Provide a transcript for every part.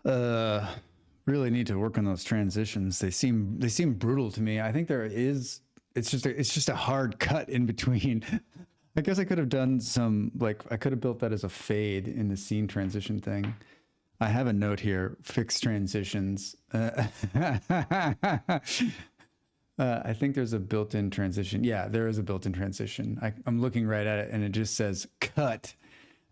Uh, really need to work on those transitions. They seem brutal to me. I think there is. It's just a hard cut in between. I guess I could have done some like I could have built that as a fade in the scene transition thing. I have a note here: fix transitions. I think there's a built-in transition. Yeah, there is a built-in transition. I'm looking right at it, and it just says cut.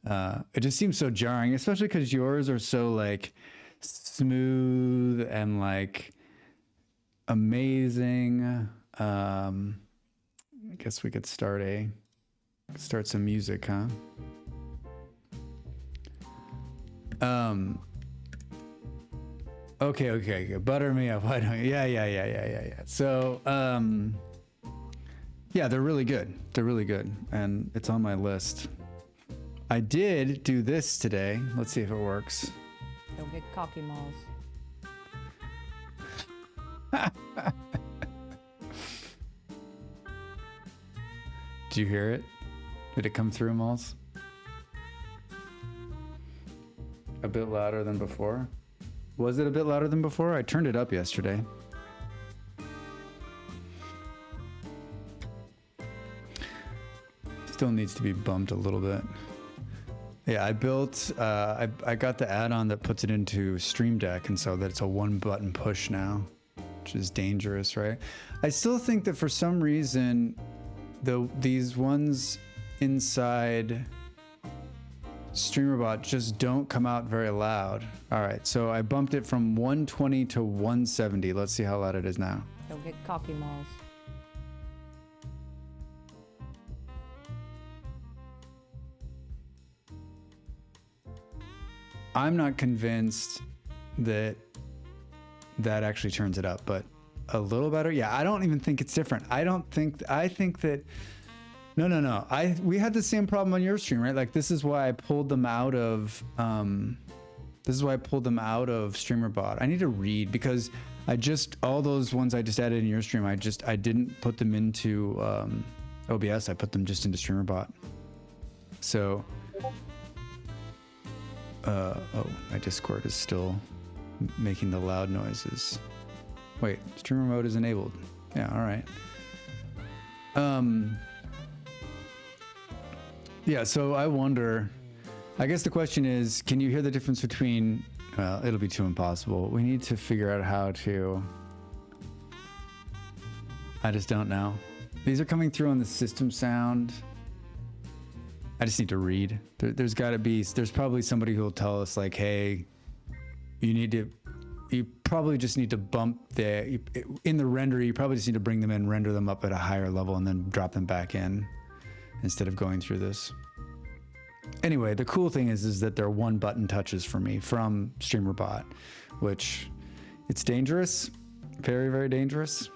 It just seems so jarring, especially because yours are so like smooth and like amazing. I guess we could start some music, huh? Okay. Butter me up. Why don't you? Yeah. So, yeah, they're really good. They're really good, and it's on my list. I did do this today. Let's see if it works. Don't get cocky, Malls. Did you hear it? Did it come through, Malls? A bit louder than before? Was it a bit louder than before? I turned it up yesterday. Still needs to be bumped a little bit. Yeah, I built, I got the add-on that puts it into Stream Deck, and so that it's a one-button push now, which is dangerous, right? I still think that for some reason, these ones inside StreamerBot just don't come out very loud. All right, so I bumped it from 120 to 170. Let's see how loud it is now. Don't get cocky, Malls. I'm not convinced that that actually turns it up, but a little better. Yeah, I don't even think it's different. I think that no. We had the same problem on your stream, right? Like this is why I pulled them out of StreamerBot. I need to read because all those ones I just added in your stream, I didn't put them into OBS. I put them just into StreamerBot. So my Discord is still making the loud noises. Wait, streamer mode is enabled. Yeah, all right. Yeah, so I wonder, I guess the question is, can you hear the difference between, well, it'll be too impossible. We need to figure out how to, I just don't know. These are coming through on the system sound. I just need to read. There's probably somebody who will tell us like, hey, you probably just need to bump in the render, you probably just need to bring them in, render them up at a higher level and then drop them back in instead of going through this. Anyway, the cool thing is that they're one button touches for me from StreamerBot, which it's dangerous, very, very dangerous.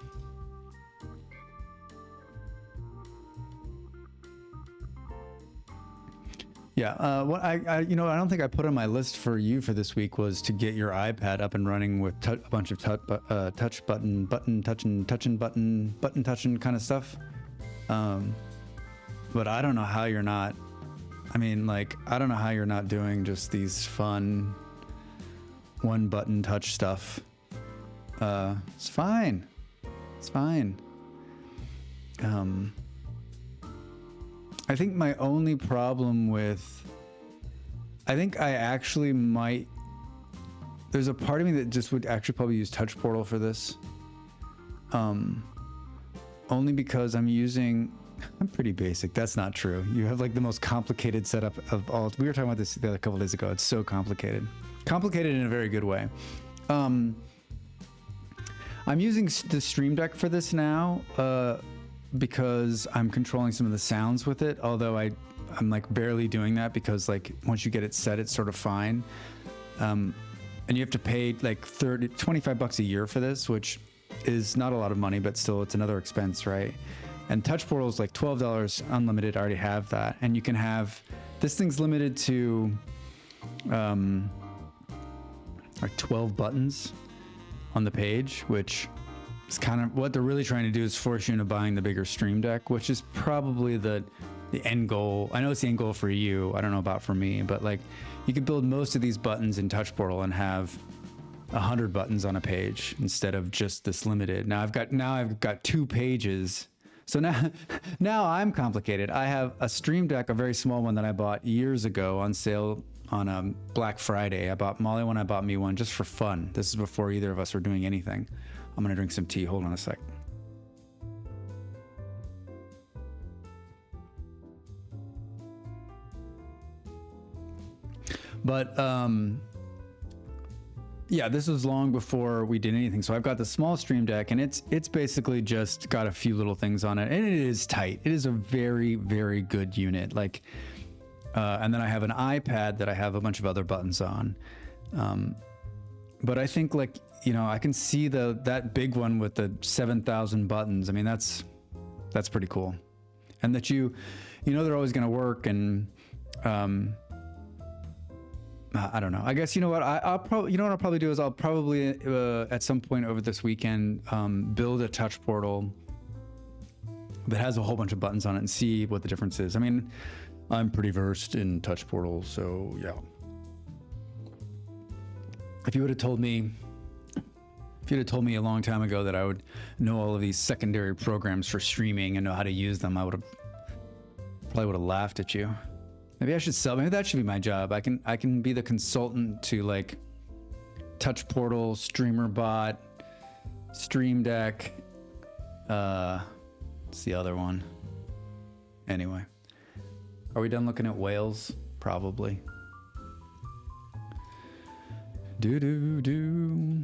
Yeah, what I don't think I put on my list for you for this week was to get your iPad up and running with a bunch of touch button touching kind of stuff. But I don't know how you're not. I mean, like, I don't know how you're not doing just these fun one button touch stuff. It's fine. It's fine. I think my only problem I think I actually might, there's a part of me that just would actually probably use Touch Portal for this. Only because I'm pretty basic. That's not true. You have like the most complicated setup of all. We were talking about this the other couple days ago. It's so complicated. Complicated in a very good way. I'm using the Stream Deck for this now. Because I'm controlling some of the sounds with it, although I'm like barely doing that because like once you get it set, it's sort of fine. And you have to pay like $25 a year for this, which is not a lot of money, but still it's another expense, right? And Touch Portal is like $12 unlimited. I already have that. And you can have, this thing's limited to like 12 buttons on the page, which it's kind of what they're really trying to do is force you into buying the bigger Stream Deck, which is probably the the end goal. I know it's the end goal for you. I don't know about for me, but like you could build most of these buttons in Touch Portal and have 100 buttons on a page instead of just this limited. Now I've got 2 pages. So now I'm complicated. I have a Stream Deck, a very small one that I bought years ago on sale on Black Friday. I bought Molly one, I bought me one just for fun. This is before either of us were doing anything. I'm gonna drink some tea. Hold on a sec. But yeah, this was long before we did anything. So I've got the small Stream Deck, and it's basically just got a few little things on it, and it is tight. It is a very, very good unit. Like, and then I have an iPad that I have a bunch of other buttons on. But I think, like, you know, I can see that big one with the 7,000 buttons. I mean, that's pretty cool, and that you know they're always going to work. And I don't know. I guess, you know what, I'll probably do is I'll probably at some point over this weekend build a Touch Portal that has a whole bunch of buttons on it and see what the difference is. I mean, I'm pretty versed in Touch Portal, so yeah. If you would have told me a long time ago that I would know all of these secondary programs for streaming and know how to use them, I probably would have laughed at you. Maybe I should sell. Maybe that should be my job. I can be the consultant to like Touch Portal, StreamerBot, Stream Deck. What's the other one? Anyway, are we done looking at whales? Probably. Do.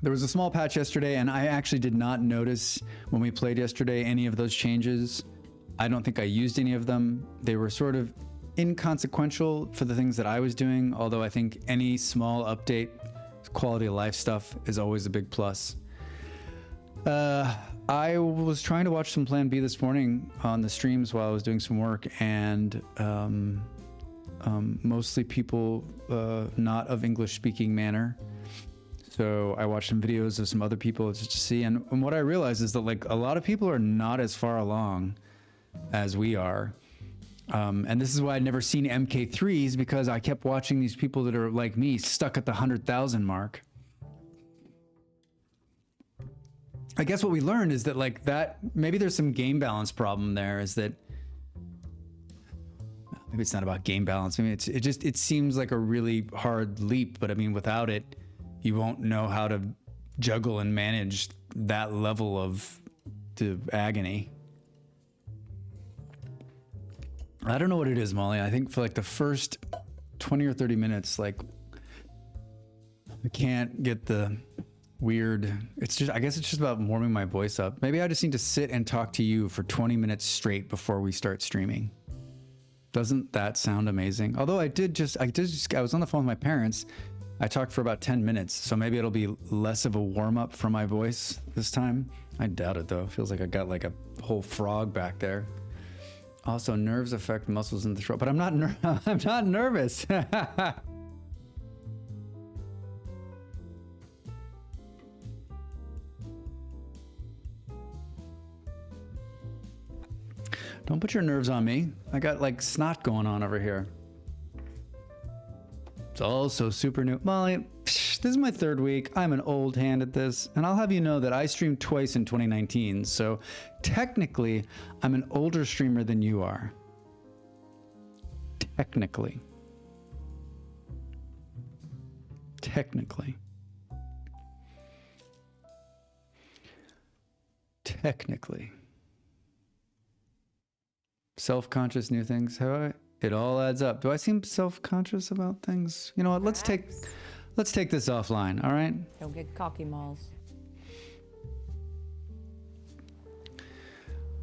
There was a small patch yesterday, and I actually did not notice when we played yesterday any of those changes. I don't think I used any of them. They were sort of inconsequential for the things that I was doing, although I think any small update, quality of life stuff is always a big plus. I was trying to watch some Plan B this morning on the streams while I was doing some work, and mostly people not of English-speaking manner. So I watched some videos of some other people just to see, and what I realized is that like a lot of people are not as far along as we are. And this is why I'd never seen MK3s, because I kept watching these people that are like me, stuck at the 100,000 mark. I guess what we learned is that like that, maybe there's some game balance problem there, is that maybe it's not about game balance. I mean, it seems like a really hard leap, but I mean, without it, you won't know how to juggle and manage that level of the agony. I don't know what it is, Molly. I think for like the first 20 or 30 minutes, like I can't get the weird, I guess it's just about warming my voice up. Maybe I just need to sit and talk to you for 20 minutes straight before we start streaming. Doesn't that sound amazing? Although I was on the phone with my parents. I talked for about 10 minutes, so maybe it'll be less of a warm up for my voice this time. I doubt it though. It feels like I got like a whole frog back there. Also, nerves affect muscles in the throat, but I'm not nervous. Don't put your nerves on me. I got like snot going on over here. It's also super new. Molly, this is my 3rd week. I'm an old hand at this, and I'll have you know that I streamed twice in 2019, so technically I'm an older streamer than you are. Technically. Self-conscious new things. It all adds up. Do I seem self-conscious about things? You know what? Let's take this offline, all right? Don't get cocky malls.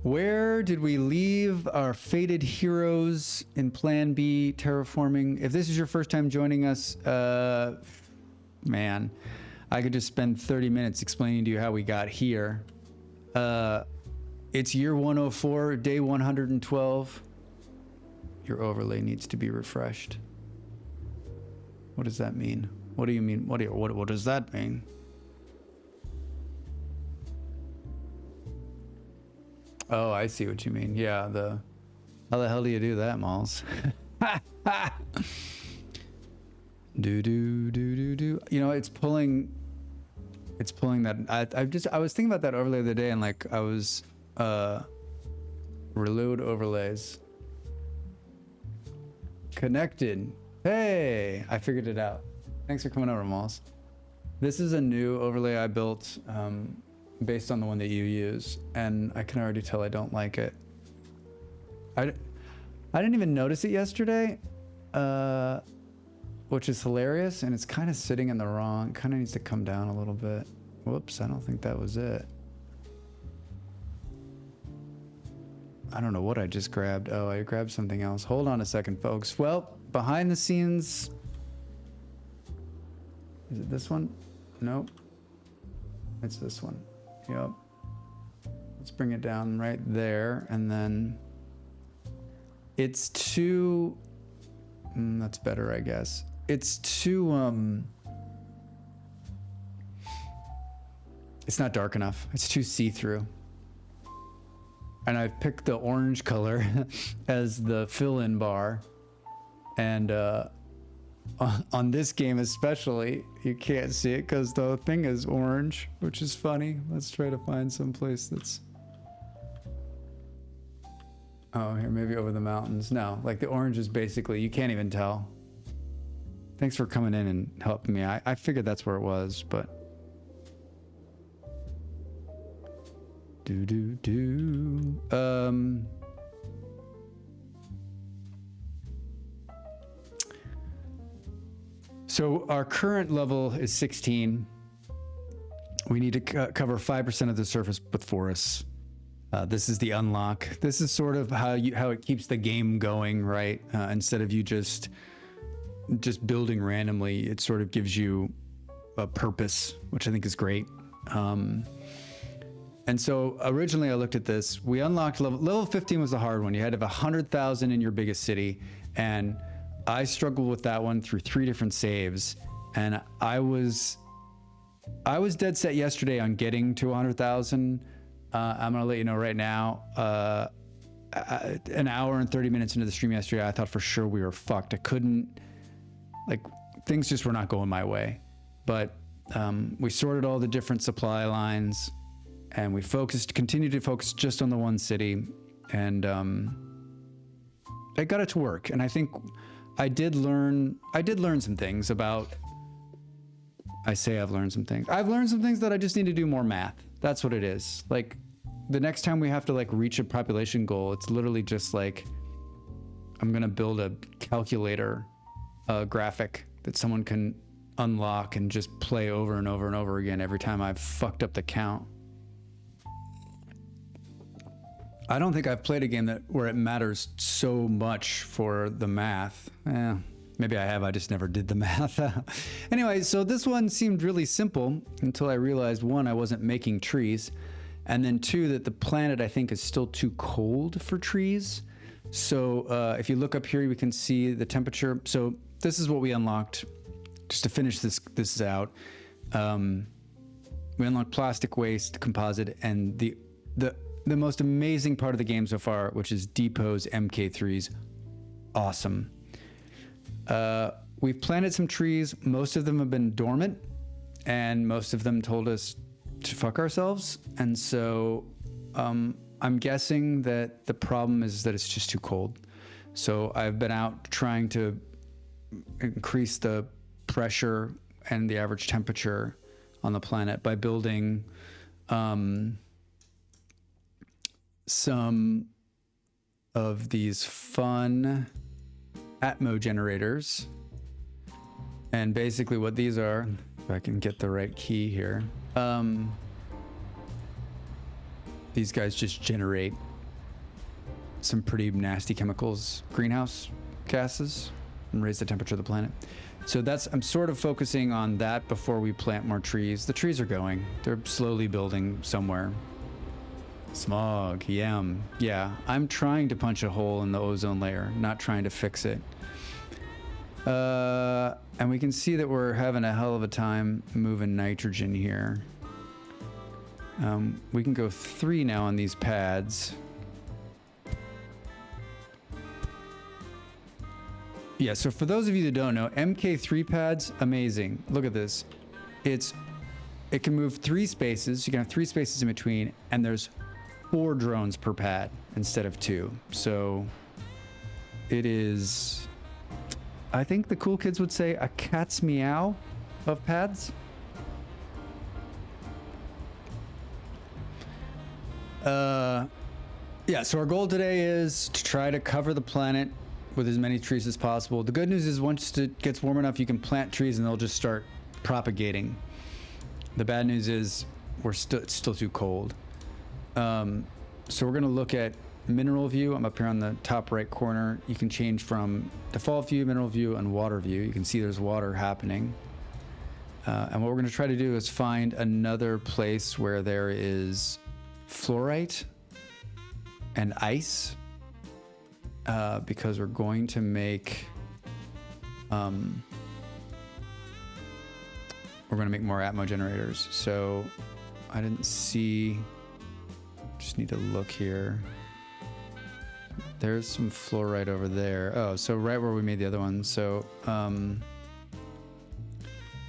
Where did we leave our fated heroes in Plan B terraforming? If this is your first time joining us, man, I could just spend 30 minutes explaining to you how we got here. It's year 104, day 112. Your overlay needs to be refreshed. What does that mean? What do you mean? What does that mean? Oh, I see what you mean. Yeah, how the hell do you do that, Malls? do do do do do. You know, it's pulling that. I was thinking about that overlay the other day, and like I was reload overlays. Connected. Hey, I figured it out. Thanks for coming over, Malls. This is a new overlay I built based on the one that you use, and I can already tell I don't like it. I didn't even notice it yesterday, which is hilarious, and it's kind of sitting in the wrong, kind of needs to come down a little bit. Whoops, I don't think that was it. I don't know what I just grabbed. Oh, I grabbed something else. Hold on a second, folks. Well, behind the scenes, is it this one? Nope. It's this one. Yep. Let's bring it down right there, and then it's too, that's better, I guess. It's too, it's not dark enough. It's too see-through. And I've picked the orange color as the fill-in bar. And on this game especially, you can't see it because the thing is orange, which is funny. Let's try to find some place that's... Oh, here, maybe over the mountains. No, like the orange is basically, you can't even tell. Thanks for coming in and helping me. I figured that's where it was, but... So our current level is 16. We need to cover 5% of the surface with forests. This is the unlock. This is sort of how it keeps the game going, right? Instead of you just building randomly, it sort of gives you a purpose, which I think is great. And so originally I looked at this. We unlocked level 15 was the hard one. You had to have 100,000 in your biggest city, and I struggled with that one through 3 different saves, and I was dead set yesterday on getting to 100,000. I'm gonna let you know right now. An hour and 30 minutes into the stream yesterday, I thought for sure we were fucked. I couldn't, like, things just were not going my way. But we sorted all the different supply lines, and we continued to focus just on the one city, and I got it to work. And I think I did learn some things about, I've learned some things. I've learned some things that I just need to do more math. That's what it is. Like, the next time we have to like reach a population goal, it's literally just like, I'm gonna build a calculator graphic that someone can unlock and just play over and over and over again every time I've fucked up the count. I don't think I've played a game where it matters so much for the math. Maybe I have, I just never did the math. Anyway, so this one seemed really simple until I realized, 1, I wasn't making trees, and then 2, that the planet I think is still too cold for trees. So if you look up here, we can see the temperature. So this is what we unlocked. Just to finish this out, we unlocked plastic waste, composite, and the most amazing part of the game so far, which is Depot's MK3s. Awesome. We've planted some trees. Most of them have been dormant, and most of them told us to fuck ourselves. And so I'm guessing that the problem is that it's just too cold. So I've been out trying to increase the pressure and the average temperature on the planet by building some of these fun Atmo generators. And basically what these are, if I can get the right key here, these guys just generate some pretty nasty chemicals, greenhouse gases, and raise the temperature of the planet. So I'm sort of focusing on that before we plant more trees. The trees are going. They're slowly building somewhere. Smog, yeah. I'm trying to punch a hole in the ozone layer, not trying to fix it. And we can see that we're having a hell of a time moving nitrogen here. We can go 3 now on these pads. Yeah, so for those of you that don't know, MK3 pads, amazing. Look at this. It can move 3 spaces. You can have 3 spaces in between, and there's 4 drones per pad instead of 2. So it is, I think the cool kids would say, a cat's meow of pads. Yeah, so our goal today is to try to cover the planet with as many trees as possible. The good news is once it gets warm enough, you can plant trees and they'll just start propagating. The bad news is it's still too cold. So we're gonna look at mineral view. I'm up here on the top right corner. You can change from default view, mineral view, and water view. You can see there's water happening. And what we're gonna try to do is find another place where there is fluorite and ice, because we're going to make more Atmo generators. So I didn't see, just need to look here. There's some fluorite over there. Oh, so right where we made the other one. So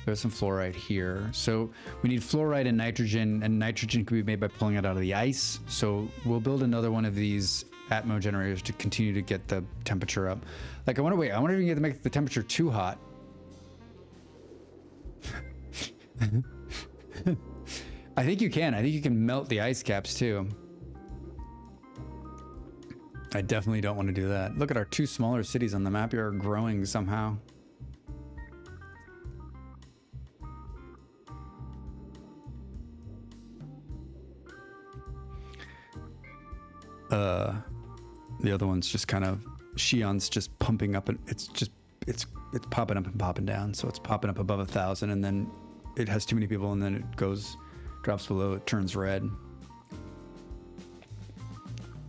there's some fluorite here. So we need fluorite and nitrogen can be made by pulling it out of the ice. So we'll build another one of these Atmo generators to continue to get the temperature up. Like, I wonder if we can make the temperature too hot. I think you can. I think you can melt the ice caps too. I definitely don't want to do that. Look at our 2 smaller cities on the map here are growing somehow. The other one's just kind of, Xion's just pumping up, and it's popping up and popping down. So it's popping up above 1,000, and then it has too many people, and then it drops below, it turns red.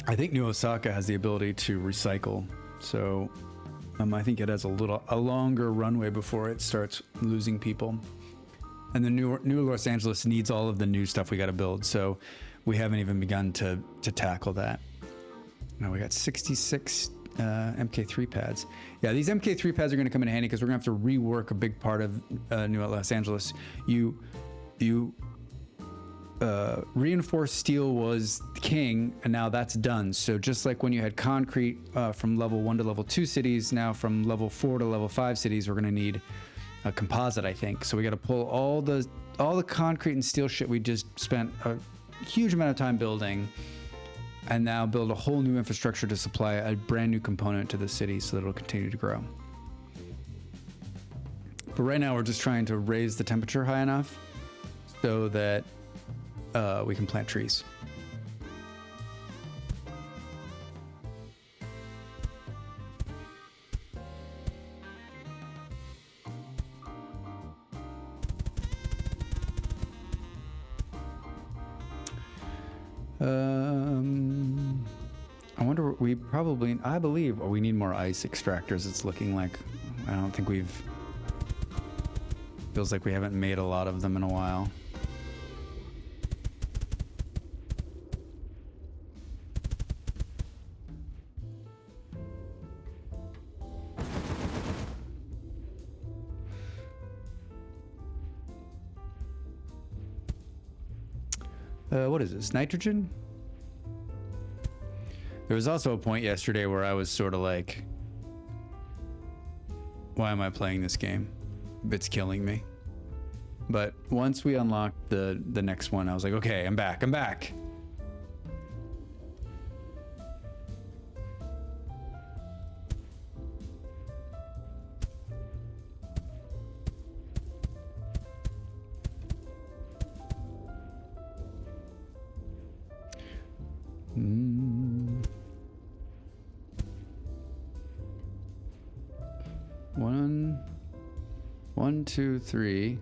I think New Osaka has the ability to recycle, so I think it has a longer runway before it starts losing people. And the new Los Angeles needs all of the new stuff we got to build, so we haven't even begun to tackle that. Now we got 66 MK3 pads. Yeah, these MK3 pads are going to come in handy because we're going to have to rework a big part of New Los Angeles. Reinforced steel was king, and now that's done. So just like when you had concrete from level 1 to level 2 cities, now from level 4 to level 5 cities, we're going to need a composite, I think. So we got to pull all the concrete and steel shit we just spent a huge amount of time building, and now build a whole new infrastructure to supply a brand new component to the city so that it'll continue to grow. But right now we're just trying to raise the temperature high enough so that we can plant trees. I wonder, I believe we need more ice extractors. It's looking like, I don't think feels like we haven't made a lot of them in a while. What is this? Nitrogen? There was also a point yesterday where I was sort of like, why am I playing this game? It's killing me. But once we unlocked the next one, I was like, okay, I'm back. One, two, three.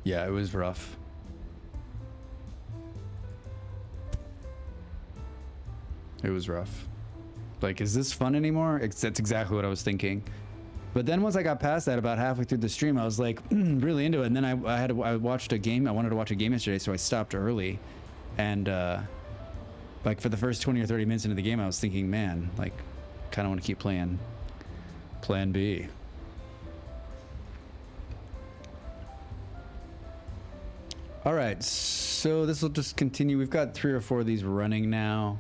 Yeah, it was rough. It was rough. Like, is this fun anymore? That's exactly what I was thinking. But then once I got past that, about halfway through the stream, I was like really into it. And then I watched a game. I wanted to watch a game yesterday, so I stopped early. And like for the first 20 or 30 minutes into the game, I was thinking, man, like kind of want to keep playing Plan B. All right, so this will just continue. We've got 3 or 4 of these running now.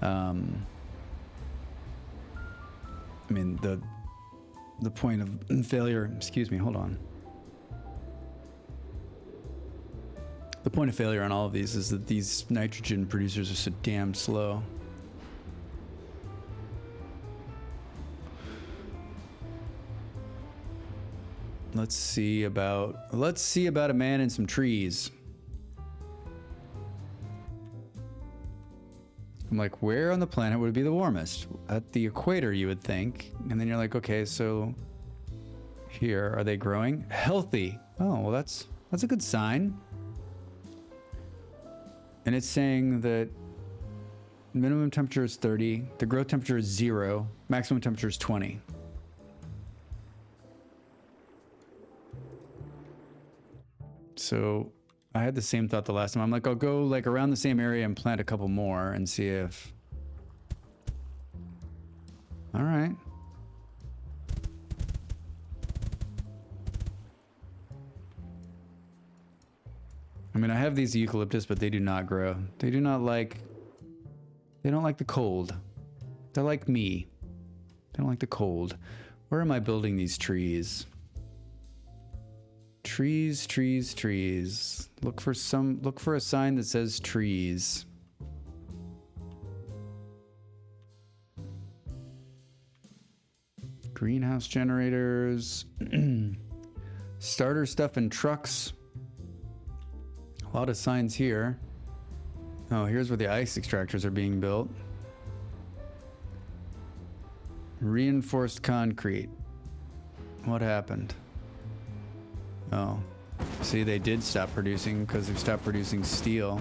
I mean, the point of failure, excuse me, hold on. The point of failure on all of these is that these nitrogen producers are so damn slow. Let's see about a man and some trees. I'm like, where on the planet would it be the warmest? At the equator, you would think. And then you're like, okay, so here, are they growing? Healthy. Oh, well, that's a good sign. And it's saying that minimum temperature is 30, the growth temperature is 0, maximum temperature is 20. So I had the same thought the last time. I'm like, I'll go like around the same area and plant a couple more and see if... All right. I mean, I have these eucalyptus, but they do not grow. They don't like the cold. They're like me. They don't like the cold. Where am I building these trees? Trees, trees, trees. Look for a sign that says trees. Greenhouse generators. Starter stuff and trucks. A lot of signs here. Oh, here's where the ice extractors are being built. Reinforced concrete. What happened? Oh, see, they did stop producing because they've stopped producing steel.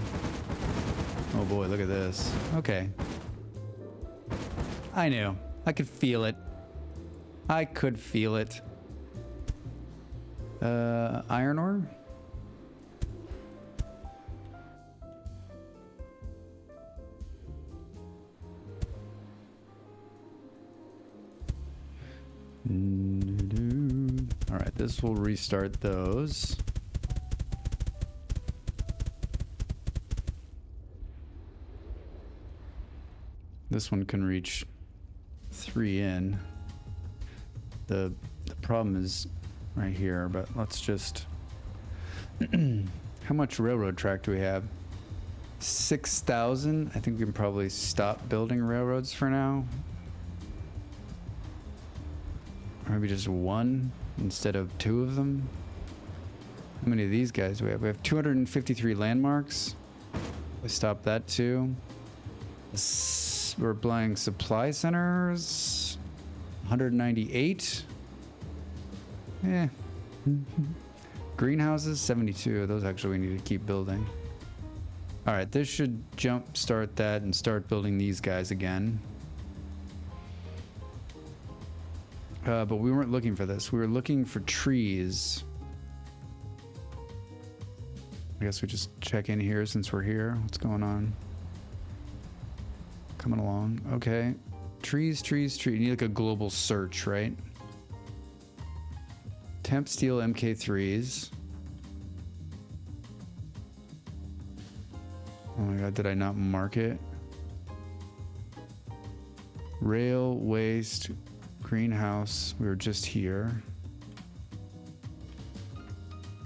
Oh boy, look at this. Okay. I knew. I could feel it. I could feel it. Iron ore? All right, this will restart those. This one can reach 3 in. The problem is right here, but let's just... How much railroad track do we have? 6,000? I think we can probably stop building railroads for now. Or maybe just 1 instead of 2 of them. How many of these guys do we have? We have 253 landmarks. We stop that too. We're applying supply centers. 198. Yeah. Greenhouses, 72. Those actually we need to keep building. All right, this should jump start that and start building these guys again. But we weren't looking for this. We were looking for trees. I guess we just check in here since we're here. What's going on? Coming along. Okay. Trees, trees, trees. You need like a global search, right? Temp steel MK3s. Oh my god, did I not mark it? Rail, waste, greenhouse. We were just here.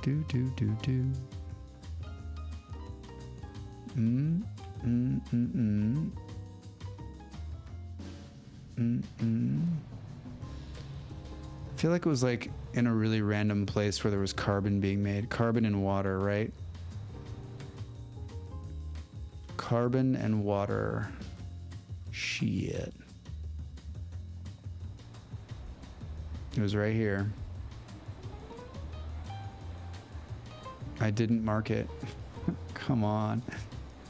Do. I feel like it was like in a really random place where there was carbon being made. Carbon and water, right? Carbon and water. Shit. It was right here. I didn't mark it. Come on.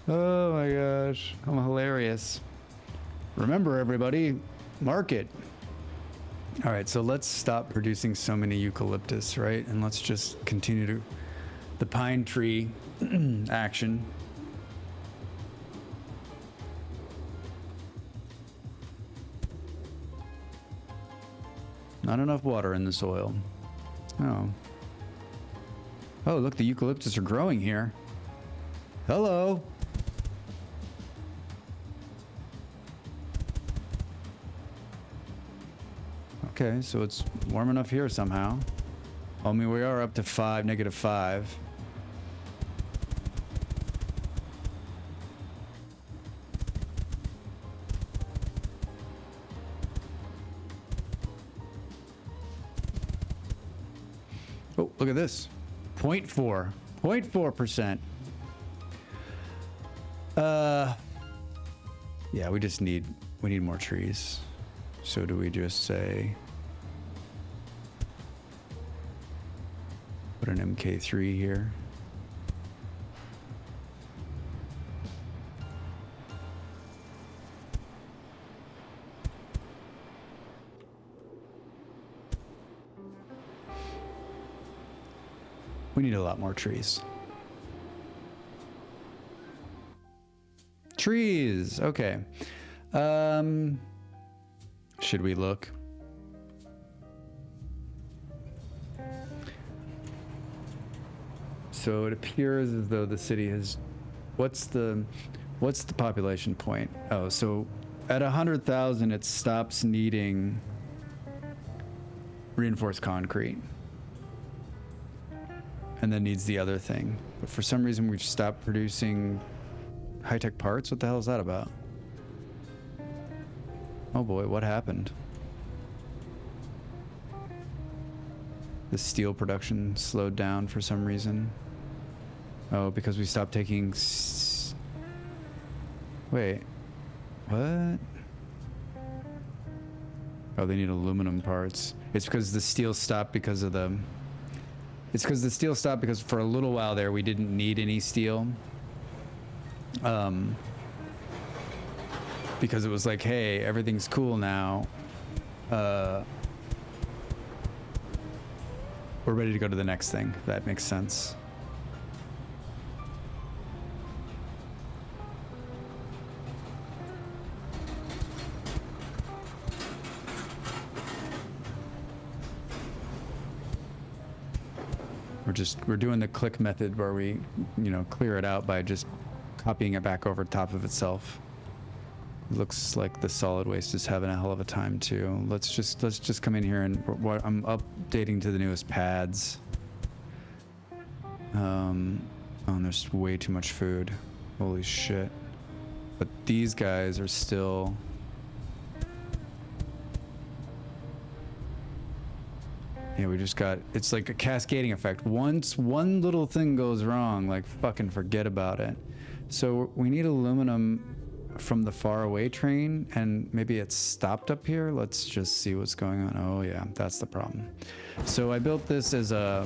Oh my gosh. I'm hilarious. Remember, everybody, mark it. All right, so let's stop producing so many eucalyptus, right? And let's just continue to the pine tree action. Not enough water in the soil. Oh. Oh, look, the eucalyptus are growing here. Hello. Okay, so it's warm enough here somehow. I mean, we are up to -5. Oh, look at this. 0.4. 0.4%. Yeah, we need more trees. So do we just say put an MK3 here? We need a lot more trees. Trees. Okay. Should we look? So it appears as though the city has. What's the population point? Oh, so at 100,000, it stops needing reinforced concrete, and then needs the other thing. But for some reason, we've stopped producing high-tech parts. What the hell is that about? Oh boy, what happened? The steel production slowed down for some reason. Oh, because we stopped taking... Wait. What? Oh, they need aluminum parts. It's because the steel stopped because of the... It's because the steel stopped because for a little while there we didn't need any steel. Because it was like, hey, everything's cool now. We're ready to go to the next thing. If that makes sense. We're doing the click method where we, clear it out by just copying it back over top of itself. It looks like the solid waste is having a hell of a time too. Let's just come in here and I'm updating to the newest pads. Oh, and there's way too much food. Holy shit. But these guys are still... Yeah, we just got... It's like a cascading effect. Once one little thing goes wrong, like fucking forget about it. So we need aluminum from the faraway train, and maybe it's stopped up here. Let's just see what's going on. Oh yeah, that's the problem. So I built this as a...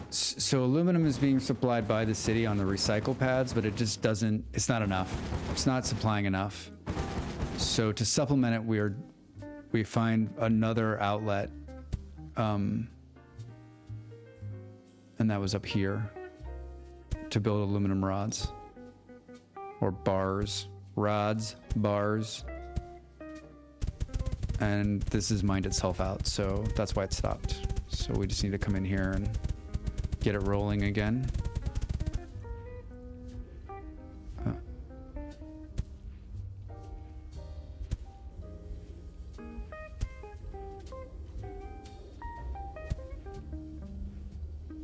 So aluminum is being supplied by the city on the recycle pads, but it just doesn't... It's not enough. It's not supplying enough. So to supplement it, we find another outlet. And that was up here to build aluminum rods or bars, rods, bars. And this has mined itself out. So that's why it stopped. So we just need to come in here and get it rolling again.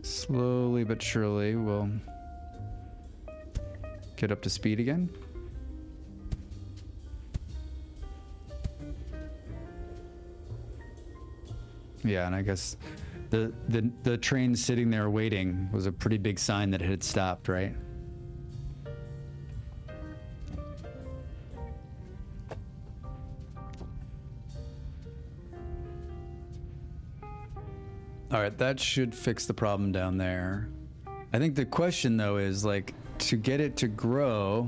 Slowly but surely we'll get up to speed again. Yeah, and I guess the train sitting there waiting was a pretty big sign that it had stopped, right? All right, that should fix the problem down there. I think the question though is like to get it to grow.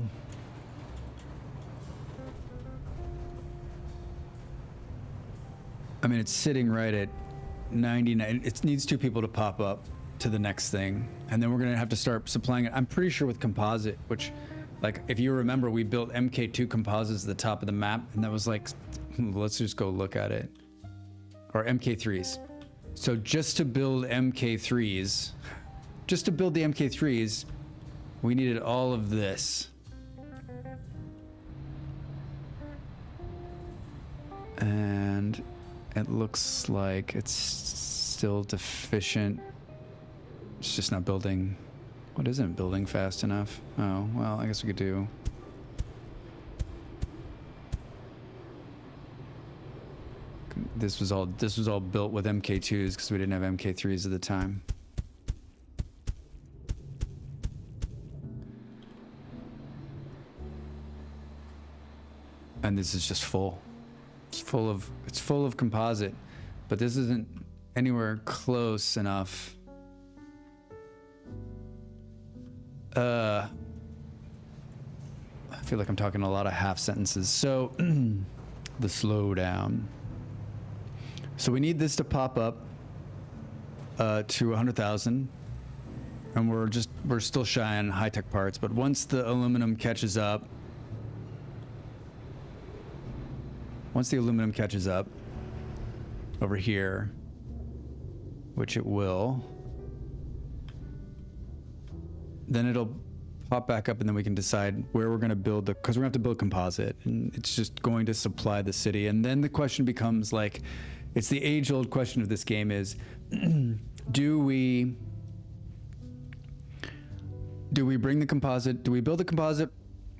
I mean, it's sitting right at 99. It needs 2 people to pop up to the next thing, and then we're gonna have to start supplying it. I'm pretty sure with composite, which, like, if you remember, we built MK2 composites at the top of the map, and that was like, let's just go look at it. Or MK3s. So just to build MK3s, just to build the MK3s, we needed all of this. And it looks like it's still deficient. It's just not building. What isn't building fast enough? Oh, well, I guess we could do. This was all built with MK2s because we didn't have MK3s at the time. And this is just full. It's full of composite, but this isn't anywhere close enough. I feel like I'm talking a lot of half sentences. So the slowdown. So we need this to pop up to 100,000, and we're still shy on high-tech parts. But once the aluminum catches up, over here, which it will, then it'll pop back up, and then we can decide where we're going to build because we're going to have to build composite, and it's just going to supply the city. And then the question becomes, like, it's the age-old question of this game is, do we bring the composite, do we build the composite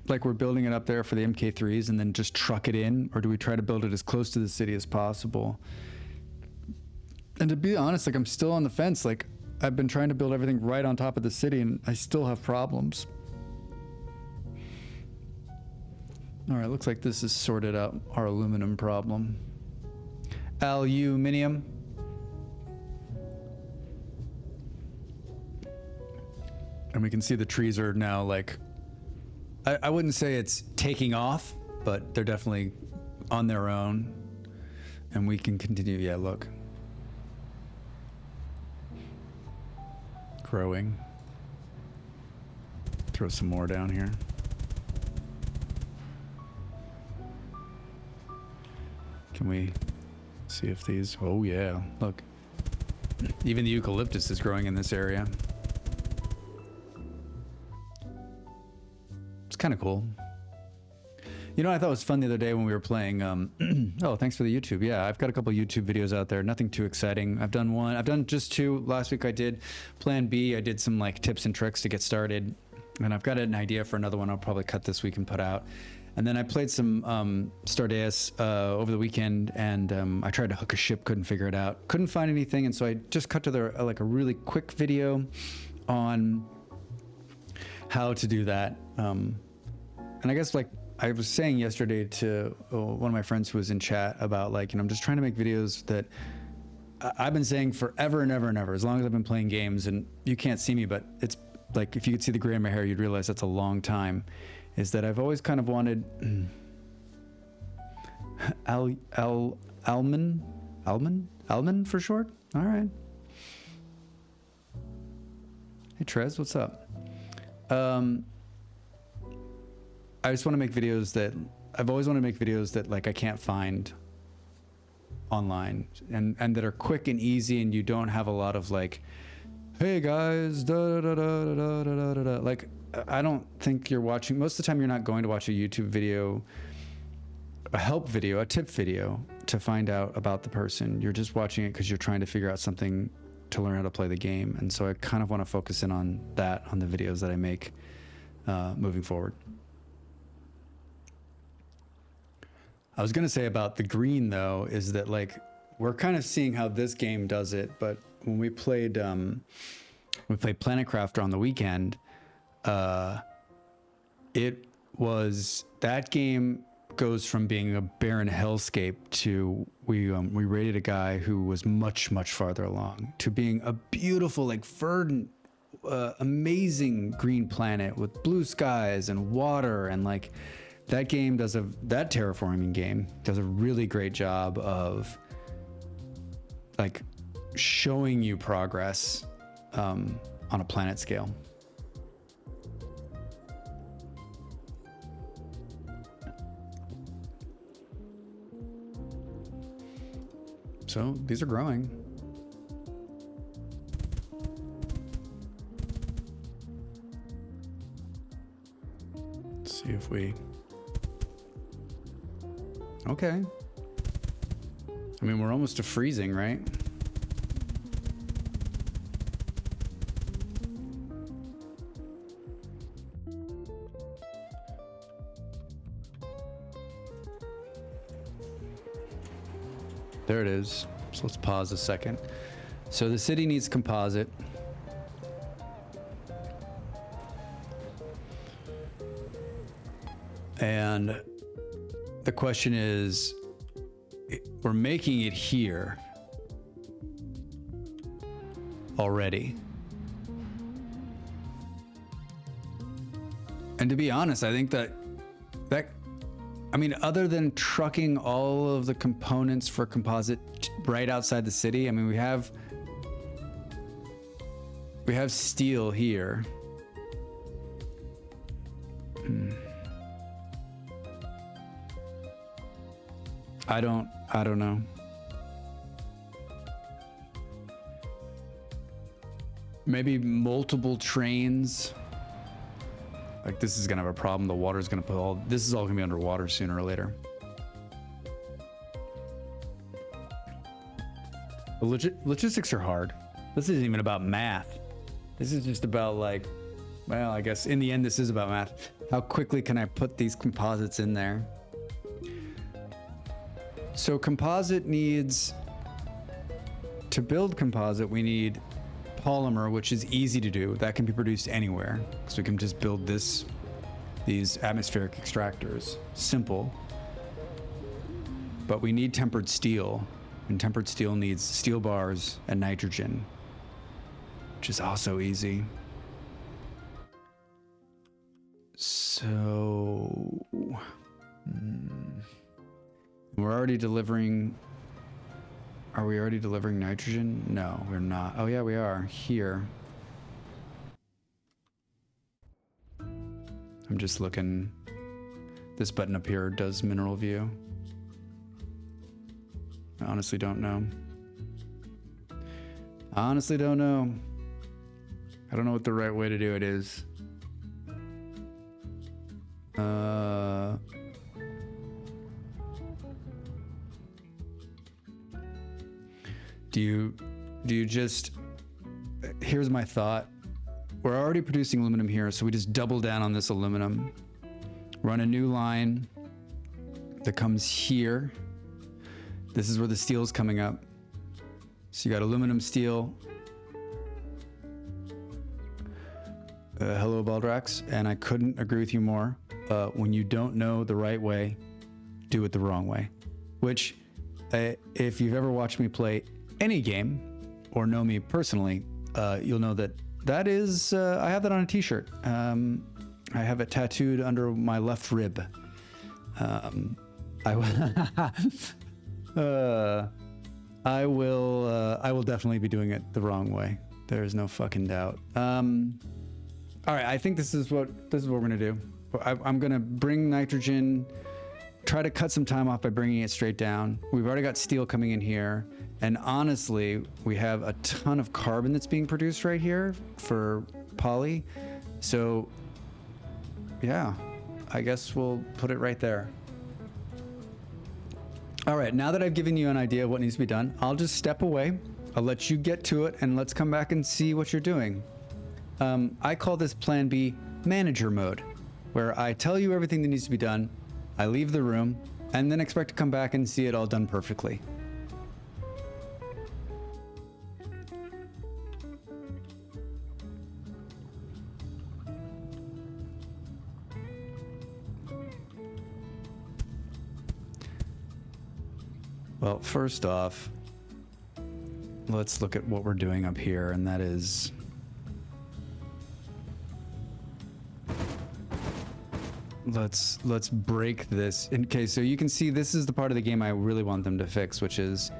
like we're building it up there for the MK3s and then just truck it in, or do we try to build it as close to the city as possible? And to be honest, like, I'm still on the fence. Like, I've been trying to build everything right on top of the city, and I still have problems. All right, looks like this has sorted out our aluminum problem. Aluminium. And we can see the trees are now, like, I wouldn't say it's taking off, but they're definitely on their own. And we can continue. Yeah, look. Growing. Throw some more down here. Can we see if these... Oh, yeah. Look. Even the eucalyptus is growing in this area. It's kind of cool. You know what I thought was fun the other day when we were playing... oh, thanks for the YouTube. Yeah, I've got a couple YouTube videos out there. Nothing too exciting. I've done one. I've done just 2. Last week I did Plan B. I did some, like, tips and tricks to get started. And I've got an idea for another one I'll probably cut this week and put out. And then I played some Stardeus over the weekend, and I tried to hook a ship, couldn't figure it out. Couldn't find anything, and so I just cut to like a really quick video on how to do that. And I guess, like, I was saying yesterday to one of my friends who was in chat about, like, you know, I'm just trying to make videos that I've been saying forever and ever and ever, as long as I've been playing games. And you can't see me, but it's like, if you could see the gray in my hair, you'd realize that's a long time. Is that I've always kind of wanted Alman for short. All right. Hey Trez, what's up? I just want to make videos that I've always wanted to make videos that, like, I can't find online, and that are quick and easy, and you don't have a lot of, like, hey guys, da da da da da da da da. Like, I don't think you're watching, most of the time you're not going to watch a YouTube video, a help video, a tip video to find out about the person. You're just watching it because you're trying to figure out something to learn how to play the game. And so I kind of want to focus in on that, on the videos that I make moving forward. I was going to say about the green, though, is that, like, we're kind of seeing how this game does it, but when we played Planet Crafter on the weekend, it was, that game goes from being a barren hellscape to, we rated a guy who was much farther along, to being a beautiful, like, verdant, amazing green planet with blue skies and water. And, like, that terraforming game does a really great job of like showing you progress on a planet scale. So these are growing. Let's see if we... Okay. I mean, we're almost to freezing, right? There it is. So let's pause a second. So the city needs composite. And the question is, we're making it here already. And to be honest, I think that I mean, other than trucking all of the components for composite right outside the city, I mean, we have steel here. I don't know. Maybe multiple trains. Like, this is gonna have a problem. The water's gonna put this is all gonna be underwater sooner or later. The logistics are hard. This isn't even about math. This is just about, like, well, I guess in the end this is about math. How quickly can I put these composites in there? So composite needs, to build composite, we need polymer, which is easy to do. That can be produced anywhere. So we can just build these atmospheric extractors. Simple. But we need tempered steel, and tempered steel needs steel bars and nitrogen, which is also easy. So we're already delivering. Are we already delivering nitrogen? No, we're not. Oh yeah, we are here. I'm just looking. This button up here does mineral view. I honestly don't know. I honestly don't know. I don't know what the right way to do it is. Do you just, here's my thought. We're already producing aluminum here, so we just double down on this aluminum. Run a new line that comes here. This is where the steel is coming up. So you got aluminum, steel. Hello, Baldrax, and I couldn't agree with you more. When you don't know the right way, do it the wrong way. Which, if you've ever watched me play any game, or know me personally, you'll know that is, I have that on a t-shirt. I have it tattooed under my left rib. I will definitely be doing it the wrong way. There's no fucking doubt. All right, I think this is what we're gonna do. I'm gonna bring nitrogen, try to cut some time off by bringing it straight down. We've already got steel coming in here, and honestly, we have a ton of carbon that's being produced right here for poly. So yeah, I guess we'll put it right there. All right, now that I've given you an idea of what needs to be done, I'll just step away. I'll let you get to it, and let's come back and see what you're doing. I call this Plan B manager mode, where I tell you everything that needs to be done, I leave the room, and then expect to come back and see it all done perfectly. Well, first off, let's look at what we're doing up here, and that is... Let's break this. Okay, so you can see this is the part of the game I really want them to fix, which is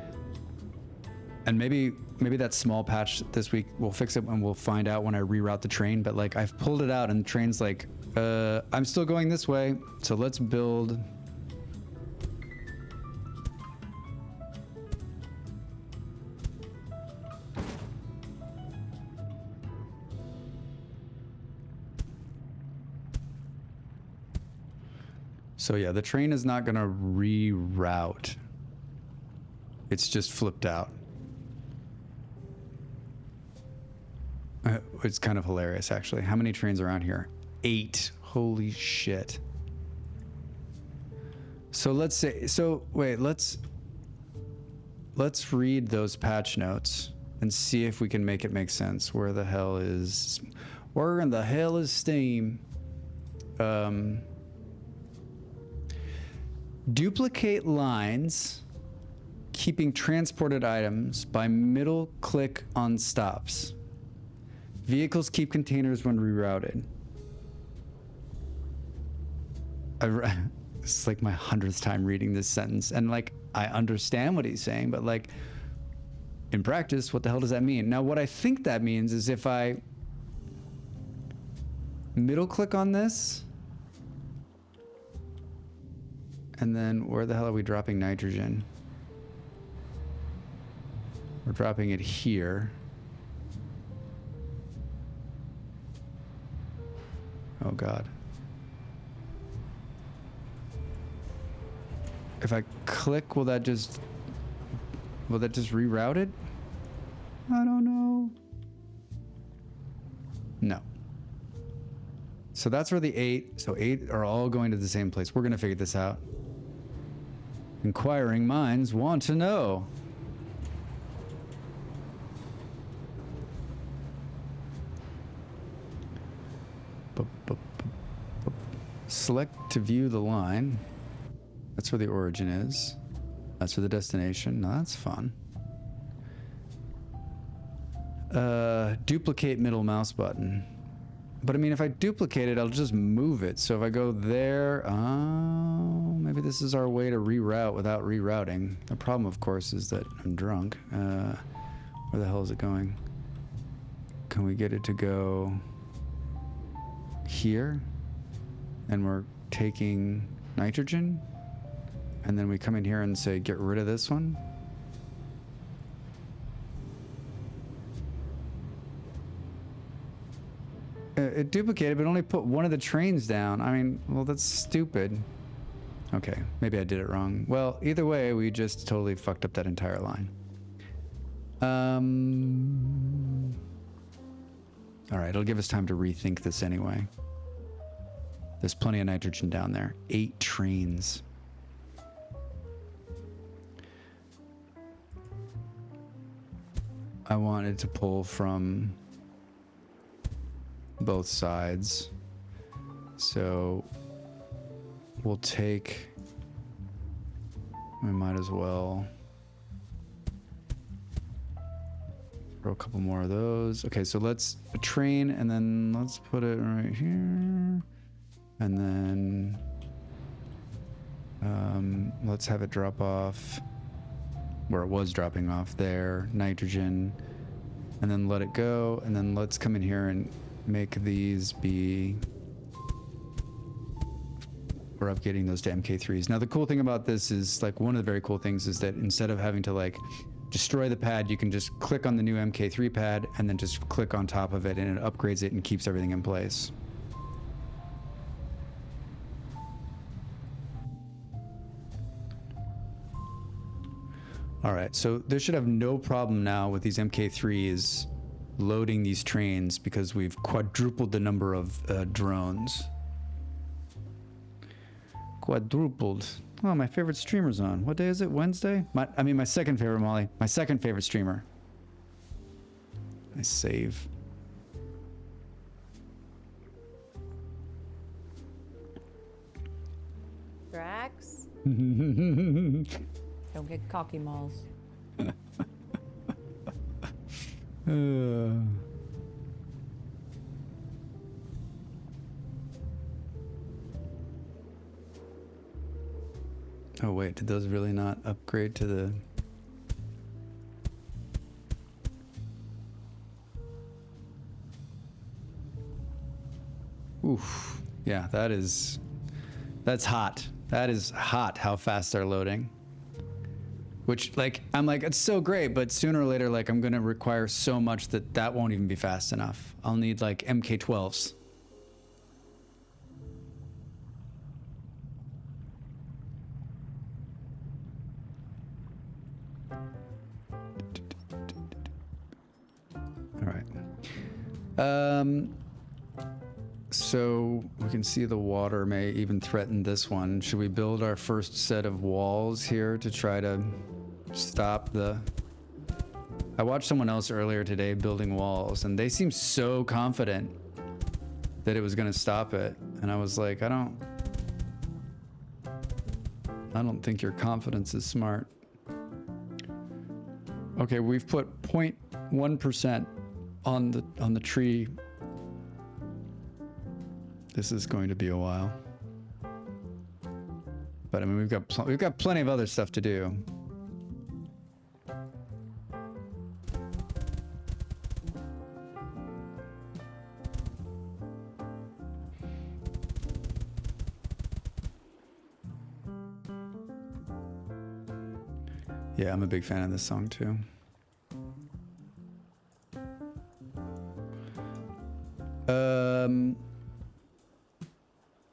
And maybe that small patch this week will fix it and we'll find out when I reroute the train. But like I've pulled it out and the train's like, I'm still going this way. So let's build. So yeah, the train is not gonna reroute. It's just flipped out. It's kind of hilarious, actually. How many trains are around here? 8. Holy shit. So let's say, wait, let's read those patch notes and see if we can make it make sense. Where in the hell is Steam? Duplicate lines, keeping transported items by middle click on stops. Vehicles keep containers when rerouted. This is like my 100th time reading this sentence, and like I understand what he's saying, but like in practice, what the hell does that mean? Now, what I think that means is if I middle click on this, and then where the hell are we dropping nitrogen? We're dropping it here. Oh God. If I click, will that just reroute it? I don't know. No. So that's where the 8, so 8 are all going to the same place. We're gonna figure this out. Inquiring minds want to know. Select to view the line. That's where the origin is. That's where the destination. Now that's fun. Duplicate middle mouse button. But I mean, if I duplicate it, I'll just move it. So if I go there, maybe this is our way to reroute without rerouting. The problem, of course, is that I'm drunk. Where the hell is it going? Can we get it to go here? And we're taking nitrogen? And then we come in here and say, get rid of this one? It duplicated, but only put one of the trains down. I mean, well, that's stupid. Okay, maybe I did it wrong. Well, either way, we just totally fucked up that entire line. All right, it'll give us time to rethink this anyway. There's plenty of nitrogen down there. 8 trains. I wanted to pull from both sides. So we'll take, we might as well throw a couple more of those. Okay, so let's train and then let's put it right here. And then let's have it drop off where it was dropping off there, nitrogen, and then let it go. And then let's come in here and make these be, we're updating those to MK3s. Now the cool thing about this is, like, one of the very cool things is that instead of having to like destroy the pad, you can just click on the new MK3 pad and then just click on top of it and it upgrades it and keeps everything in place. All right, so this should have no problem now with these MK3s loading these trains because we've quadrupled the number of drones. Quadrupled. Oh, my favorite streamer's on. What day is it? Wednesday? My second favorite, Molly. My second favorite streamer. I save. Drax? Don't get cocky malls. Oh wait, did those really not upgrade to the... Oof. Yeah, that's hot. That is hot how fast they're loading. Which, like, I'm like, it's so great, but sooner or later, like, I'm gonna require so much that won't even be fast enough. I'll need, like, MK12s. All right. So we can see the water may even threaten this one. Should we build our first set of walls here to try to stop the... I watched someone else earlier today building walls, and they seemed so confident that it was going to stop it. And I was like, I don't think your confidence is smart. Okay, we've put 0.1% on the tree. This is going to be a while. But I mean, we've got plenty of other stuff to do. Yeah, I'm a big fan of this song too.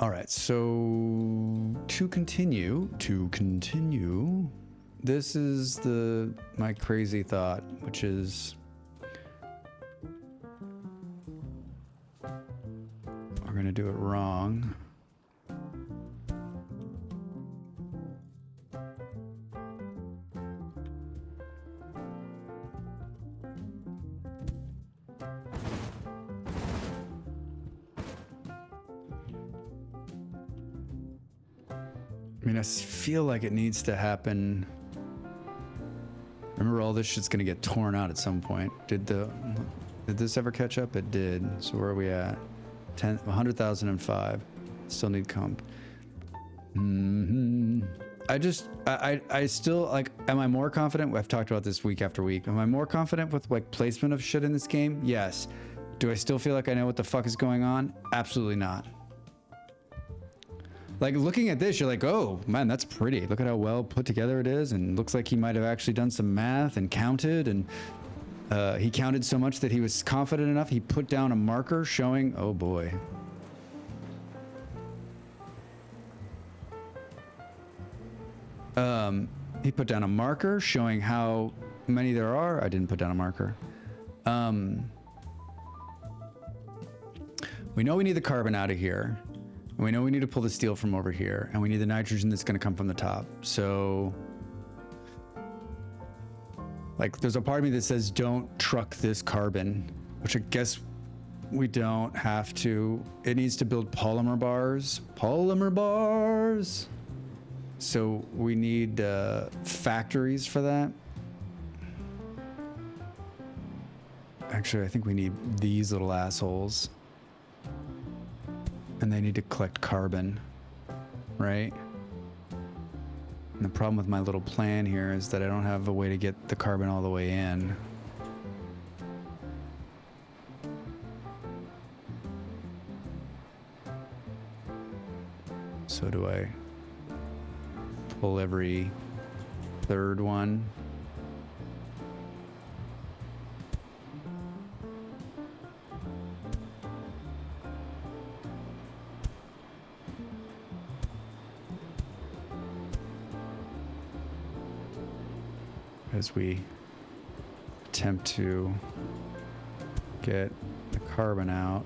All right, so to continue, this is my crazy thought, which is we're gonna do it wrong. I mean, I feel like it needs to happen. Remember, all this shit's gonna get torn out at some point. Did this ever catch up? It did. So where are we at? 100,005. Still need comp. I still, like, am I more confident? I've talked about this week after week. Am I more confident with, like, placement of shit in this game? Yes. Do I still feel like I know what the fuck is going on? Absolutely not. Like, looking at this, you're like, oh, man, that's pretty. Look at how well put together it is. And looks like he might have actually done some math and counted. And he counted so much that he was confident enough. He put down a marker showing, oh, boy. He put down a marker showing how many there are. I didn't put down a marker. We know we need the carbon out of here. And we know we need to pull the steel from over here, and we need the nitrogen that's going to come from the top. So, like, there's a part of me that says don't truck this carbon, which I guess we don't have to. It needs to build polymer bars. Polymer bars! So we need factories for that. Actually, I think we need these little assholes. And they need to collect carbon, right? And the problem with my little plan here is that I don't have a way to get the carbon all the way in. So do I pull every third one? As we attempt to get the carbon out.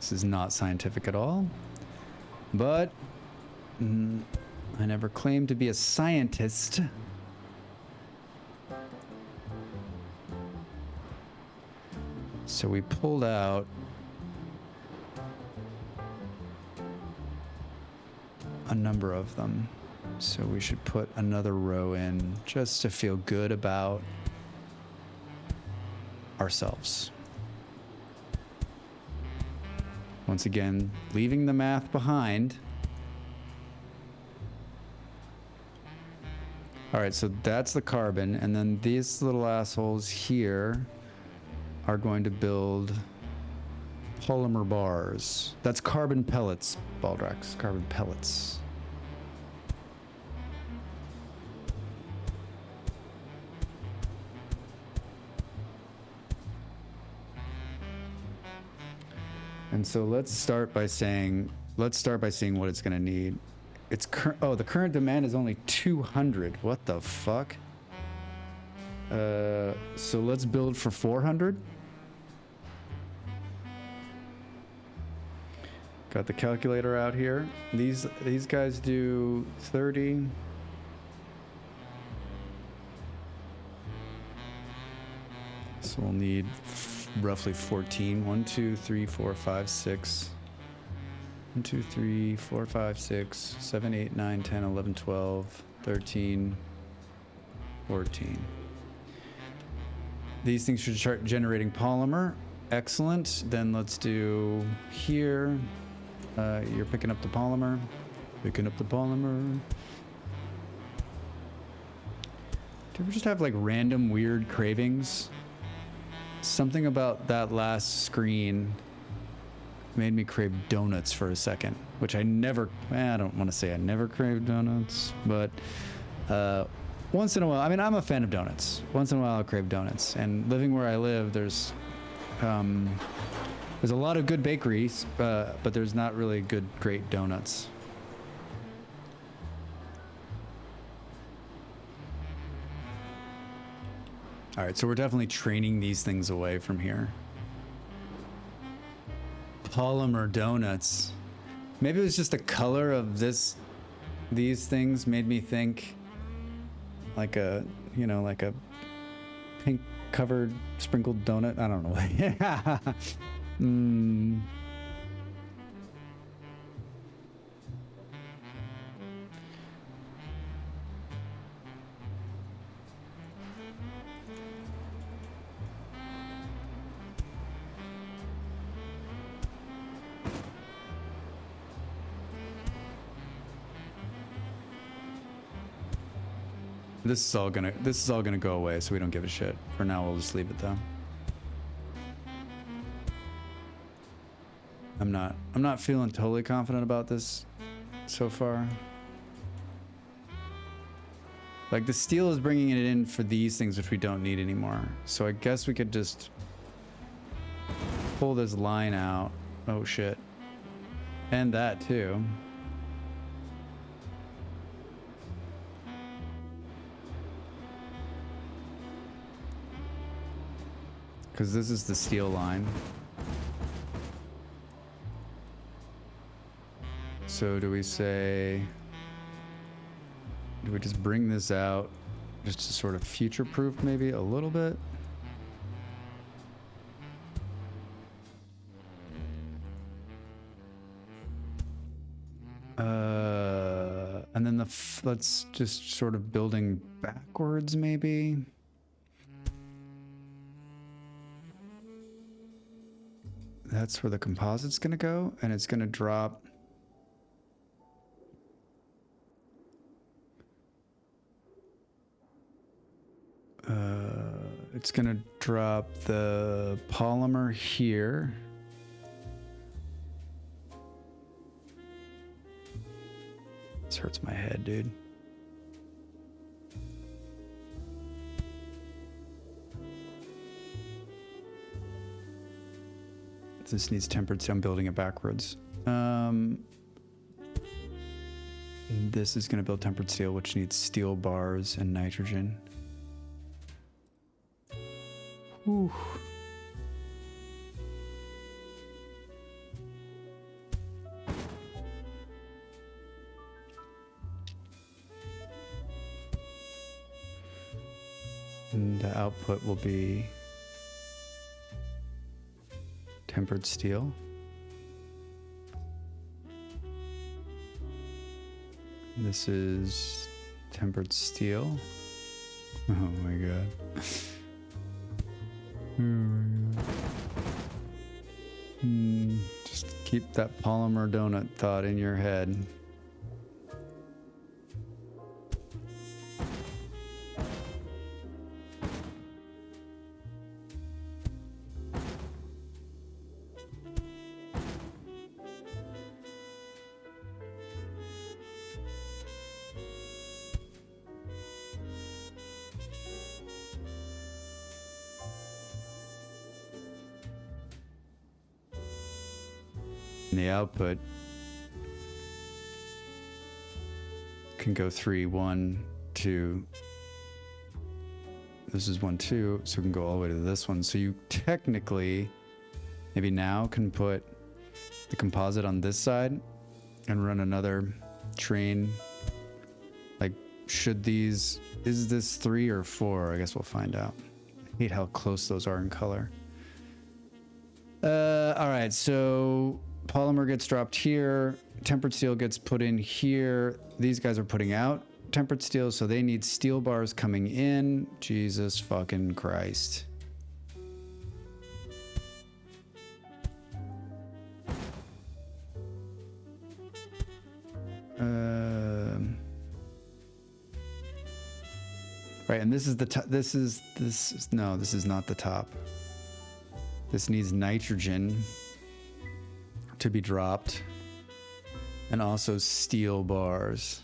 This is not scientific at all, but I never claimed to be a scientist. So we pulled out a number of them. So we should put another row in just to feel good about ourselves. Once again, leaving the math behind. All right, so that's the carbon, and then these little assholes here are going to build polymer bars. That's carbon pellets, Baldrax. Carbon pellets. And so let's start by seeing what it's going to need. It's the current demand is only 200. What the fuck? So let's build for 400. Got the calculator out here. These guys do 30. So we'll need roughly 14. 1, 2, 3, 4, 5, 6. 1, 2, 3, 4, 5, 6, 7, 8, 9, 10, 11, 12, 13, 14. These things should start generating polymer. Excellent. Then let's do here. You're picking up the polymer. Picking up the polymer. Do you ever just have like random weird cravings? Something about that last screen made me crave donuts for a second, which I never, I don't want to say I never crave donuts, but once in a while, I mean, I'm a fan of donuts. Once in a while I'll crave donuts. And living where I live, there's a lot of good bakeries, but there's not really great donuts. All right, so we're definitely training these things away from here. Polymer donuts. Maybe it was just the color of these things made me think like a pink covered sprinkled donut. I don't know. This is all gonna go away, so we don't give a shit. For now, we'll just leave it though. I'm not feeling totally confident about this so far. Like the steel is bringing it in for these things which we don't need anymore. So I guess we could just pull this line out. Oh shit. And that too. Because this is the steel line. So do we just bring this out just to sort of future-proof maybe a little bit? And then let's just sort of building backwards maybe. That's where the composite's gonna go, and it's gonna drop. It's gonna drop the polymer here. This hurts my head, dude. This needs tempered, so I'm building it backwards. This is going to build tempered steel, which needs steel bars and nitrogen. Whew. And the output will be tempered steel. This is tempered steel. Oh my god. Oh my god. Just keep that polymer donut thought in your head. And the output can go 3, 1, 2. This is 1, 2, so it can go all the way to this one. So you technically, maybe now can put the composite on this side and run another train. Like, should these, is this 3 or 4? I guess we'll find out. I hate how close those are in color. All right, so polymer gets dropped here. Tempered steel gets put in here. These guys are putting out tempered steel, so they need steel bars coming in. Jesus fucking Christ. Right, and this is the top. This is no, this is not the top. This needs nitrogen to be dropped, and also steel bars.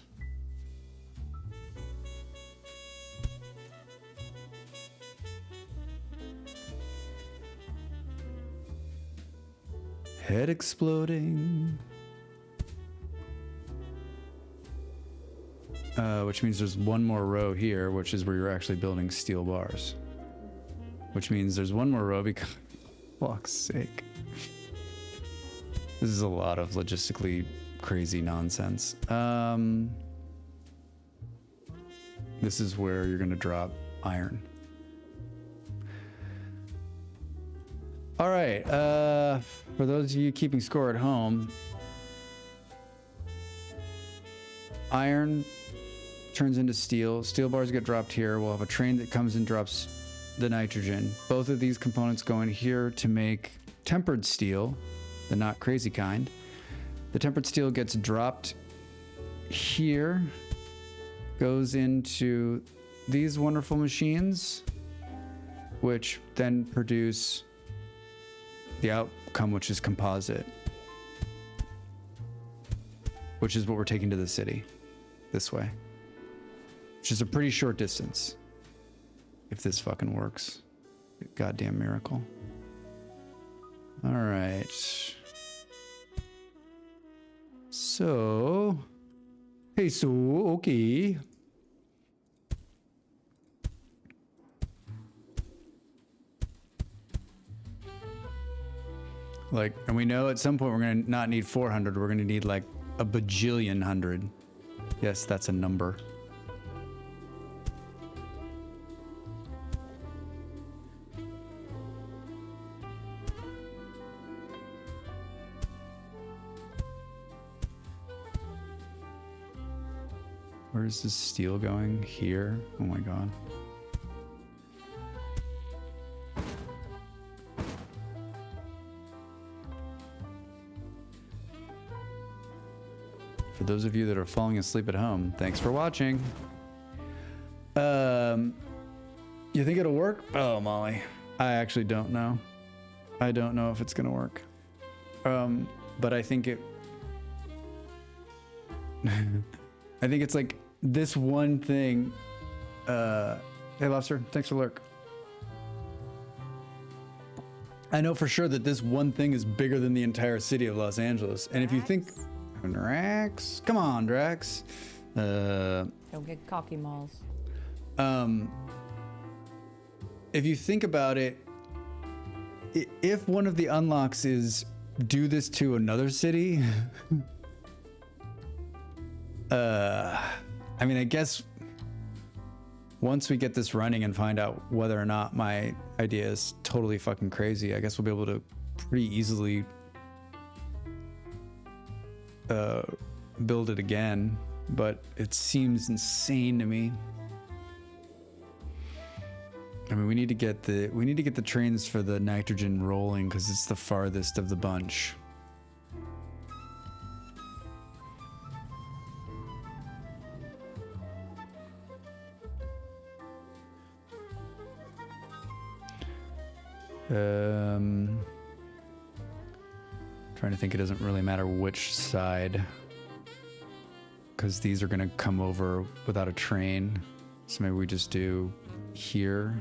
Head exploding. Which means there's one more row here, which is where you're actually building steel bars. Which means there's one more row because, for fuck's sake. This is a lot of logistically crazy nonsense. This is where you're gonna drop iron. All right, for those of you keeping score at home, iron turns into steel. Steel bars get dropped here. We'll have a train that comes and drops the nitrogen. Both of these components go in here to make tempered steel, the not crazy kind. The tempered steel gets dropped here, goes into these wonderful machines, which then produce the outcome, which is composite, which is what we're taking to the city this way, which is a pretty short distance if this fucking works. Goddamn miracle. All right, so hey, so okay, like, and we know at some point we're gonna not need 400, we're gonna need like a bajillion hundred. Yes, that's a number. Where's this steel going? Here? Oh my god. For those of you that are falling asleep at home, thanks for watching. You think it'll work? Oh, Molly. I actually don't know. I don't know if it's gonna work. But I think it... I think it's like this one thing. Hey, Lobster, thanks for lurk. I know for sure that this one thing is bigger than the entire city of Los Angeles. And if you think... Drax? Come on, Drax. Don't get cocky malls. If you think about it, if one of the unlocks is do this to another city, I mean, I guess once we get this running and find out whether or not my idea is totally fucking crazy, I guess we'll be able to pretty easily build it again, but it seems insane to me. I mean, we need to get the trains for the nitrogen rolling because it's the farthest of the bunch. Trying to think, it doesn't really matter which side because these are gonna come over without a train. So maybe we just do here.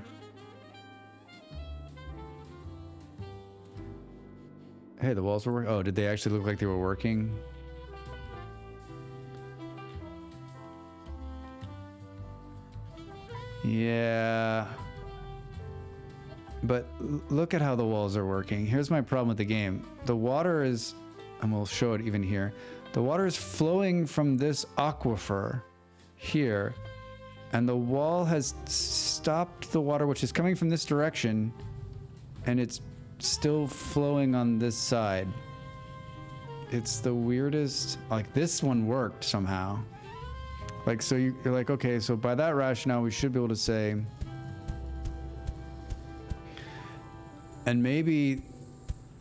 Hey, the walls were working. Oh, did they actually look like they were working? Yeah. But look at how the walls are working. Here's my problem with the game. The water is, and we'll show it even here. The water is flowing from this aquifer here, and the wall has stopped the water, which is coming from this direction, and it's still flowing on this side. It's the weirdest. Like, this one worked somehow. Like, so you're like, okay, so by that rationale, we should be able to say, and maybe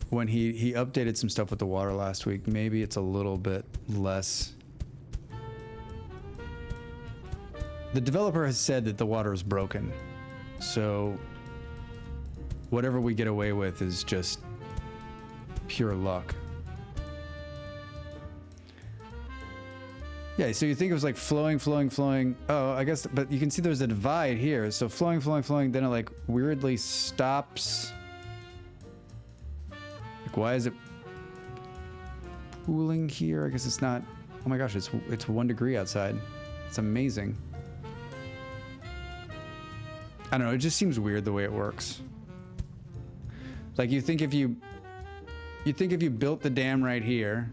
when he updated some stuff with the water last week, maybe it's a little bit less. The developer has said that the water is broken, so whatever we get away with is just pure luck. Yeah, so you think it was like flowing. Oh, I guess, but you can see there's a divide here. So flowing, then it like weirdly stops. Like, why is it pooling here? I guess it's not. Oh my gosh, it's 1 degree outside. It's amazing. I don't know, it just seems weird the way it works. Like, you think if you built the dam right here,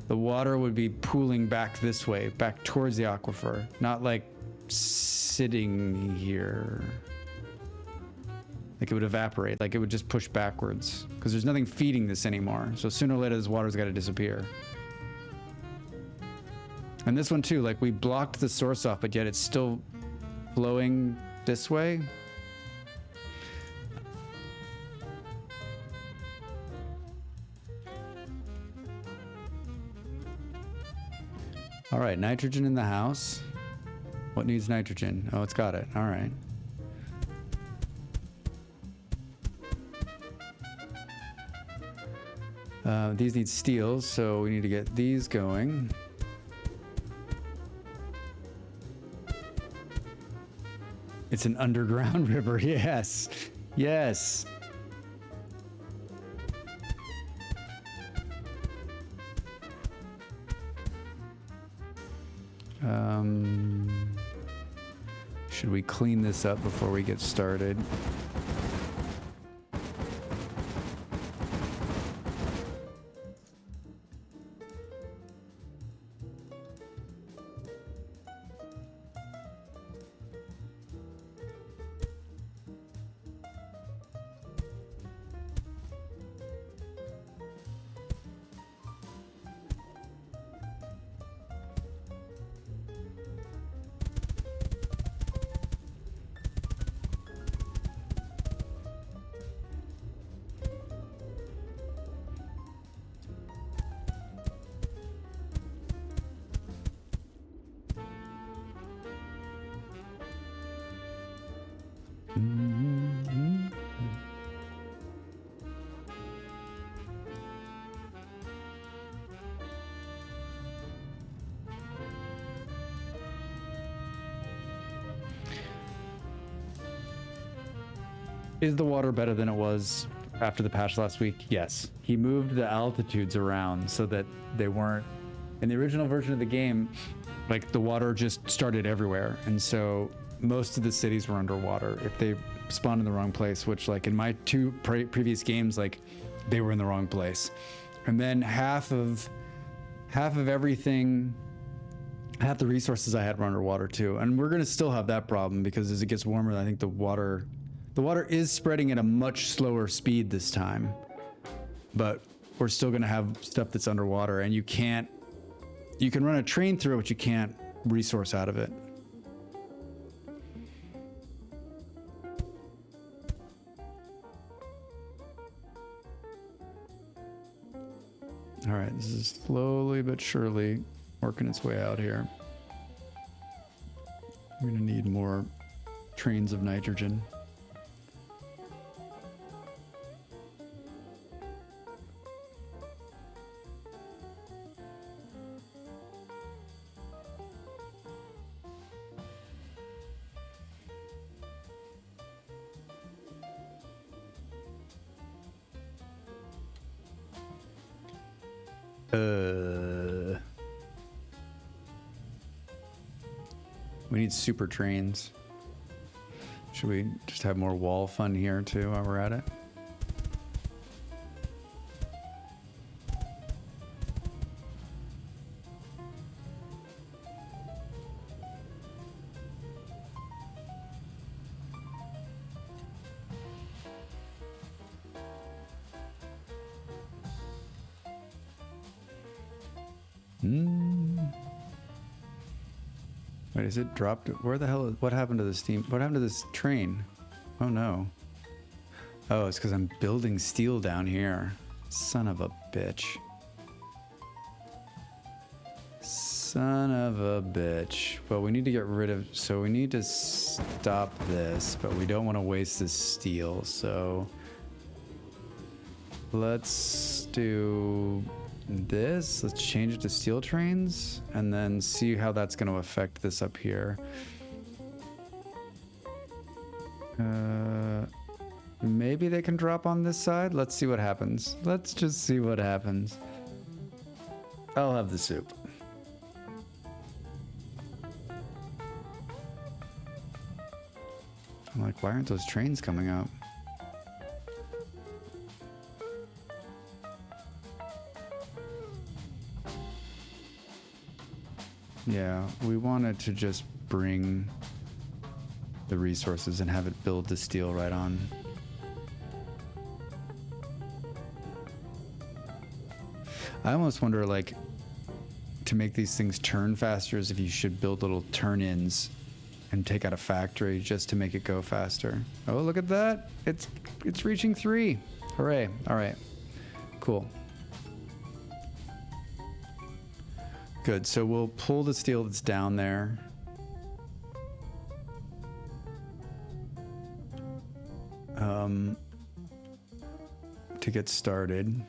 the water would be pooling back this way, back towards the aquifer, not like sitting here. Like, it would evaporate, like it would just push backwards, because there's nothing feeding this anymore. So sooner or later, this water's got to disappear. And this one too, like, we blocked the source off, but yet it's still flowing this way. All right, nitrogen in the house. What needs nitrogen? Oh, it's got it. All right. These need steel, so we need to get these going. It's an underground river. Yes. Yes. Should we clean this up before we get started? Is the water better than it was after the patch last week? Yes. He moved the altitudes around so that they weren't... In the original version of the game, like, the water just started everywhere. And so most of the cities were underwater if they spawned in the wrong place, which, like, in my 2 previous games, like, they were in the wrong place. And then half of everything... half the resources I had were underwater too. And we're going to still have that problem because as it gets warmer, I think the water is spreading at a much slower speed this time, but we're still going to have stuff that's underwater, and you can run a train through it, but you can't resource out of it. All right, this is slowly but surely working its way out here. We're going to need more trains of nitrogen. We need super trains. Should we just have more wall fun here too while we're at it? Wait, is it dropped? Where the hell? What happened to the steam? What happened to this train? Oh no. Oh, it's because I'm building steel down here. Son of a bitch. Son of a bitch. Well, we need to get rid of... So we need to stop this, but we don't want to waste this steel, so... Let's do this. Let's change it to steel trains and then see how that's going to affect this up here. Maybe they can drop on this side. Let's see what happens. Let's just see what happens. I'll have the soup. I'm like, why aren't those trains coming up? Yeah, we wanted to just bring the resources and have it build the steel right on. I almost wonder, like, to make these things turn faster is if you should build little turn-ins and take out a factory just to make it go faster. Oh, look at that. It's reaching 3. Hooray. All right. Cool. Good. So we'll pull the steel that's down there. To get started.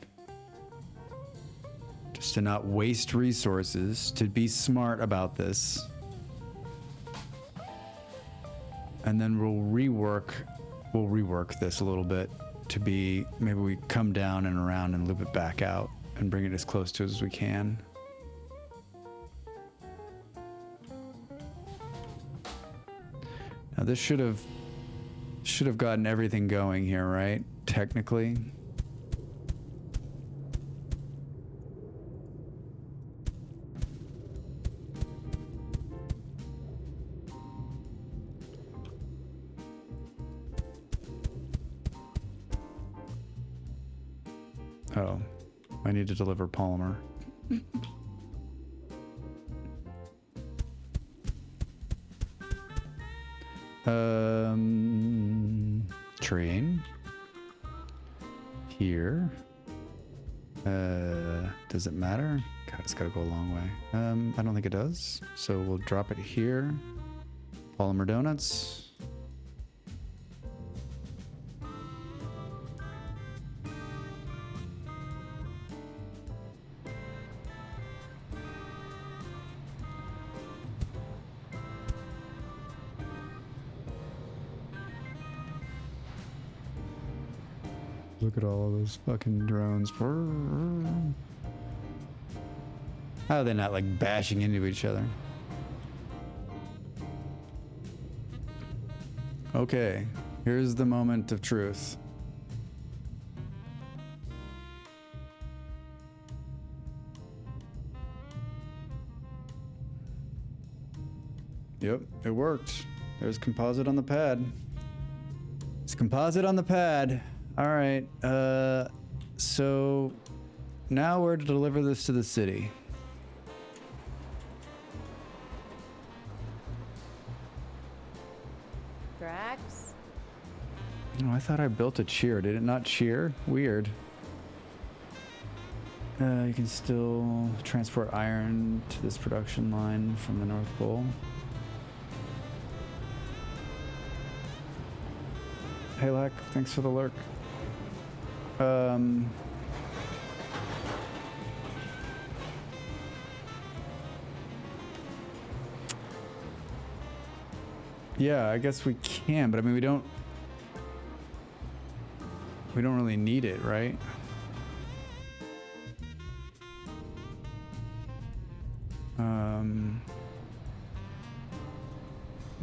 Just to not waste resources, to be smart about this. And then we'll rework this a little bit to be, maybe we come down and around and loop it back out and bring it as close to as we can. Now this should have gotten everything going here, right? Technically. Oh, I need to deliver polymer. Train. Here. Does it matter? God, it's gotta go a long way. I don't think it does. So we'll drop it here. Polymer donuts. Look at all of those fucking drones. How are they not like bashing into each other? Okay, here's the moment of truth. Yep, it worked. There's composite on the pad. It's composite on the pad. All right, so now we're to deliver this to the city. Drax? Oh, I thought I built a cheer. Did it not cheer? Weird. You can still transport iron to this production line from the North Pole. Hey, Lack, thanks for the lurk. Yeah, I guess we can, but I mean, we don't really need it, right? I'm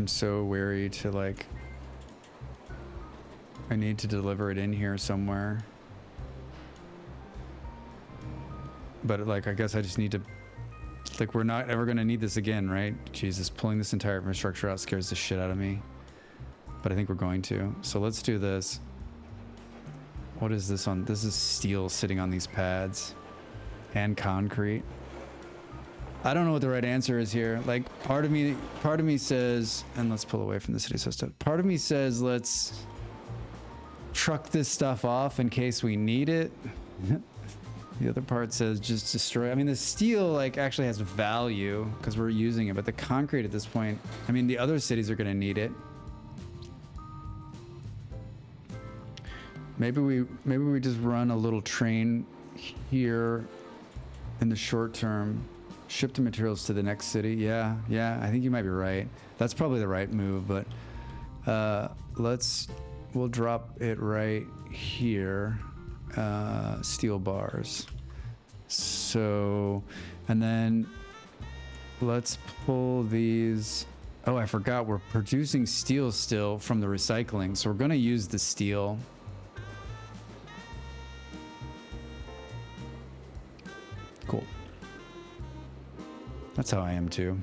so wary to like, I need to deliver it in here somewhere. But like, I guess I just need to, like, we're not ever going to need this again, right? Jesus, pulling this entire infrastructure out scares the shit out of me. But I think we're going to. So let's do this. What is this on? This is steel sitting on these pads and concrete. I don't know what the right answer is here. Like, part of me says, and let's pull away from the city stuff. Part of me says, let's truck this stuff off in case we need it. The other part says just destroy. I mean, the steel like actually has value because we're using it, but the concrete at this point, I mean, the other cities are going to need it. Maybe we just run a little train here in the short term, ship the materials to the next city. Yeah, I think you might be right. That's probably the right move, but we'll drop it right here. Steel bars. So, and then let's pull these. Oh, I forgot we're producing steel still from the recycling. So we're going to use the steel. Cool. That's how I am too.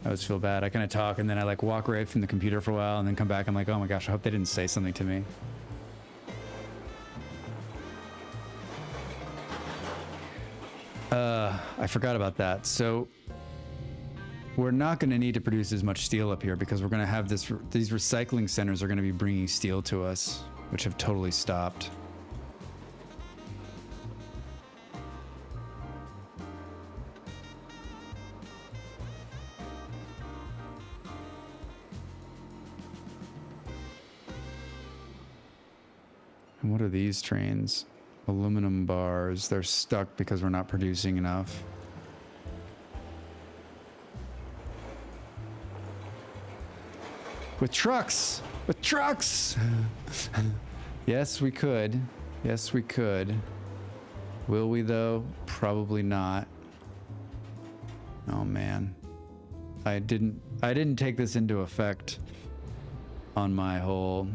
I always feel bad. I kind of talk and then I like walk away from the computer for a while and then come back. I'm like, oh my gosh, I hope they didn't say something to me. I forgot about that. So we're not going to need to produce as much steel up here because we're going to have these recycling centers are going to be bringing steel to us, which have totally stopped. And what are these trains? Aluminum bars. They're stuck because we're not producing enough. With trucks! With trucks! Yes, we could. Yes, we could. Will we though? Probably not. Oh man. I didn't take this into effect on my whole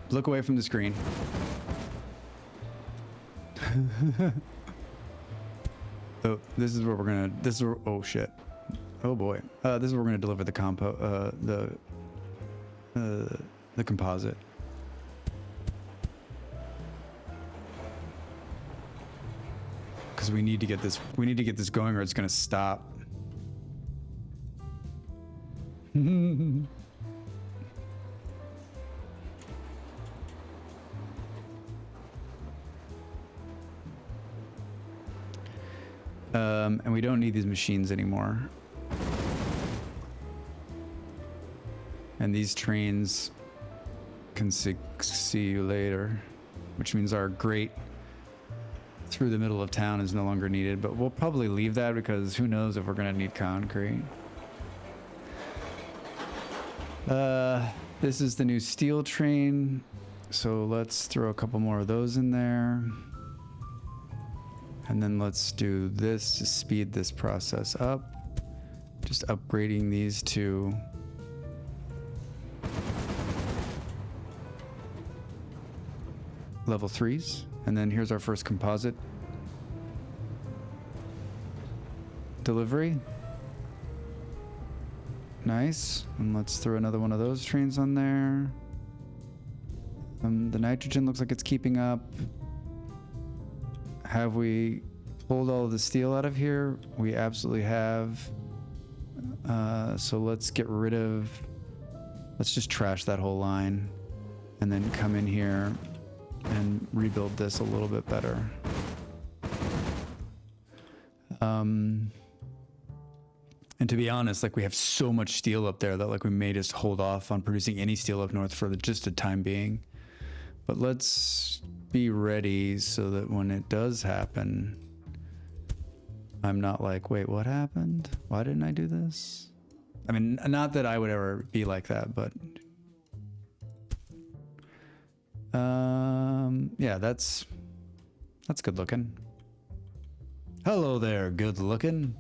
look away from the screen. Oh, this is where we're gonna. This is where, oh shit. Oh boy. This is where we're gonna deliver the the composite. Because we need to get this. We need to get this going, or it's gonna stop. And we don't need these machines anymore. And these trains can see you later, which means our grate through the middle of town is no longer needed, but we'll probably leave that because who knows if we're going to need concrete. This is the new steel train, so let's throw a couple more of those in there. And then let's do this to speed this process up. Just upgrading these to level 3s. And then here's our first composite delivery. Nice. And let's throw another one of those trains on there. The nitrogen looks like it's keeping up. Have we pulled all of the steel out of here? We absolutely have. So let's get rid of, let's just trash that whole line and then come in here and rebuild this a little bit better. And to be honest, like we have so much steel up there that like we may just hold off on producing any steel up north for just a time being. But let's be ready so that when it does happen, I'm not like, wait, what happened? Why didn't I do this? I mean, not that I would ever be like that, but Yeah, that's good looking. Hello there, good looking.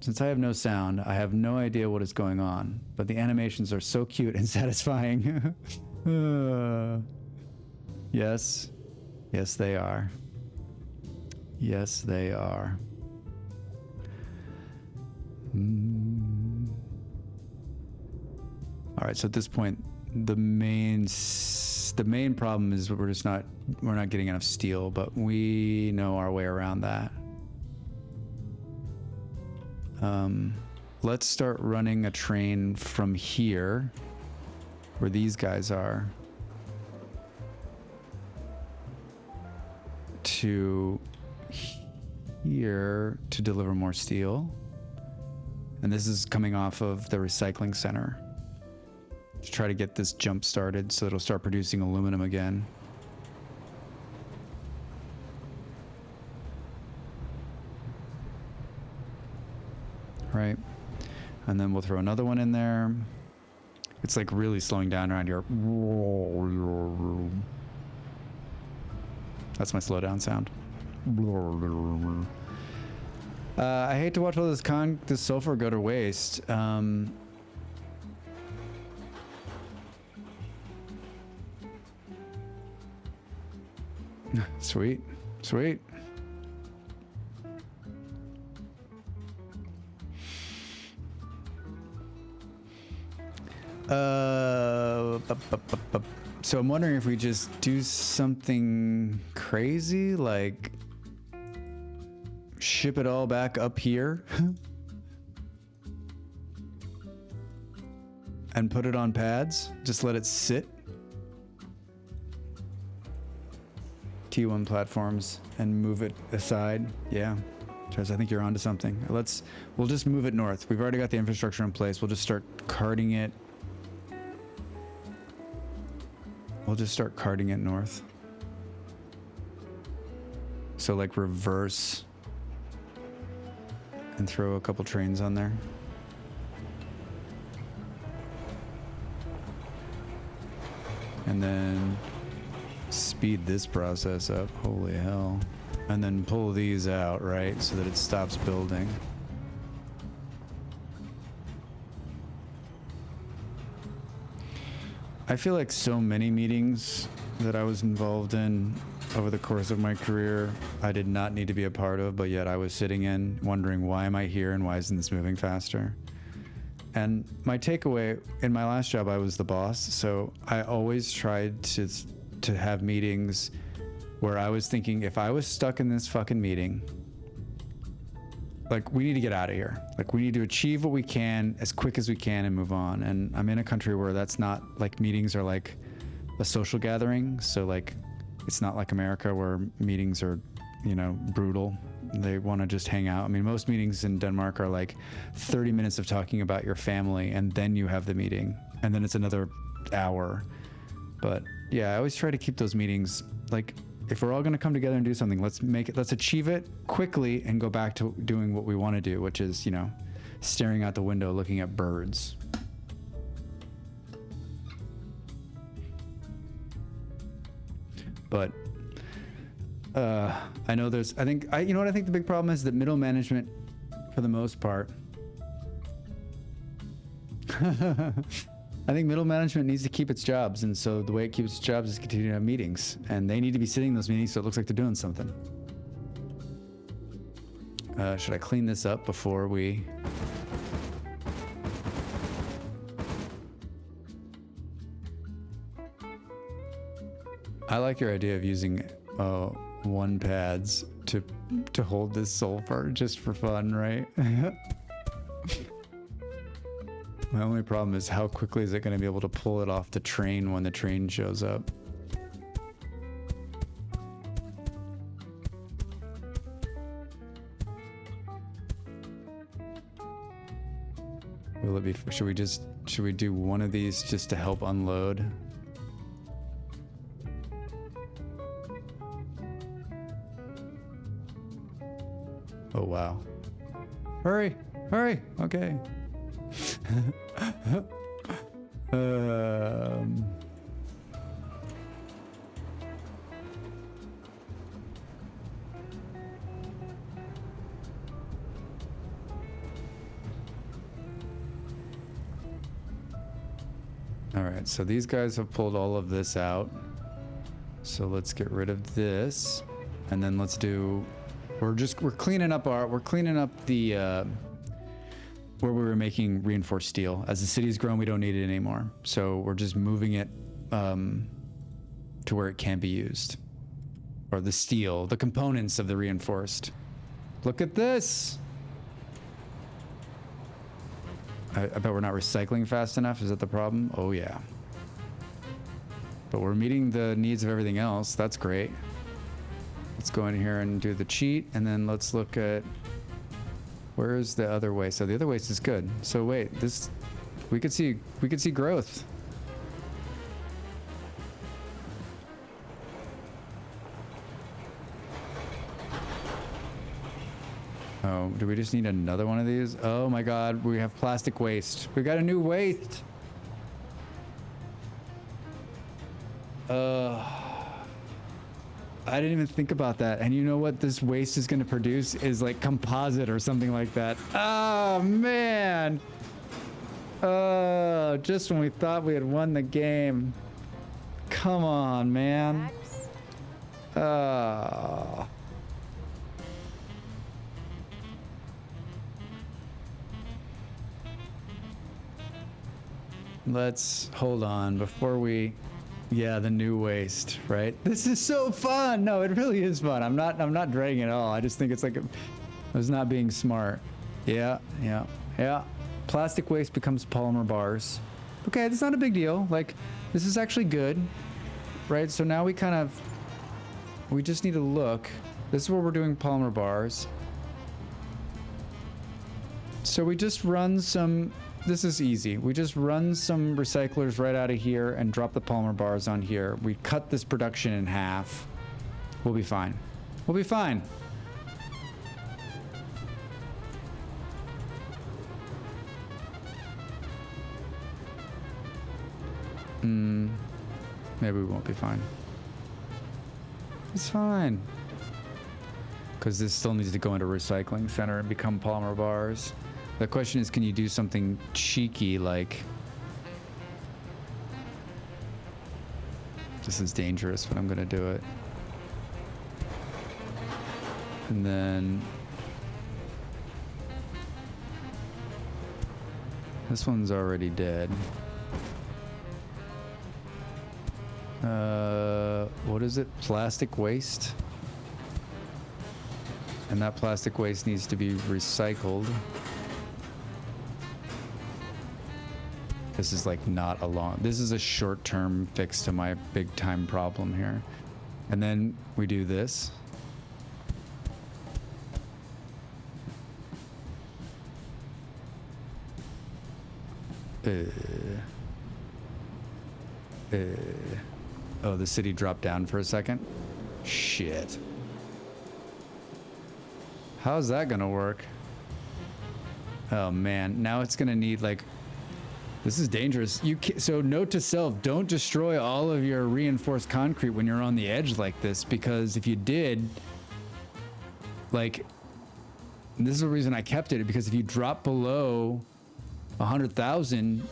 Since I have no sound, I have no idea what is going on, but the animations are so cute and satisfying. Yes. Yes, they are. Yes, they are. All right, so at this point, the main problem is we're not getting enough steel, but we know our way around that. Let's start running a train from here, where these guys are, to here to deliver more steel. And this is coming off of the recycling center to try to get this jump started so it'll start producing aluminum again. Right. And then we'll throw another one in there. It's like really slowing down around here. That's my slowdown sound. I hate to watch all this sulfur go to waste. Sweet. Sweet. So I'm wondering if we just do something crazy, like ship it all back up here and put it on pads. Just let it sit. T1 platforms and move it aside. Yeah. Charles, I think you're onto something. We'll just move it north. We've already got the infrastructure in place. We'll just start carting it. We'll just start carting it north. So like reverse and throw a couple trains on there. And then speed this process up. Holy hell. And then pull these out, right? So that it stops building. I feel like so many meetings that I was involved in over the course of my career, I did not need to be a part of, but yet I was sitting in wondering, why am I here and why isn't this moving faster? And my takeaway, in my last job, I was the boss, so I always tried to have meetings where I was thinking, if I was stuck in this fucking meeting, like, we need to get out of here. Like, we need to achieve what we can as quick as we can and move on. And I'm in a country where that's not, like, meetings are like a social gathering. So, like, it's not like America where meetings are, you know, brutal. They want to just hang out. I mean, most meetings in Denmark are like 30 minutes of talking about your family, and then you have the meeting, and then it's another hour. But yeah, I always try to keep those meetings, like, if we're all going to come together and do something, let's achieve it quickly and go back to doing what we want to do, which is, you know, staring out the window, looking at birds. But I know you know what I think the big problem is? That middle management, for the most part, I think middle management needs to keep its jobs, and so the way it keeps its jobs is continue to have meetings, and they need to be sitting in those meetings so it looks like they're doing something. Should I clean this up before we... I like your idea of using one pads to hold this sulfur just for fun, right? My only problem is, how quickly is it going to be able to pull it off the train when the train shows up? Will it be, should we do one of these just to help unload? Oh, wow. Hurry, hurry. Okay. All right, so these guys have pulled all of this out. So let's get rid of this, and then let's do. We're cleaning up the where we were making reinforced steel. As the city's grown, we don't need it anymore. So we're just moving it to where it can be used, or the steel, the components of the reinforced. Look at this. I bet we're not recycling fast enough. Is that the problem? Oh yeah. But we're meeting the needs of everything else. That's great. Let's go in here and do the cheat, and then let's look at where's the other waste. So the other waste is good. So wait, this we could see growth. Oh, do we just need another one of these? Oh my god, we have plastic waste. We got a new waste. I didn't even think about that. And you know what this waste is going to produce is like composite or something like that. Oh man. Just when we thought we had won the game. Come on, man. Let's hold on before we. Yeah, the new waste, right? This is so fun. No, it really is fun. I'm not dragging it at all. I just think it's like I was not being smart. Yeah. Plastic waste becomes polymer bars. Okay, that's not a big deal. Like, this is actually good, right? So now we just need to look. This is where we're doing polymer bars. So we just run some. This is easy. We just run some recyclers right out of here and drop the polymer bars on here. We cut this production in half. We'll be fine. We'll be fine. Maybe we won't be fine. It's fine. Because this still needs to go into recycling center and become polymer bars. The question is, can you do something cheeky like... This is dangerous, but I'm gonna do it. And then... This one's already dead. What is it? Plastic waste? And that plastic waste needs to be recycled. This is like not a long, this is a short-term fix to my big-time problem here. And then we do this. Oh, the city dropped down for a second? Shit. How's that gonna work? Oh man, now it's gonna need like... This is dangerous. So note to self, don't destroy all of your reinforced concrete when you're on the edge like this, because if you did, like, this is the reason I kept it, because if you drop below 100,000,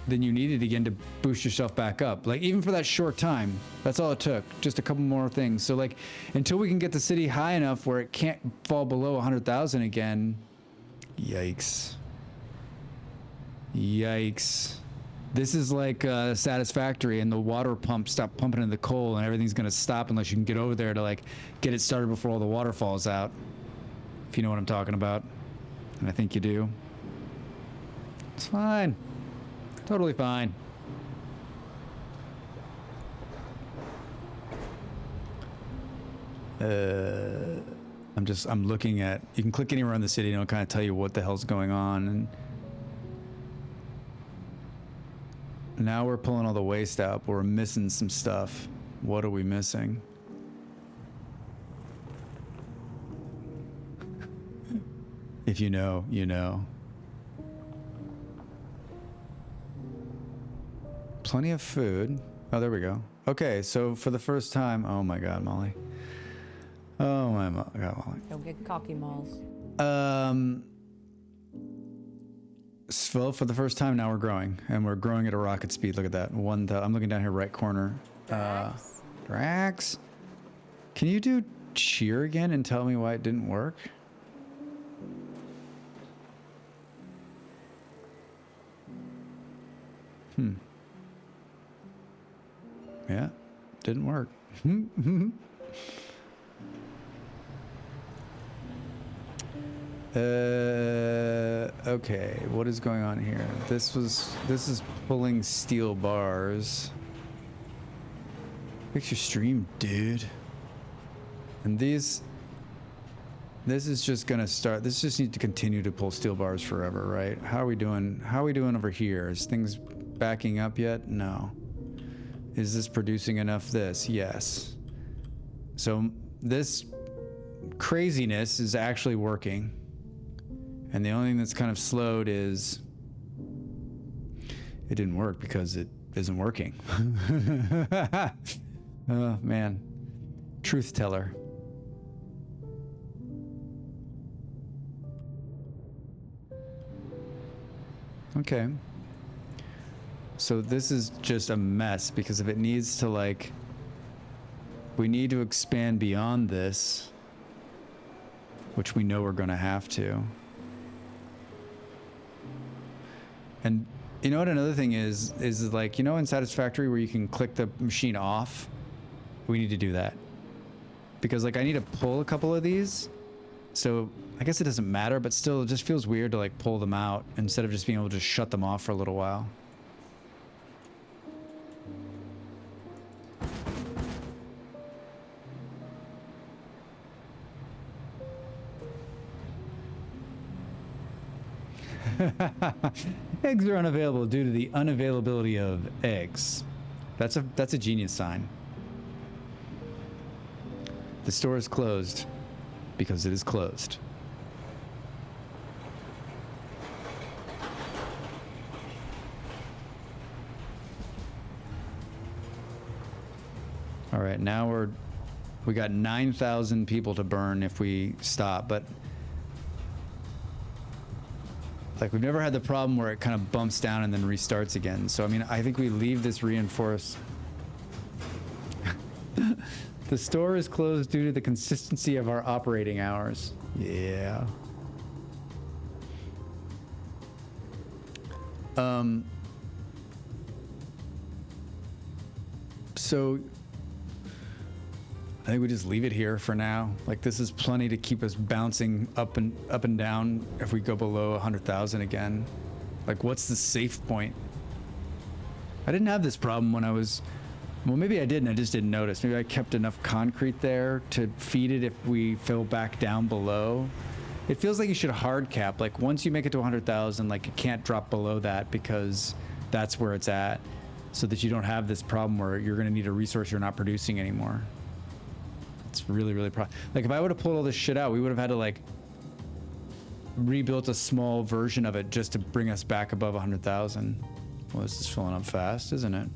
then you need it again to boost yourself back up. Like, even for that short time, that's all it took. Just a couple more things. So like, until we can get the city high enough where it can't fall below 100,000 again, yikes. Yikes. This is like Satisfactory, and the water pump stopped pumping in the coal, and everything's gonna stop unless you can get over there to like get it started before all the water falls out. If you know what I'm talking about. And I think you do. It's fine. Totally fine. I'm looking at, you can click anywhere in the city and it'll kind of tell you what the hell's going on. And now we're pulling all the waste out, but we're missing some stuff. What are we missing? If you know, you know. Plenty of food. Oh, there we go. Okay, so for the first time, oh my God, Molly. Oh my God, Molly. Don't get cocky, Malls. Well, for the first time now we're growing, and we're growing at a rocket speed. Look at that. I'm looking down here, right corner. Drax, can you do cheer again and tell me why it didn't work? Yeah, didn't work. Okay, what is going on here? This is pulling steel bars. Fix your stream, dude. And this is just gonna start. This just needs to continue to pull steel bars forever, right? How are we doing? How are we doing over here? Is things backing up yet? No. Is this producing enough this? Yes. So this craziness is actually working. And the only thing that's kind of slowed is it didn't work because it isn't working. Oh, man. Truth teller. Okay. So this is just a mess because if it needs to, like, we need to expand beyond this, which we know we're going to have to. And you know what another thing is like, you know, in Satisfactory where you can click the machine off? We need to do that. Because, like, I need to pull a couple of these. So I guess it doesn't matter, but still it just feels weird to, like, pull them out instead of just being able to just shut them off for a little while. Eggs are unavailable due to the unavailability of eggs. That's a genius sign. The store is closed because it is closed. All right, now we got 9,000 people to burn if we stop, but like, we've never had the problem where it kind of bumps down and then restarts again. So, I mean, I think we leave this reinforced. The store is closed due to the consistency of our operating hours. Yeah. So I think we just leave it here for now. Like, this is plenty to keep us bouncing up and down if we go below 100,000 again. Like, what's the safe point? I didn't have this problem when I was, well, maybe I did and I just didn't notice. Maybe I kept enough concrete there to feed it if we fell back down below. It feels like you should hard cap. Like, once you make it to 100,000, like, it can't drop below that because that's where it's at, so that you don't have this problem where you're going to need a resource you're not producing anymore. It's really, really like, if I would have pulled all this shit out, we would have had to, like, rebuilt a small version of it just to bring us back above 100,000. Well, this is filling up fast, isn't it?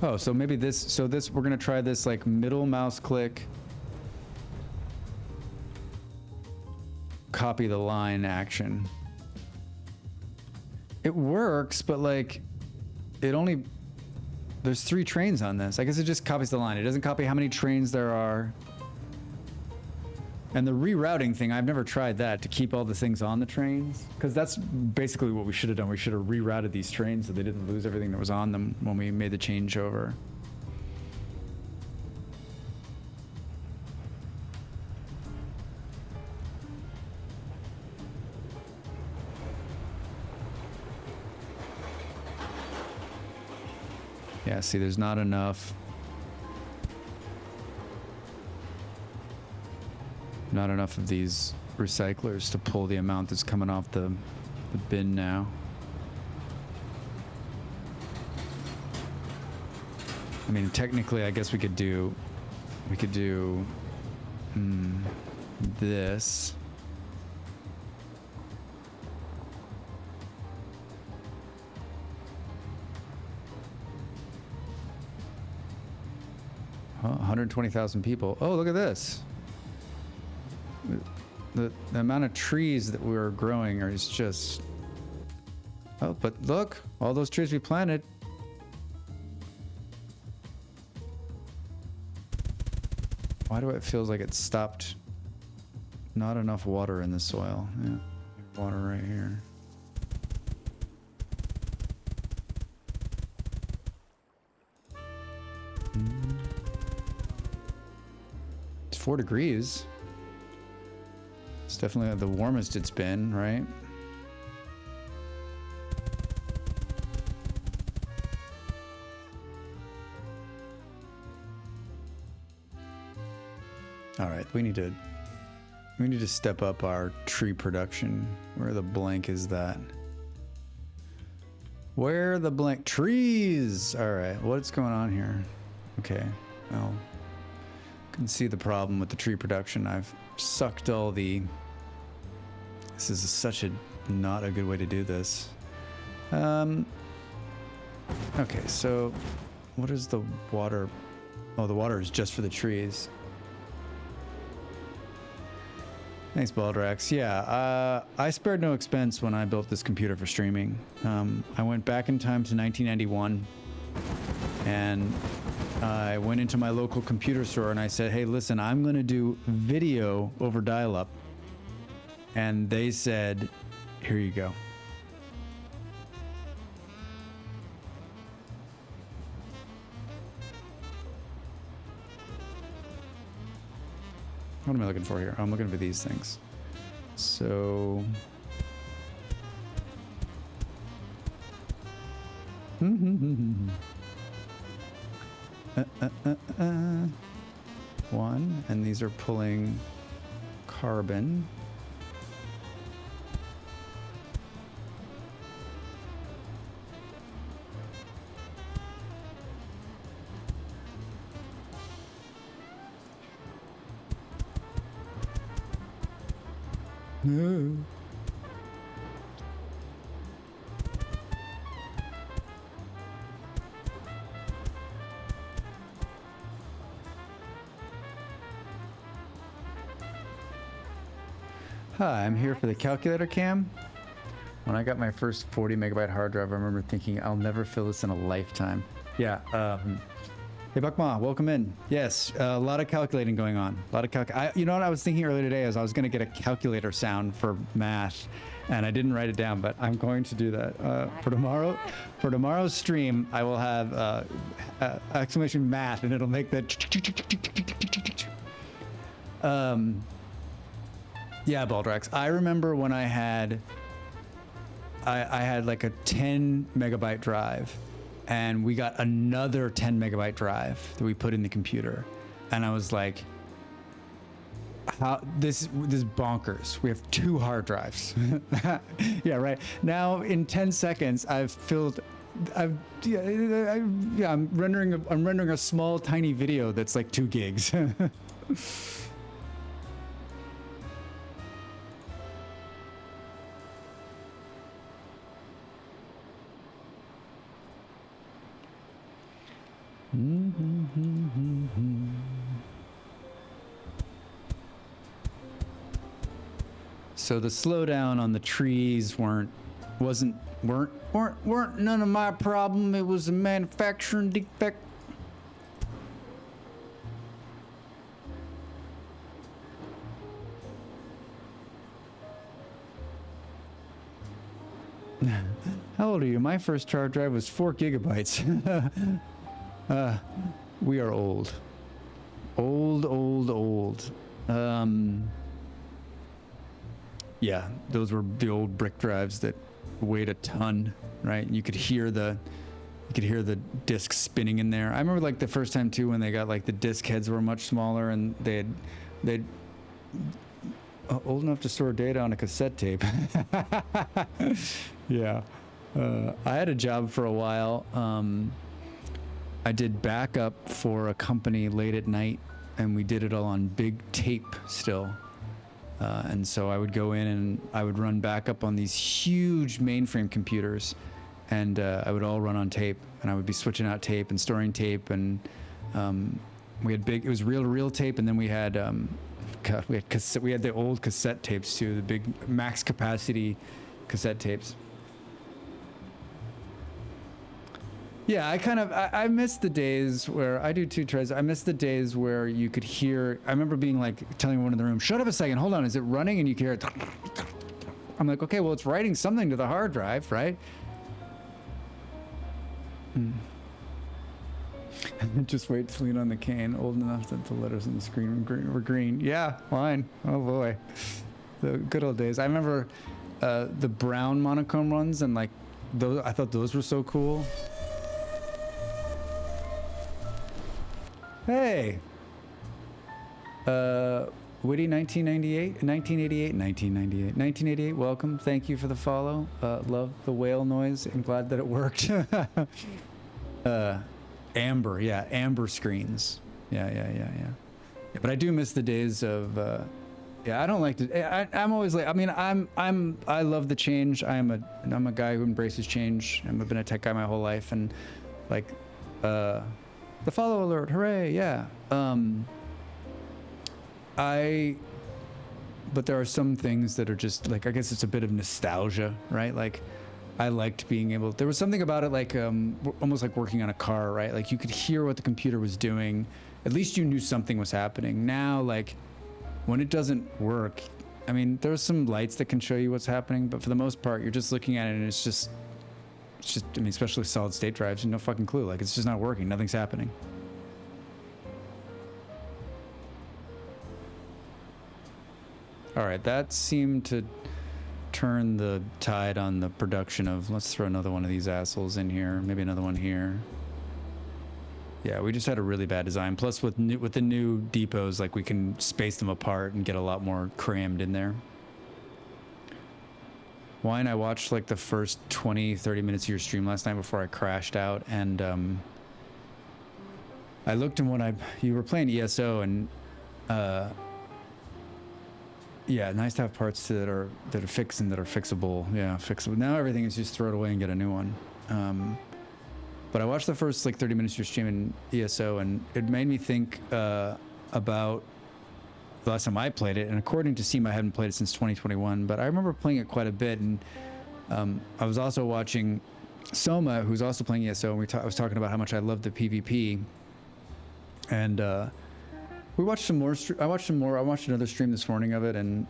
Oh, so maybe this, we're gonna try this, like, middle mouse click, copy the line action. It works, but, like, there's 3 trains on this. I guess it just copies the line. It doesn't copy how many trains there are. And the rerouting thing, I've never tried that, to keep all the things on the trains. Because that's basically what we should have done. We should have rerouted these trains so they didn't lose everything that was on them when we made the changeover. Yeah, see, there's not enough. Not enough of these recyclers to pull the amount that's coming off the bin now. I mean, technically, I guess we could do this. 120,000 people. Oh, look at this. The amount of trees that we're growing is just... Oh, but look, all those trees we planted. Why do it feels like it stopped? Not enough water in the soil. Yeah, water right here. It's 4 degrees. It's definitely the warmest it's been, right? All right, we need to step up our tree production. Where the blank is that? Where the blank trees? All right, what's going on here? Okay, well, can see the problem with the tree production. I've sucked all the... This is such a not a good way to do this. Okay, so what is the water? Oh, the water is just for the trees. Thanks, Baldrax. Yeah, I spared no expense when I built this computer for streaming. I went back in time to 1991, and I went into my local computer store and I said, hey, listen, I'm going to do video over dial-up. And they said, here you go. What am I looking for here? I'm looking for these things. So... One, and these are pulling carbon. No. Hi, I'm here for the calculator cam. When I got my first 40 megabyte hard drive, I remember thinking I'll never fill this in a lifetime. Yeah, hey Bakma, welcome in. Yes, a lot of calculating going on. A lot of you know what I was thinking earlier today is I was going to get a calculator sound for math, and I didn't write it down, but I'm going to do that for tomorrow. For tomorrow's stream, I will have exclamation math, and it'll make that. Yeah, Baldrax. I remember when I had like a 10 megabyte drive. And we got another 10 megabyte drive that we put in the computer. And I was like, how this is bonkers. We have 2 hard drives. Yeah, right. Now in 10 seconds, I'm rendering a small tiny video that's like 2 gigs. So the slowdown on the trees weren't none of my problem. It was a manufacturing defect. How old are you? My first hard drive was 4 gigabytes. We are old. Old. Yeah, those were the old brick drives that weighed a ton, right? You could hear the disc spinning in there. I remember like the first time too when they got like the disc heads were much smaller and they'd old enough to store data on a cassette tape. Yeah. I had a job for a while. I did backup for a company late at night, and we did it all on big tape still. And so I would go in and I would run backup on these huge mainframe computers, and I would all run on tape, and I would be switching out tape and storing tape, and we had big. It was reel tape, and then we had God, we had cassette. We had the old cassette tapes too, the big max capacity cassette tapes. Yeah, I miss the days where I do too, Trez. I miss the days where you could hear. I remember being like telling one in the room, "Shut up a second, hold on, is it running?" And you can hear it. I'm like, okay, well, it's writing something to the hard drive, right? Just wait to lean on the cane, old enough that the letters on the screen were green. Yeah, fine. Oh boy, the good old days. I remember the brown monochrome ones, and like those. I thought those were so cool. Hey, Witty 1988, welcome. Thank you for the follow. Love the whale noise. I'm glad that it worked. Amber, yeah, amber screens. Yeah. But I do miss the days of, yeah, I don't like to, I'm always like, I mean, I love the change. I'm a guy who embraces change. I've been a tech guy my whole life, and like, the follow alert, hooray, yeah. But there are some things that are just like, I guess it's a bit of nostalgia, right? Like, I liked being able, there was something about it like, almost like working on a car, right? Like you could hear what the computer was doing. At least you knew something was happening. Now, like, when it doesn't work, I mean, there's some lights that can show you what's happening, but for the most part, you're just looking at it and it's just, I mean, especially solid state drives, you have no fucking clue. Like, it's just not working. Nothing's happening. All right, that seemed to turn the tide on the production of, let's throw another one of these assholes in here, maybe another one here. Yeah, we just had a really bad design. Plus with the new depots, like we can space them apart and get a lot more crammed in there. Wine, I watched like the first 20-30 minutes of your stream last night before I crashed out, and I looked, and you were playing ESO, and yeah, nice to have parts that are fixed and that are fixable. Yeah, fixable. Now everything is just throw it away and get a new one. But I watched the first like 30 minutes of your stream in ESO, and it made me think about the last time I played it. And according to Steam, I hadn't played it since 2021, but I remember playing it quite a bit. And I was also watching Soma, who's also playing ESO, and I was talking about how much I love the PvP. And we watched some more. I watched another stream this morning of it, and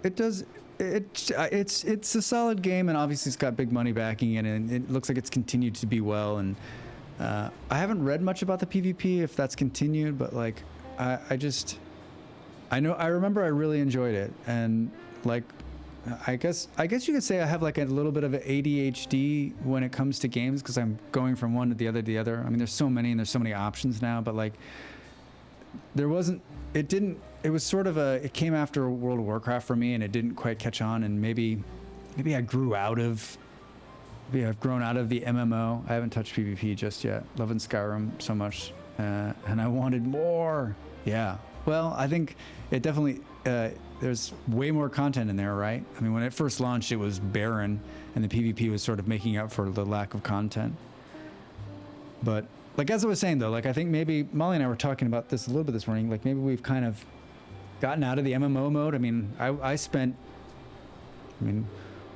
it's a solid game, and obviously it's got big money backing in it, and it looks like it's continued to be well. And I haven't read much about the PvP, if that's continued, but like I remember I really enjoyed it, and like I guess you could say I have like a little bit of ADHD when it comes to games, because I'm going from one to the other. I mean, there's so many and there's so many options now, but like it was sort of it came after World of Warcraft for me, and it didn't quite catch on, and maybe I've grown out of the MMO. I haven't touched PvP just yet. Loving Skyrim so much, and I wanted more. Yeah. Well, I think it definitely, there's way more content in there, right? I mean, when it first launched, it was barren, and the PvP was sort of making up for the lack of content. But like, as I was saying though, like I think maybe Molly and I were talking about this a little bit this morning, like maybe we've kind of gotten out of the MMO mode. I mean,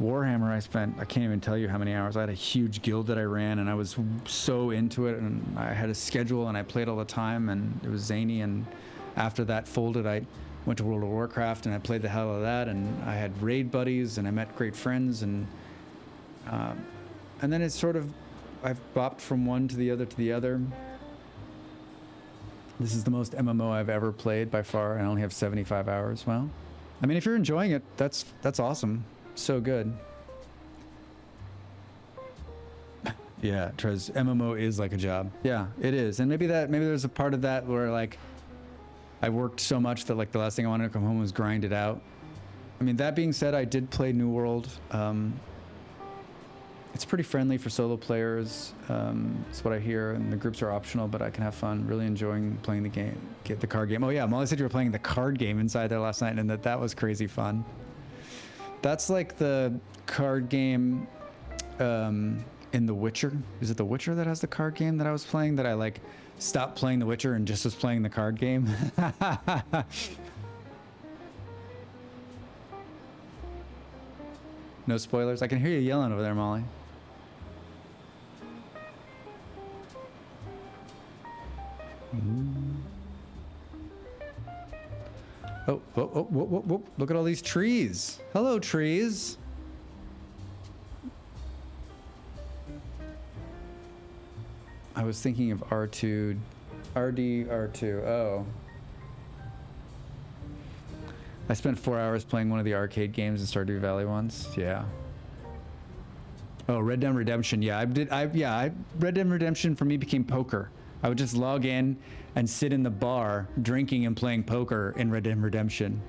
Warhammer, I can't even tell you how many hours. I had a huge guild that I ran, and I was so into it, and I had a schedule, and I played all the time, and it was zany. And after that folded, I went to World of Warcraft, and I played the hell out of that, and I had raid buddies, and I met great friends, and then it's sort of, I've bopped from one to the other. This is the most MMO I've ever played by far, and I only have 75 hours. Well, I mean, if you're enjoying it, that's awesome. So good. Yeah, Trez, MMO is like a job. Yeah, it is. And maybe there's a part of that where like I worked so much that like the last thing I wanted to come home was grind it out. I mean, that being said, I did play New World. It's pretty friendly for solo players. That's what I hear, and the groups are optional, but I can have fun. Really enjoying playing the game, the card game. Oh yeah, Molly said you were playing the card game inside there last night, and that was crazy fun. That's like the card game in The Witcher. Is it The Witcher that has the card game that I was playing that I like stopped playing The Witcher and just was playing the card game. No spoilers. I can hear you yelling over there, Molly. Oh, whoa. Look at all these trees. Hello, trees. I was thinking of R2, RD2. Oh. I spent 4 hours playing one of the arcade games in Stardew Valley once. Yeah. Oh, Red Dead Redemption. Yeah, Red Dead Redemption for me became poker. I would just log in and sit in the bar drinking and playing poker in Red Dead Redemption.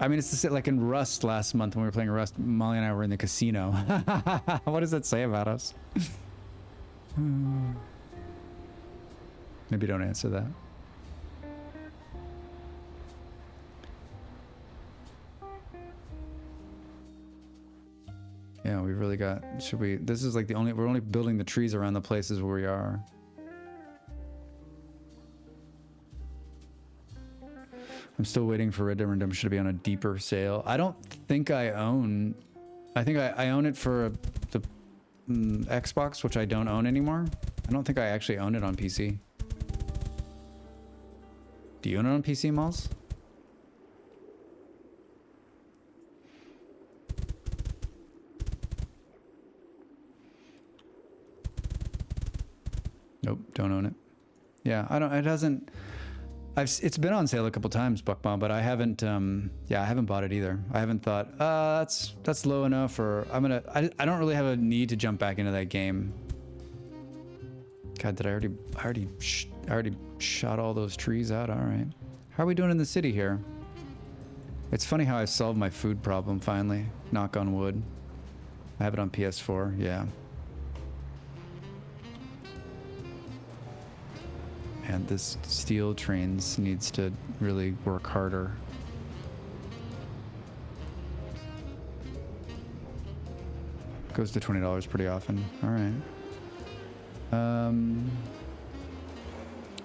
I mean, it's just like in Rust last month when we were playing Rust, Molly and I were in the casino. What does that say about us? Maybe don't answer that. Yeah, we really got, should we, this is like the only, we're only building the trees around the places where we are. I'm still waiting for Red Dead Redemption to be on a deeper sale. I don't think I own, I think I own it for the Xbox, which I don't own anymore. I don't think I actually own it on PC. Do you own it on PC, Malls? Nope, don't own it. Yeah, I don't, it hasn't, it's been on sale a couple times, Buckbomb, but I haven't, yeah, I haven't bought it either. I haven't thought, that's low enough, or I don't really have a need to jump back into that game. God, did I already shot all those trees out? All right. How are we doing in the city here? It's funny how I solved my food problem finally. Knock on wood. I have it on PS4, yeah. And this steel trains needs to really work harder. Goes to $20 pretty often. All right.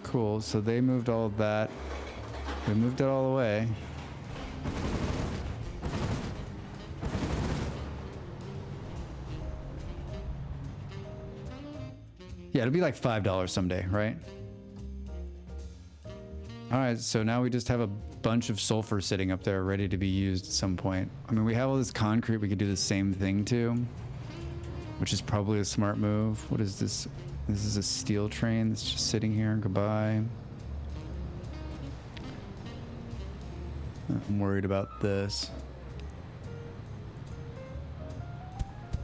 Cool. So they moved all of that. We moved it all away. Yeah, it'll be like $5 someday, right? All right, so now we just have a bunch of sulfur sitting up there ready to be used at some point. I mean, we have all this concrete we could do the same thing to, which is probably a smart move. What is this? This is a steel train that's just sitting here. Goodbye. I'm worried about this.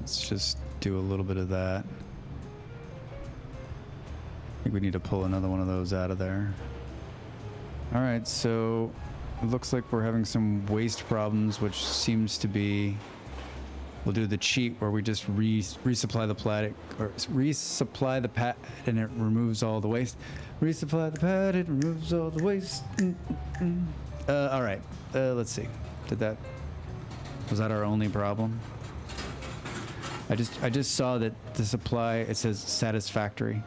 Let's just do a little bit of that. I think we need to pull another one of those out of there. All right, so it looks like we're having some waste problems, which seems to be, we'll do the cheat where we just resupply the pad, or resupply the pad and it removes all the waste. Resupply the pad, it removes all the waste. All right, let's see. Was that our only problem? I just saw that the supply, it says satisfactory.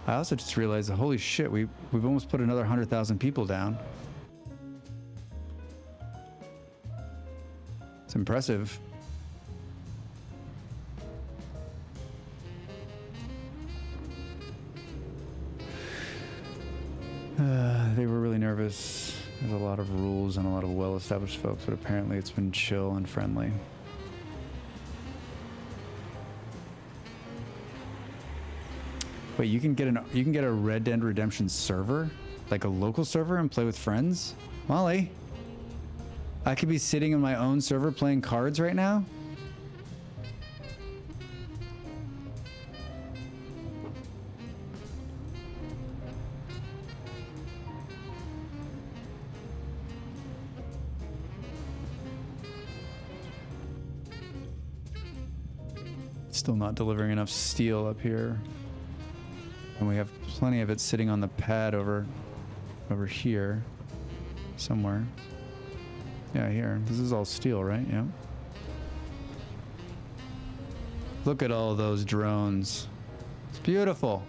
I also just realized that, holy shit, we've almost put another 100,000 people down. It's impressive. They were really nervous. There's a lot of rules and a lot of well-established folks, but apparently it's been chill and friendly. Wait, you can get a Red Dead Redemption server, like a local server, and play with friends? Molly, I could be sitting in my own server playing cards right now? Still not delivering enough steel up here. And we have plenty of it sitting on the pad over here somewhere. Yeah, here. This is all steel, right? Yeah. Look at all those drones. It's beautiful.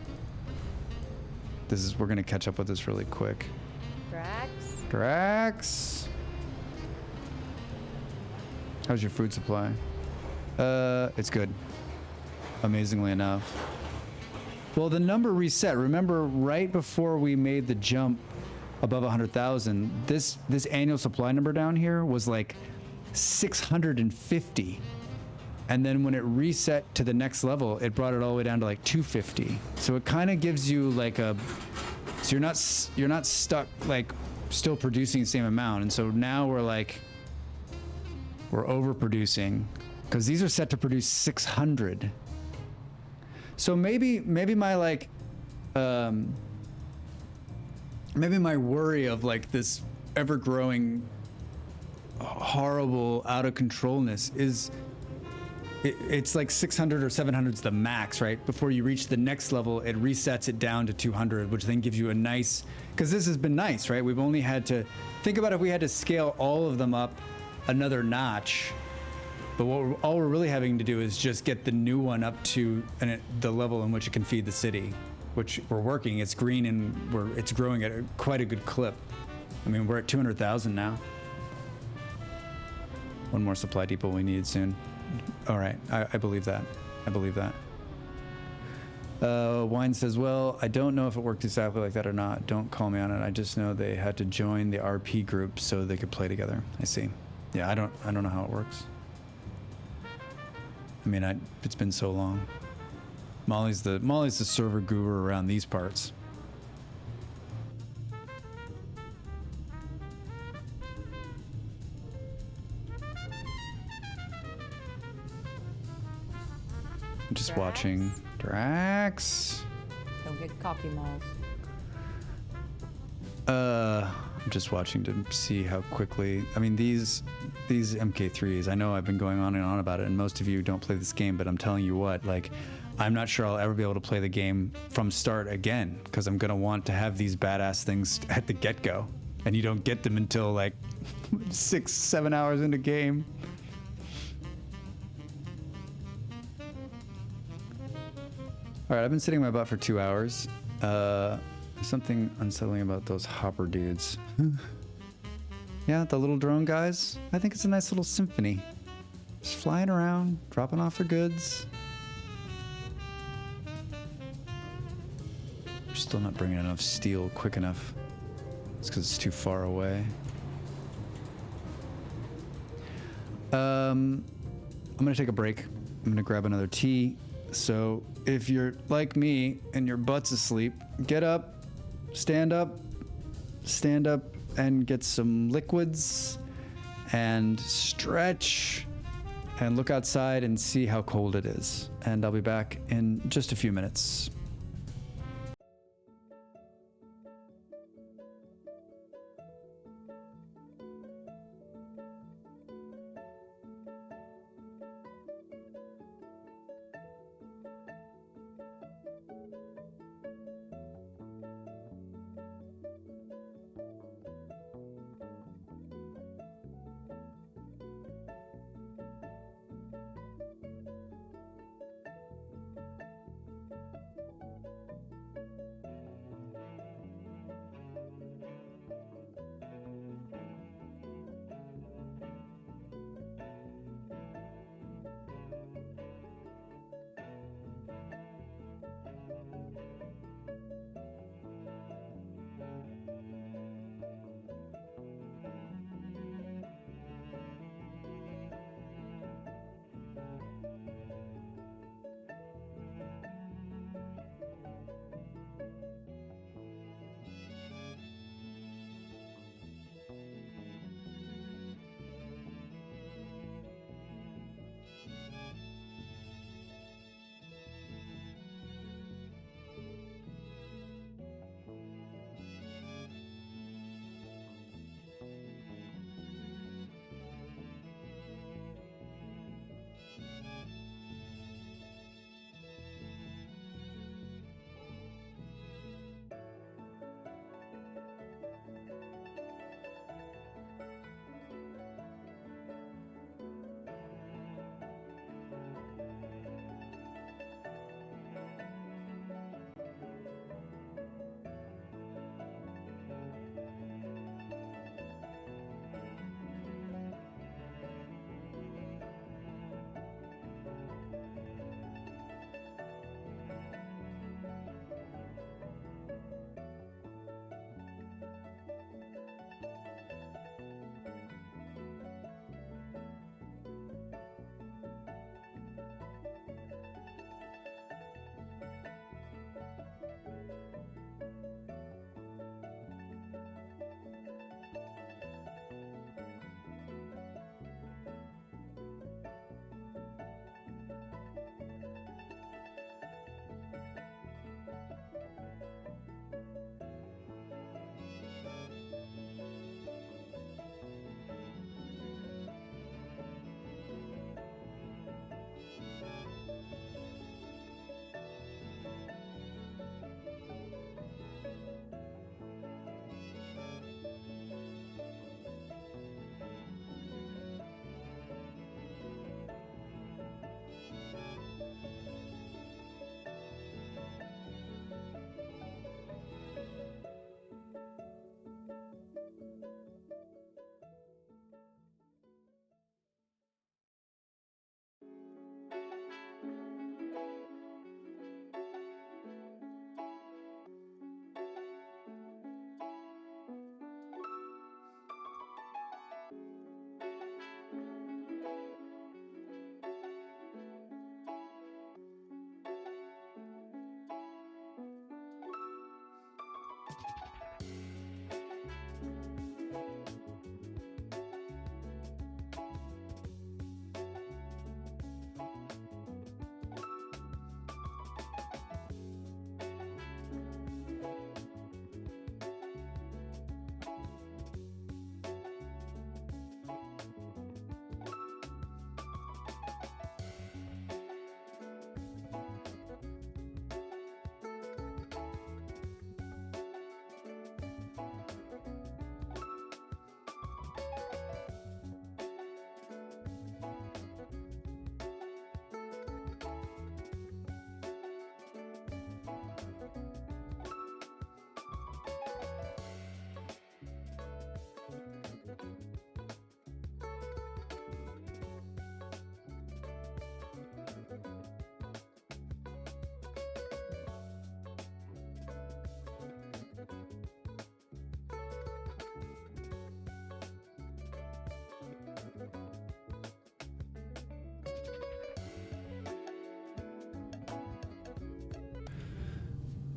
We're gonna catch up with this really quick. Drax? Drax! How's your food supply? It's good. Amazingly enough. Well, the number reset. Remember, right before we made the jump above 100,000, this annual supply number down here was like 650. And then when it reset to the next level, it brought it all the way down to like 250. So it kind of gives you like so you're not stuck like still producing the same amount. And so now we're overproducing because these are set to produce 600. So maybe my maybe my worry of like this ever growing horrible out of controlness is it's like 600 or 700 is the max, right? Before you reach the next level, it resets it down to 200, which then gives you a nice, because this has been nice, right? We've only had to, think about if we had to scale all of them up another notch, but all we're really having to do is just get the new one up to the level in which it can feed the city, which we're working. It's green and it's growing at quite a good clip. I mean, we're at 200,000 now. One more supply depot we need soon. All right, I believe that. I believe that. Wine says, well, I don't know if it worked exactly like that or not. Don't call me on it. I just know they had to join the RP group so they could play together. I see. Yeah, I don't know how it works. I mean, it's been so long. Molly's the server guru around these parts. I'm just watching Drax. Don't get cocky malls. I'm just watching to see how quickly. I mean, these MK3s. I know I've been going on and on about it, and most of you don't play this game, but I'm telling you what, like, I'm not sure I'll ever be able to play the game from start again because I'm gonna want to have these badass things at the get-go, and you don't get them until like 6-7 hours into game. All right, I've been sitting in my butt for 2 hours. Something unsettling about those hopper dudes. Yeah, the little drone guys. I think it's a nice little symphony. Just flying around, dropping off their goods. We're still not bringing enough steel quick enough. It's because it's too far away. I'm gonna take a break. I'm gonna grab another tea. So if you're like me and your butt's asleep, get up, stand up and get some liquids and stretch and look outside and see how cold it is. And I'll be back in just a few minutes.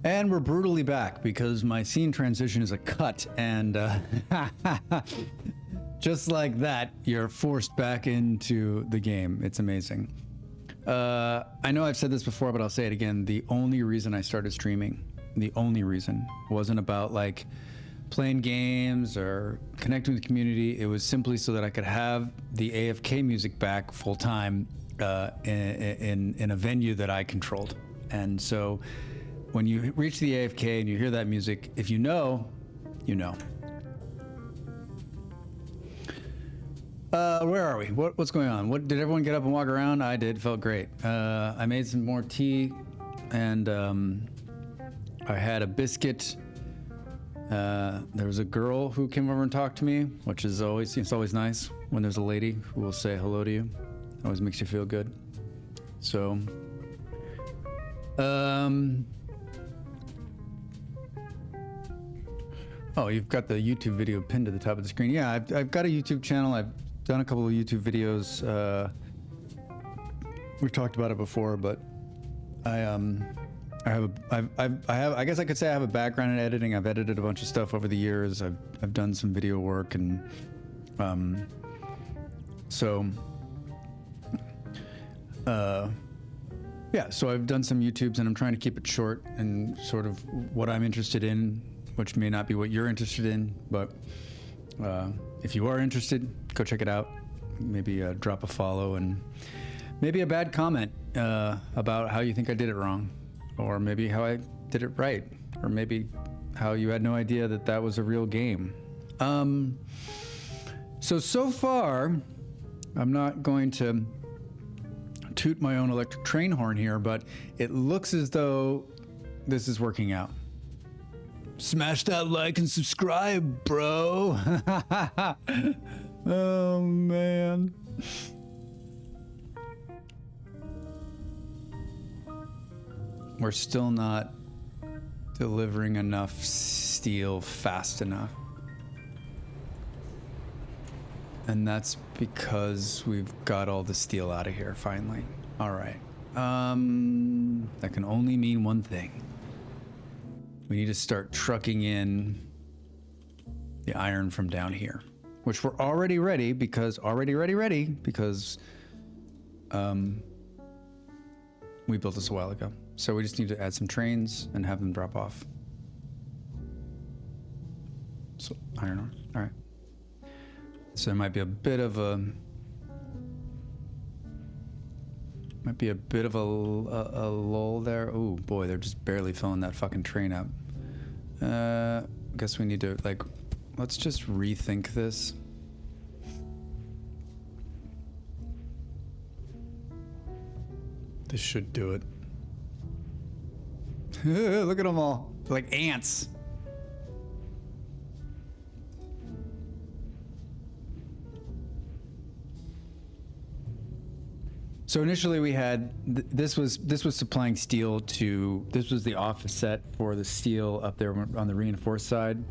And we're brutally back because my scene transition is a cut, and just like that, you're forced back into the game. It's amazing. I know I've said this before, but I'll say it again. The only reason I started streaming, the only reason, wasn't about like playing games or connecting with the community. It was simply so that I could have the AFK music back full time in a venue that I controlled. And so when you reach the AFK and you hear that music, if you know, you know. Where are we? What's going on? Did everyone get up and walk around? I did. Felt great. I made some more tea, and I had a biscuit. There was a girl who came over and talked to me, which is it's always nice when there's a lady who will say hello to you. Always makes you feel good. So, oh, you've got the YouTube video pinned to the top of the screen. Yeah, I've got a YouTube channel. I've done a couple of YouTube videos. We've talked about it before, but I guess I could say I have a background in editing. I've edited a bunch of stuff over the years. I've done some video work, and yeah, so I've done some YouTubes, and I'm trying to keep it short and sort of what I'm interested in, which may not be what you're interested in, but if you are interested, go check it out. Maybe drop a follow, and maybe a bad comment about how you think I did it wrong, or maybe how I did it right, or maybe how you had no idea that that was a real game. So far, I'm not going to toot my own electric train horn here, but it looks as though this is working out. Smash that like and subscribe, bro. Oh, man. We're still not delivering enough steel fast enough. And that's because we've got all the steel out of here, finally. All right. That can only mean one thing. We need to start trucking in the iron from down here, which we're already ready because we built this a while ago. So we just need to add some trains and have them drop off. So iron ore. All right. So there might be a bit of a lull there. Oh boy, they're just barely filling that fucking train up. Guess we need to let's just rethink this. This should do it. Look at them all, they're like ants. So initially we had, this was supplying steel to, this was the offset for the steel up there on the reinforced side.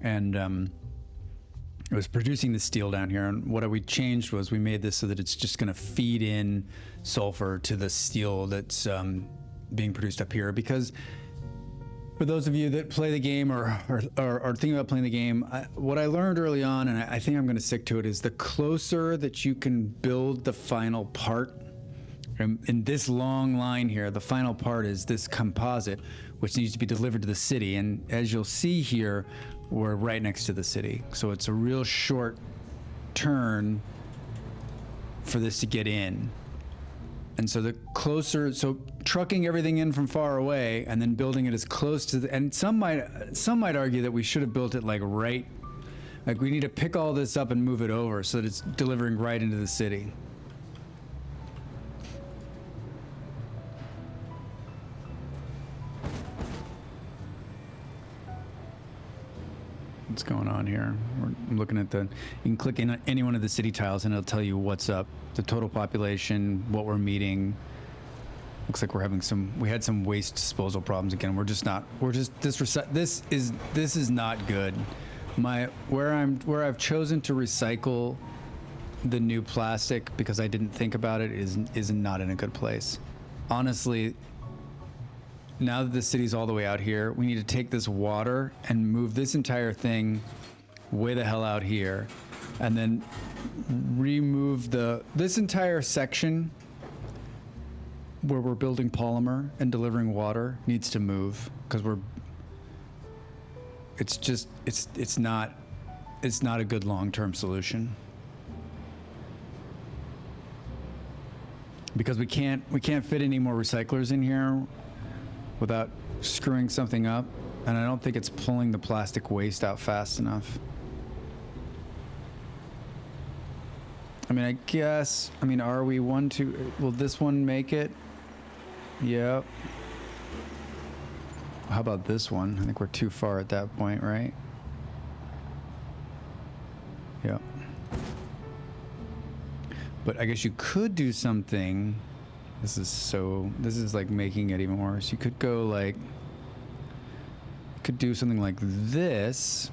And it was producing the steel down here. And what we changed was we made this so that it's just gonna feed in sulfur to the steel that's being produced up here. Because for those of you that play the game or thinking about playing the game, what I learned early on, and I think I'm gonna stick to it, is the closer that you can build the final part, in this long line here, the final part is this composite, which needs to be delivered to the city. And as you'll see here, we're right next to the city. So it's a real short turn for this to get in. And so the closer, so trucking everything in from far away and then building it as close to the, and some might argue that we should have built it like we need to pick all this up and move it over so that it's delivering right into the city. What's going on here? I'm looking at you can click in any one of the city tiles and it'll tell you what's up, the total population, what we're meeting. Looks like we had some waste disposal problems again. This is not good. Where I've chosen to recycle the new plastic because I didn't think about it is not in a good place. Honestly, now that the city's all the way out here, we need to take this water and move this entire thing way the hell out here, and then remove this entire section where we're building polymer and delivering water needs to move, because it's not a good long-term solution, because we can't fit any more recyclers in here without screwing something up, and I don't think it's pulling the plastic waste out fast enough. I mean, are we will this one make it? Yep. How about this one? I think we're too far at that point, right? Yep. But I guess you could do something. This is like making it even worse. You could go like, you could do something like this,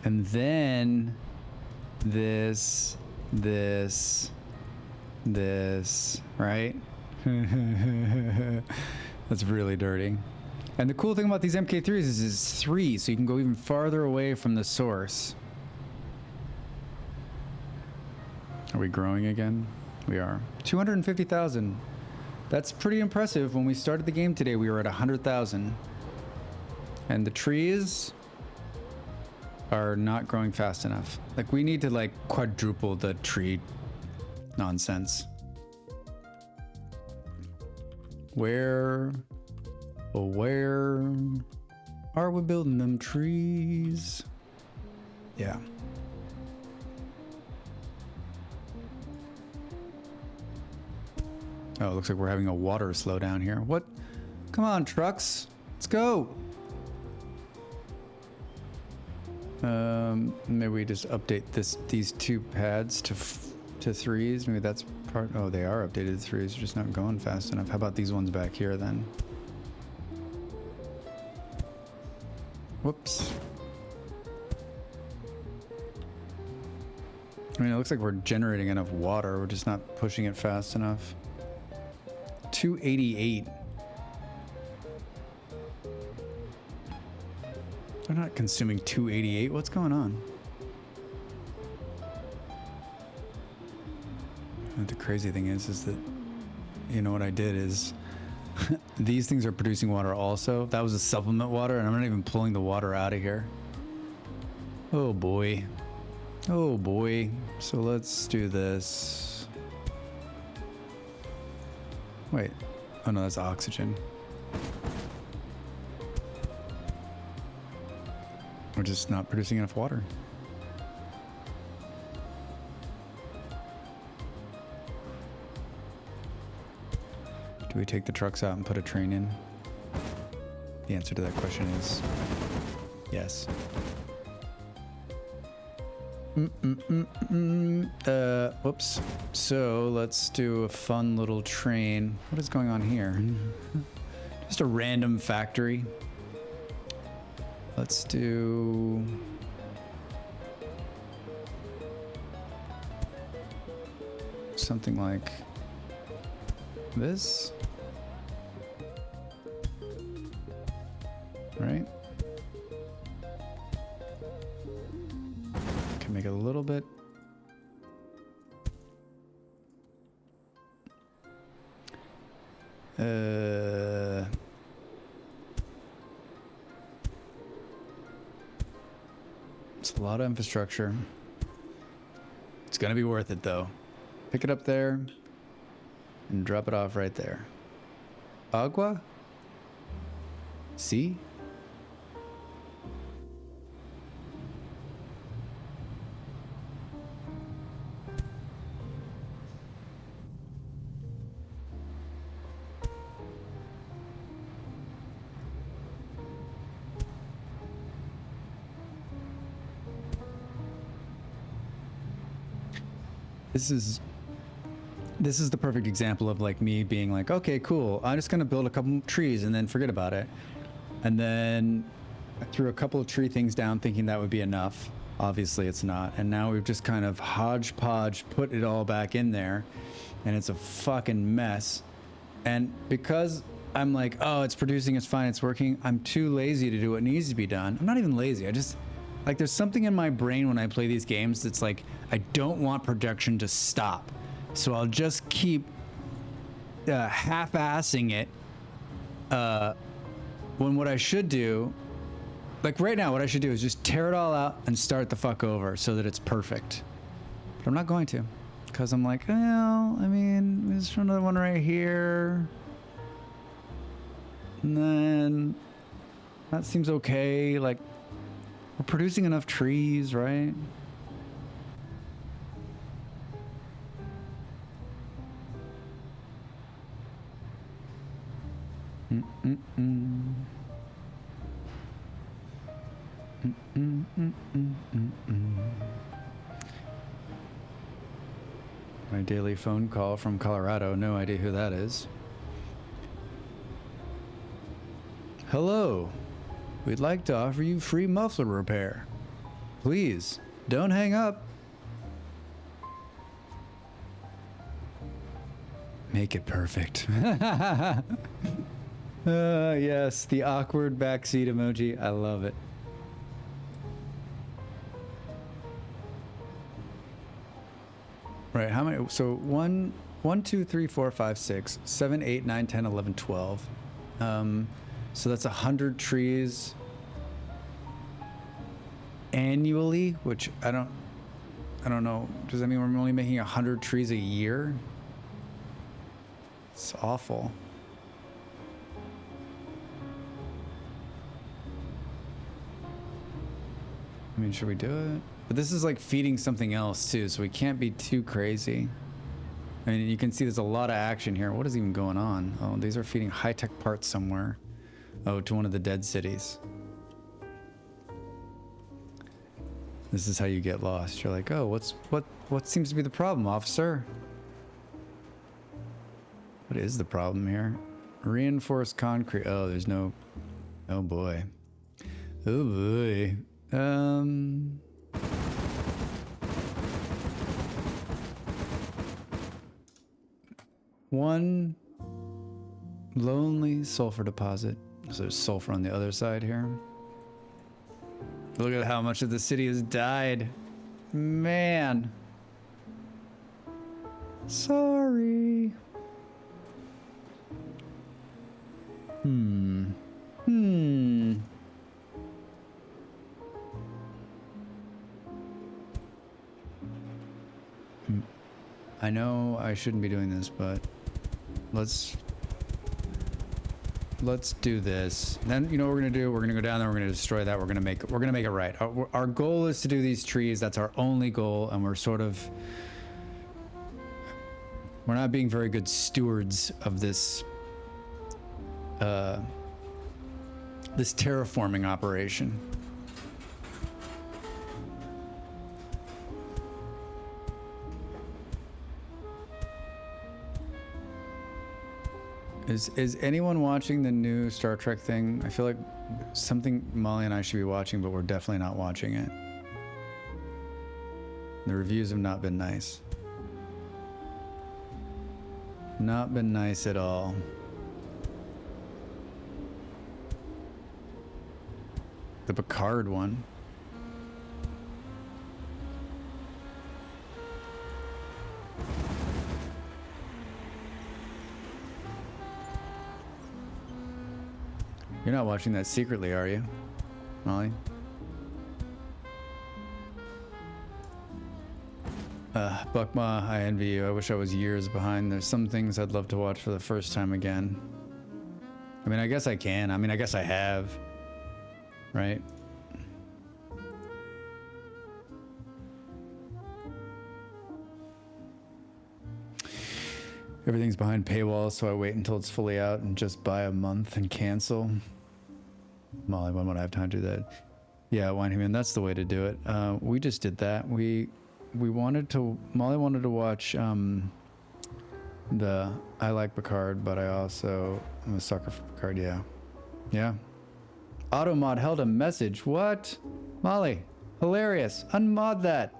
and then this, right? That's really dirty. And the cool thing about these MK3s is it's 3, so you can go even farther away from the source. Are we growing again? We are. 250,000. That's pretty impressive. When we started the game today, we were at 100,000. And the trees are not growing fast enough. Like, we need to like quadruple the tree nonsense. Where are we building them trees? Yeah. Oh, it looks like we're having a water slowdown here. What? Come on, trucks. Let's go. Maybe we just update these 2 pads to 3s. Maybe that's part. Oh, they are updated to 3s. Just not going fast enough. How about these ones back here then? Whoops. I mean, it looks like we're generating enough water. We're just not pushing it fast enough. 288. They're not consuming 288. What's going on? And the crazy thing is that, you know what I did is these things are producing water also. That was a supplement water, and I'm not even pulling the water out of here. Oh boy. Oh boy. So let's do this. Wait. Oh no, that's oxygen. We're just not producing enough water. Do we take the trucks out and put a train in? The answer to that question is yes. Whoops. So let's do a fun little train. What is going on here? Just a random factory. Let's do... something like this. Right? Can make it a little bit. It's a lot of infrastructure. It's gonna be worth it though. Pick it up there and drop it off right there. Agua? See? This is the perfect example of like me being like, okay, cool. I'm just gonna build a couple trees and then forget about it. And then I threw a couple of tree things down thinking that would be enough. Obviously it's not. And now we've just kind of hodgepodge put it all back in there and it's a fucking mess. And because I'm like, oh, it's producing, it's fine, it's working. I'm too lazy to do what needs to be done. I'm not even lazy. I just, like, there's something in my brain when I play these games that's like, I don't want production to stop. So I'll just keep half-assing it. When what I should do, like right now, what I should do is just tear it all out and start the fuck over so that it's perfect. But I'm not going to, because I'm like, well, I mean, there's another one right here. And then that seems okay. Like, we're producing enough trees, right? My daily phone call from Colorado. No idea who that is. Hello. We'd like to offer you free muffler repair. Please, don't hang up. Make it perfect. Yes, the awkward backseat emoji. I love it. Right, how many? So 1, 2, 3, 4, 5, 6, 7, 8, 9, 10, 11, 12. So that's 100 trees annually, which I don't know. Does that mean we're only making 100 trees a year? It's awful. I mean, should we do it? But this is like feeding something else too, so we can't be too crazy. I mean, you can see there's a lot of action here. What is even going on? Oh, these are feeding high-tech parts somewhere. Oh, to one of the dead cities. This is how you get lost. You're like, oh, what seems to be the problem, officer? What is the problem here? Reinforced concrete. Oh, there's no. Oh boy. Oh boy. One lonely sulfur deposit. So there's sulfur on the other side here. Look at how much of the city has died. Man. Sorry. I know I shouldn't be doing this, but let's do this. Then you know what we're gonna do? We're gonna go down there. We're gonna destroy that. We're gonna make it right. Our goal is to do these trees. That's our only goal, and we're not being very good stewards of this this terraforming operation. Is anyone watching the new Star Trek thing? I feel like something Molly and I should be watching, but we're definitely not watching it. The reviews have not been nice. Not been nice at all. The Picard one. You're not watching that secretly, are you, Molly? Buckma, I envy you. I wish I was years behind. There's some things I'd love to watch for the first time again. I mean, I guess I can. I mean, I guess I have. Right? Everything's behind paywalls, so I wait until it's fully out and just buy a month and cancel. Molly, when would I have time to do that? Yeah, Winehaven, that's the way to do it. We just did that. Molly wanted to watch the I Like Picard, but I'm a sucker for Picard, yeah. Yeah. Automod held a message. What? Molly, hilarious. Unmod that.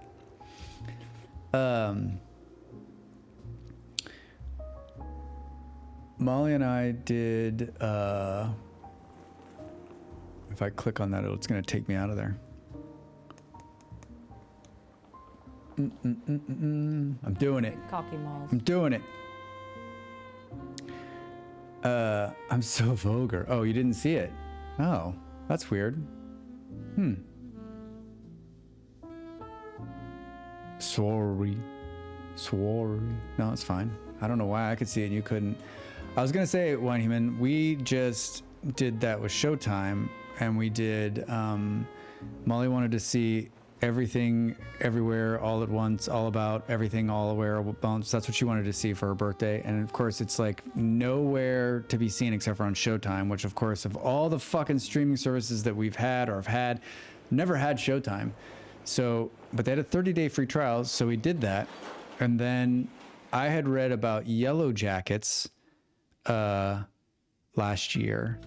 Molly and I did, if I click on that, it's going to take me out of there. I'm doing it. Cocky malls. I'm doing it. I'm so vulgar. Oh, you didn't see it? Oh, that's weird. Sorry. No, it's fine. I don't know why I could see it and you couldn't. I was gonna say, Wine Human, we just did that with Showtime, and we did. Molly wanted to see Everything, Everywhere, All at Once, All About Everything, All Aware, All at Once. That's what she wanted to see for her birthday, and of course, it's like nowhere to be seen except for on Showtime. Which, of course, of all the fucking streaming services that we've had or have had, never had Showtime. So, but they had a 30-day free trial, so we did that, and then I had read about Yellow Jackets last year.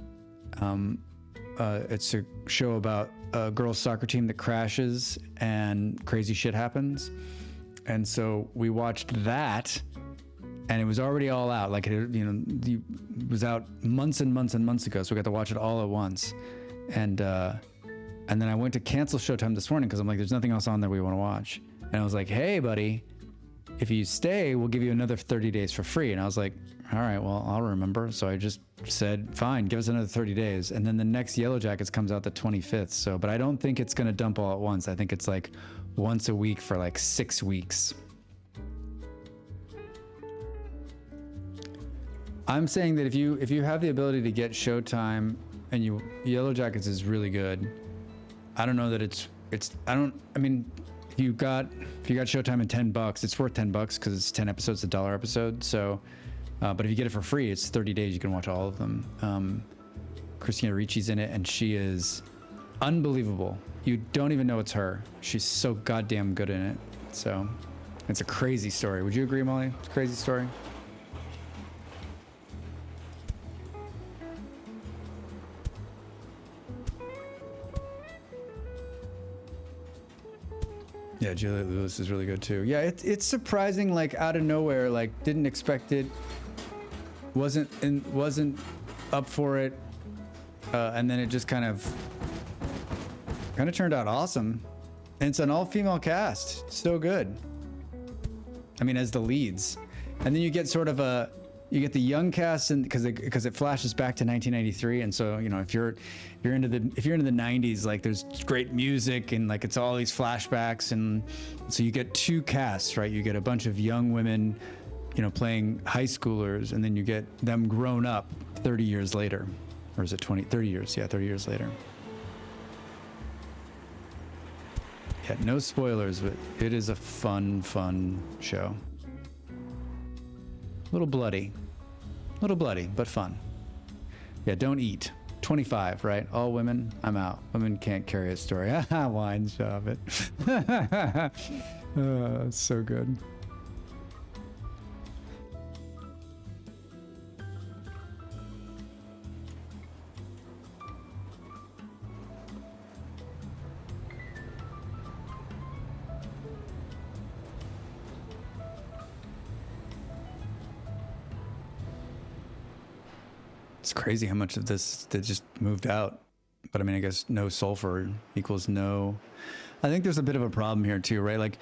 It's a show about a girls' soccer team that crashes and crazy shit happens. And so we watched that, and it was already all out. Like, it was out months and months and months ago, so we got to watch it all at once. And then I went to cancel Showtime this morning because I'm like, there's nothing else on there we want to watch. And I was like, hey, buddy, if you stay, we'll give you another 30 days for free. And I was like, all right, well, I'll remember. So I just said, fine, give us another 30 days. And then the next Yellow Jackets comes out the 25th. So, but I don't think it's going to dump all at once. I think it's like once a week for like 6 weeks. I'm saying that if you have the ability to get Showtime, and Yellow Jackets is really good. I don't know that I mean, if you got Showtime at $10, it's worth $10 because it's 10 episodes, $1 episode. So, but if you get it for free, it's 30 days. You can watch all of them. Christina Ricci's in it, and she is unbelievable. You don't even know it's her. She's so goddamn good in it. So, it's a crazy story. Would you agree, Molly? It's a crazy story. Yeah, Juliette Lewis is really good too. Yeah, it's surprising, like out of nowhere, like didn't expect it, wasn't up for it, and then it just kind of turned out awesome. And it's an all-female cast, so good. I mean, as the leads, and then you get sort of you get the young cast, and because it flashes back to 1993, and so if you're into the 90s, like there's great music and like it's all these flashbacks, and so you get two casts, right? You get a bunch of young women, playing high schoolers, and then you get them grown up 30 years later, or is it 30 years? Yeah, 30 years later. Yeah, no spoilers, but it is a fun show. A little bloody, but fun. Yeah, don't eat. 25, right? All women, I'm out. Women can't carry a story. Wine shop it. So good. It's crazy how much of this that just moved out. But I mean, I guess no sulfur equals no. I think there's a bit of a problem here too, right? Like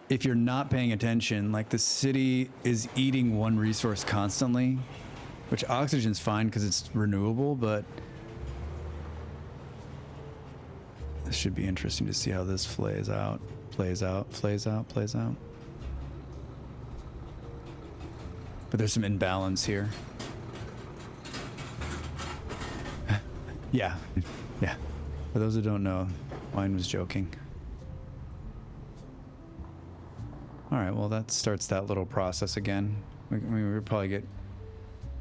if you're not paying attention, like the city is eating one resource constantly, which oxygen's fine because it's renewable, but this should be interesting to see how this plays out. But there's some imbalance here. Yeah. For those who don't know, Wine was joking. All right, well, that starts that little process again. We'll probably get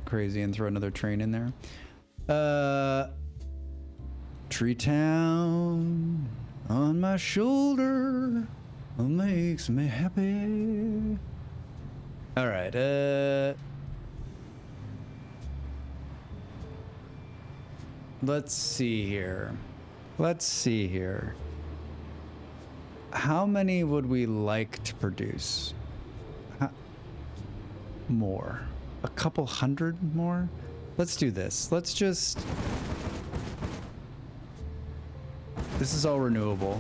crazy and throw another train in there. Tree Town on my shoulder makes me happy. All right, Let's see here. How many would we like to produce? More. a couple hundred more. Let's do this. Let's just... This is all renewable.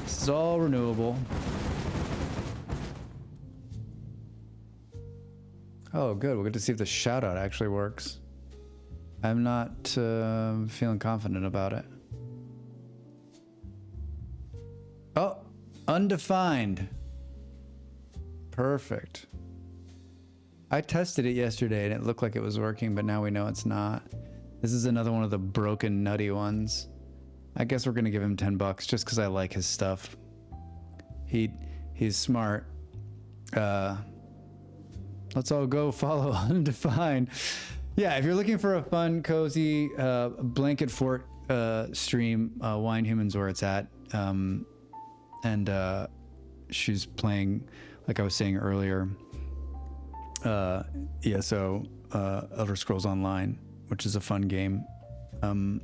This is all renewable. Oh, good. We'll get to see if the shout out actually works. I'm not feeling confident about it. Oh, undefined. Perfect. I tested it yesterday and it looked like it was working, but now we know it's not. This is another one of the broken, nutty ones. I guess we're gonna give him $10 just because I like his stuff. He's smart. Let's all go follow Undefined. Yeah, if you're looking for a fun, cozy blanket fort stream, Wine Humans where it's at. And she's playing, like I was saying earlier, ESO, Elder Scrolls Online, which is a fun game. So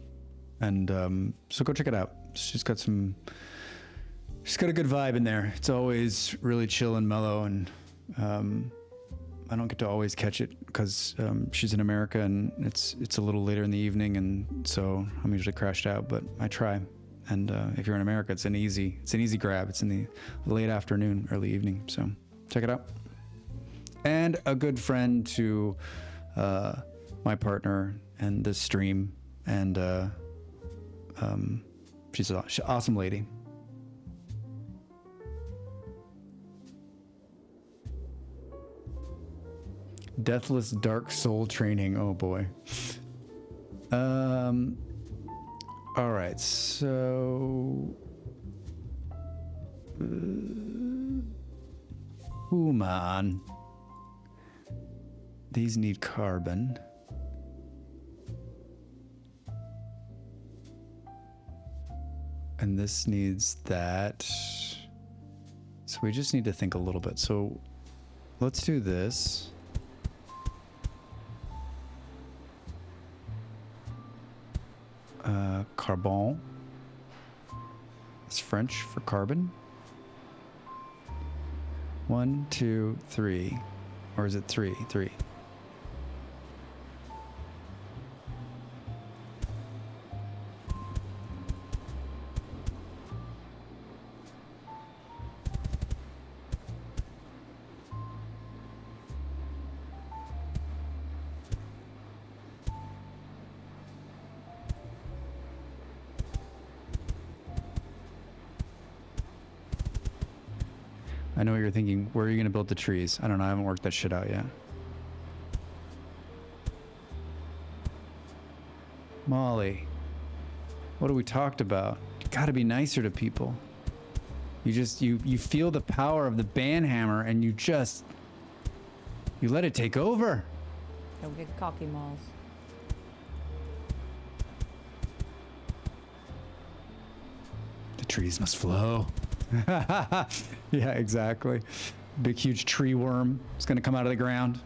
go check it out. She's got a good vibe in there. It's always really chill and mellow, and I don't get to always catch it because she's in America and it's a little later in the evening, and so I'm usually crashed out, but I try. And if you're in America, it's an easy grab. It's in the late afternoon, early evening. So check it out. And a good friend to my partner and this stream, and she's an awesome lady. Deathless Dark Soul Training. Oh boy. All right, so man, these need carbon. And this needs that. So we just need to think a little bit. So let's do this. Carbon. It's French for carbon. 1, 2, 3. Or is it 3? 3. I know what you're thinking. Where are you going to build the trees? I don't know. I haven't worked that shit out yet. Molly, what have we talked about? You got to be nicer to people. You feel the power of the banhammer and you let it take over. Don't get cocky, Malls. The trees must flow. Yeah, exactly. Big, huge tree worm is going to come out of the ground.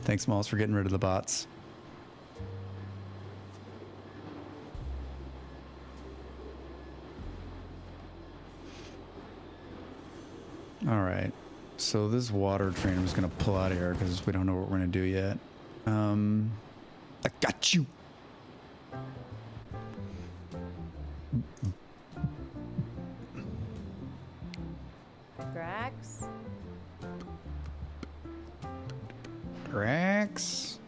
Thanks, Malls, for getting rid of the bots. All right. So this water train is going to pull out of here because we don't know what we're going to do yet. I got you. Drax? Drax?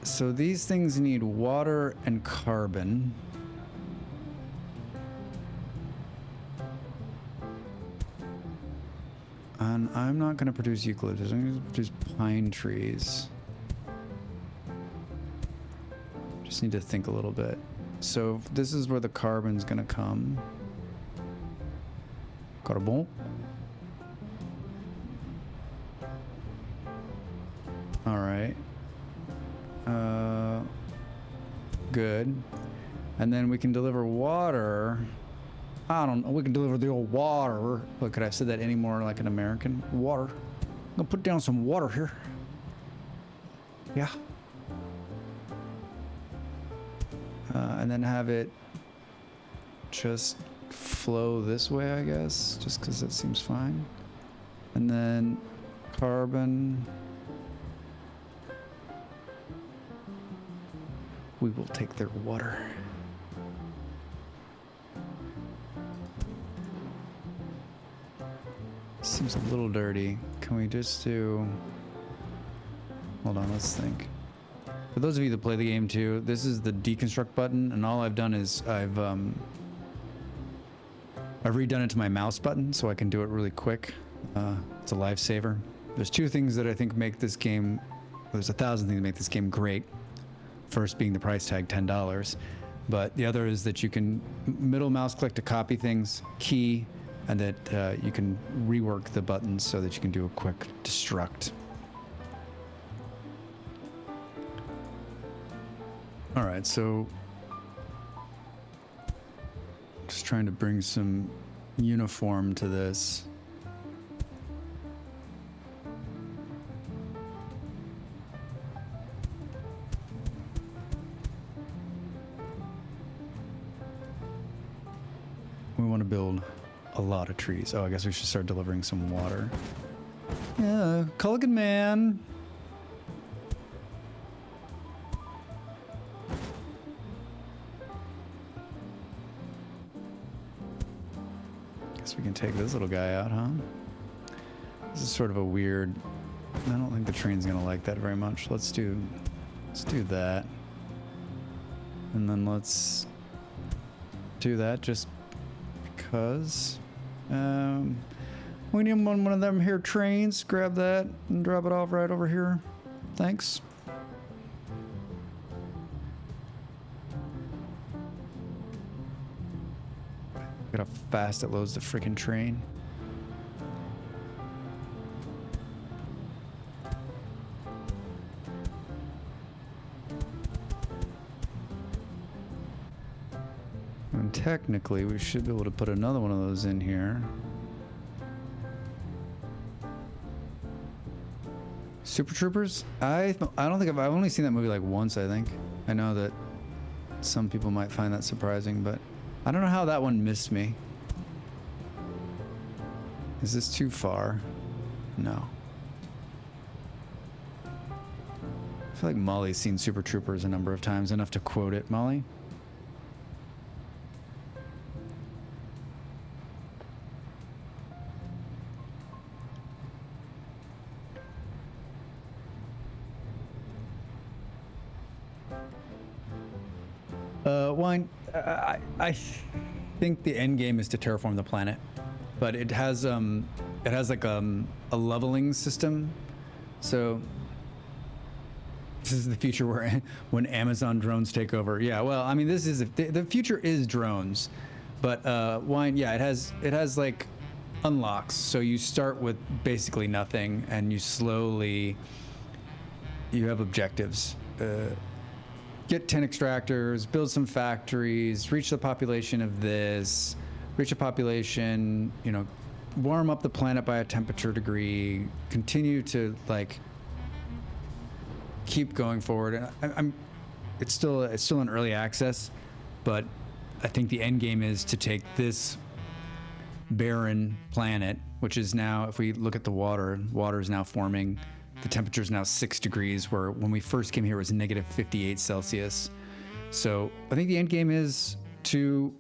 So these things need water and carbon. And I'm not going to produce eucalyptus. I'm going to produce pine trees. Just need to think a little bit. So this is where the carbon's going to come. Carbon. All right. Good. And then we can deliver water. I don't know. We can deliver the old water. But could I have said that any more like an American? Water. I'm gonna put down some water here. Yeah. and then have it just flow this way, I guess, just because it seems fine. And then carbon. We will take their water. Seems a little dirty. Can we just do... Hold on, let's think. For those of you that play the game too, this is the deconstruct button, and all I've done is I've redone it to my mouse button so I can do it really quick. It's a lifesaver. There's two things that I think make this game, well, there's 1,000 things that make this game great. First being the price tag, $10. But the other is that you can middle mouse click to copy things, key, and that you can rework the buttons so that you can do a quick destruct. All right, so just trying to bring some uniform to this. We want to build a lot of trees. Oh, I guess we should start delivering some water. Yeah, Culligan man. Guess we can take this little guy out, huh? This is sort of a weird... I don't think the train's gonna like that very much. Let's do that. And then let's do that just because. We need one of them here trains. Grab that and drop it off right over here. Thanks. Look at how fast it loads the freaking train. And technically, we should be able to put another one of those in here. Super Troopers? I don't think I've only seen that movie like once, I think. I know that some people might find that surprising, but I don't know how that one missed me. Is this too far? No. I feel like Molly's seen Super Troopers a number of times, enough to quote it. Molly? Wine, I think the end game is to terraform the planet, but it has like a leveling system. So this is the future where when Amazon drones take over. Yeah, well, I mean, this is the future is drones, but Wine, yeah, it has like unlocks. So you start with basically nothing, and you have objectives. Get 10 extractors, build some factories, reach the population of this, reach a population, you know, warm up the planet by a temperature degree, continue to like keep going forward. And it's still in early access, but I think the end game is to take this barren planet, which is now, if we look at the water is now forming. The temperature is now 6 degrees, where when we first came here it was negative 58 Celsius. So I think the end game is to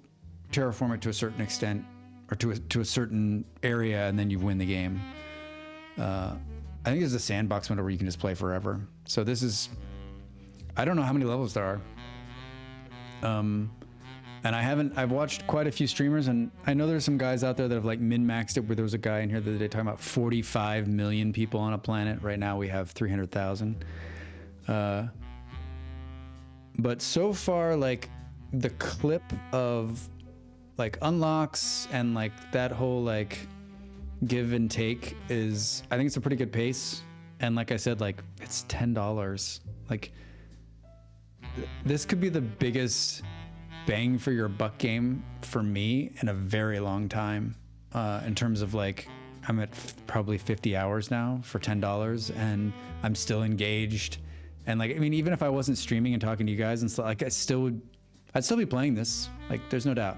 terraform it to a certain extent, or to a certain area, and then you win the game. I think there's a sandbox window where you can just play forever. So this is, I don't know how many levels there are. And I've watched quite a few streamers, and I know there's some guys out there that have like min-maxed it, where there was a guy in here the other day talking about 45 million people on a planet. Right now we have 300,000. But so far, like the clip of like unlocks and like that whole like give and take is, I think it's a pretty good pace. And like I said, like it's $10. Like this could be the biggest bang for your buck game for me in a very long time, in terms of like I'm at probably 50 hours now for $10, and I'm still engaged. And like, I mean, even if I wasn't streaming and talking to you guys and stuff, like I still would I'd still be playing this. Like, there's no doubt.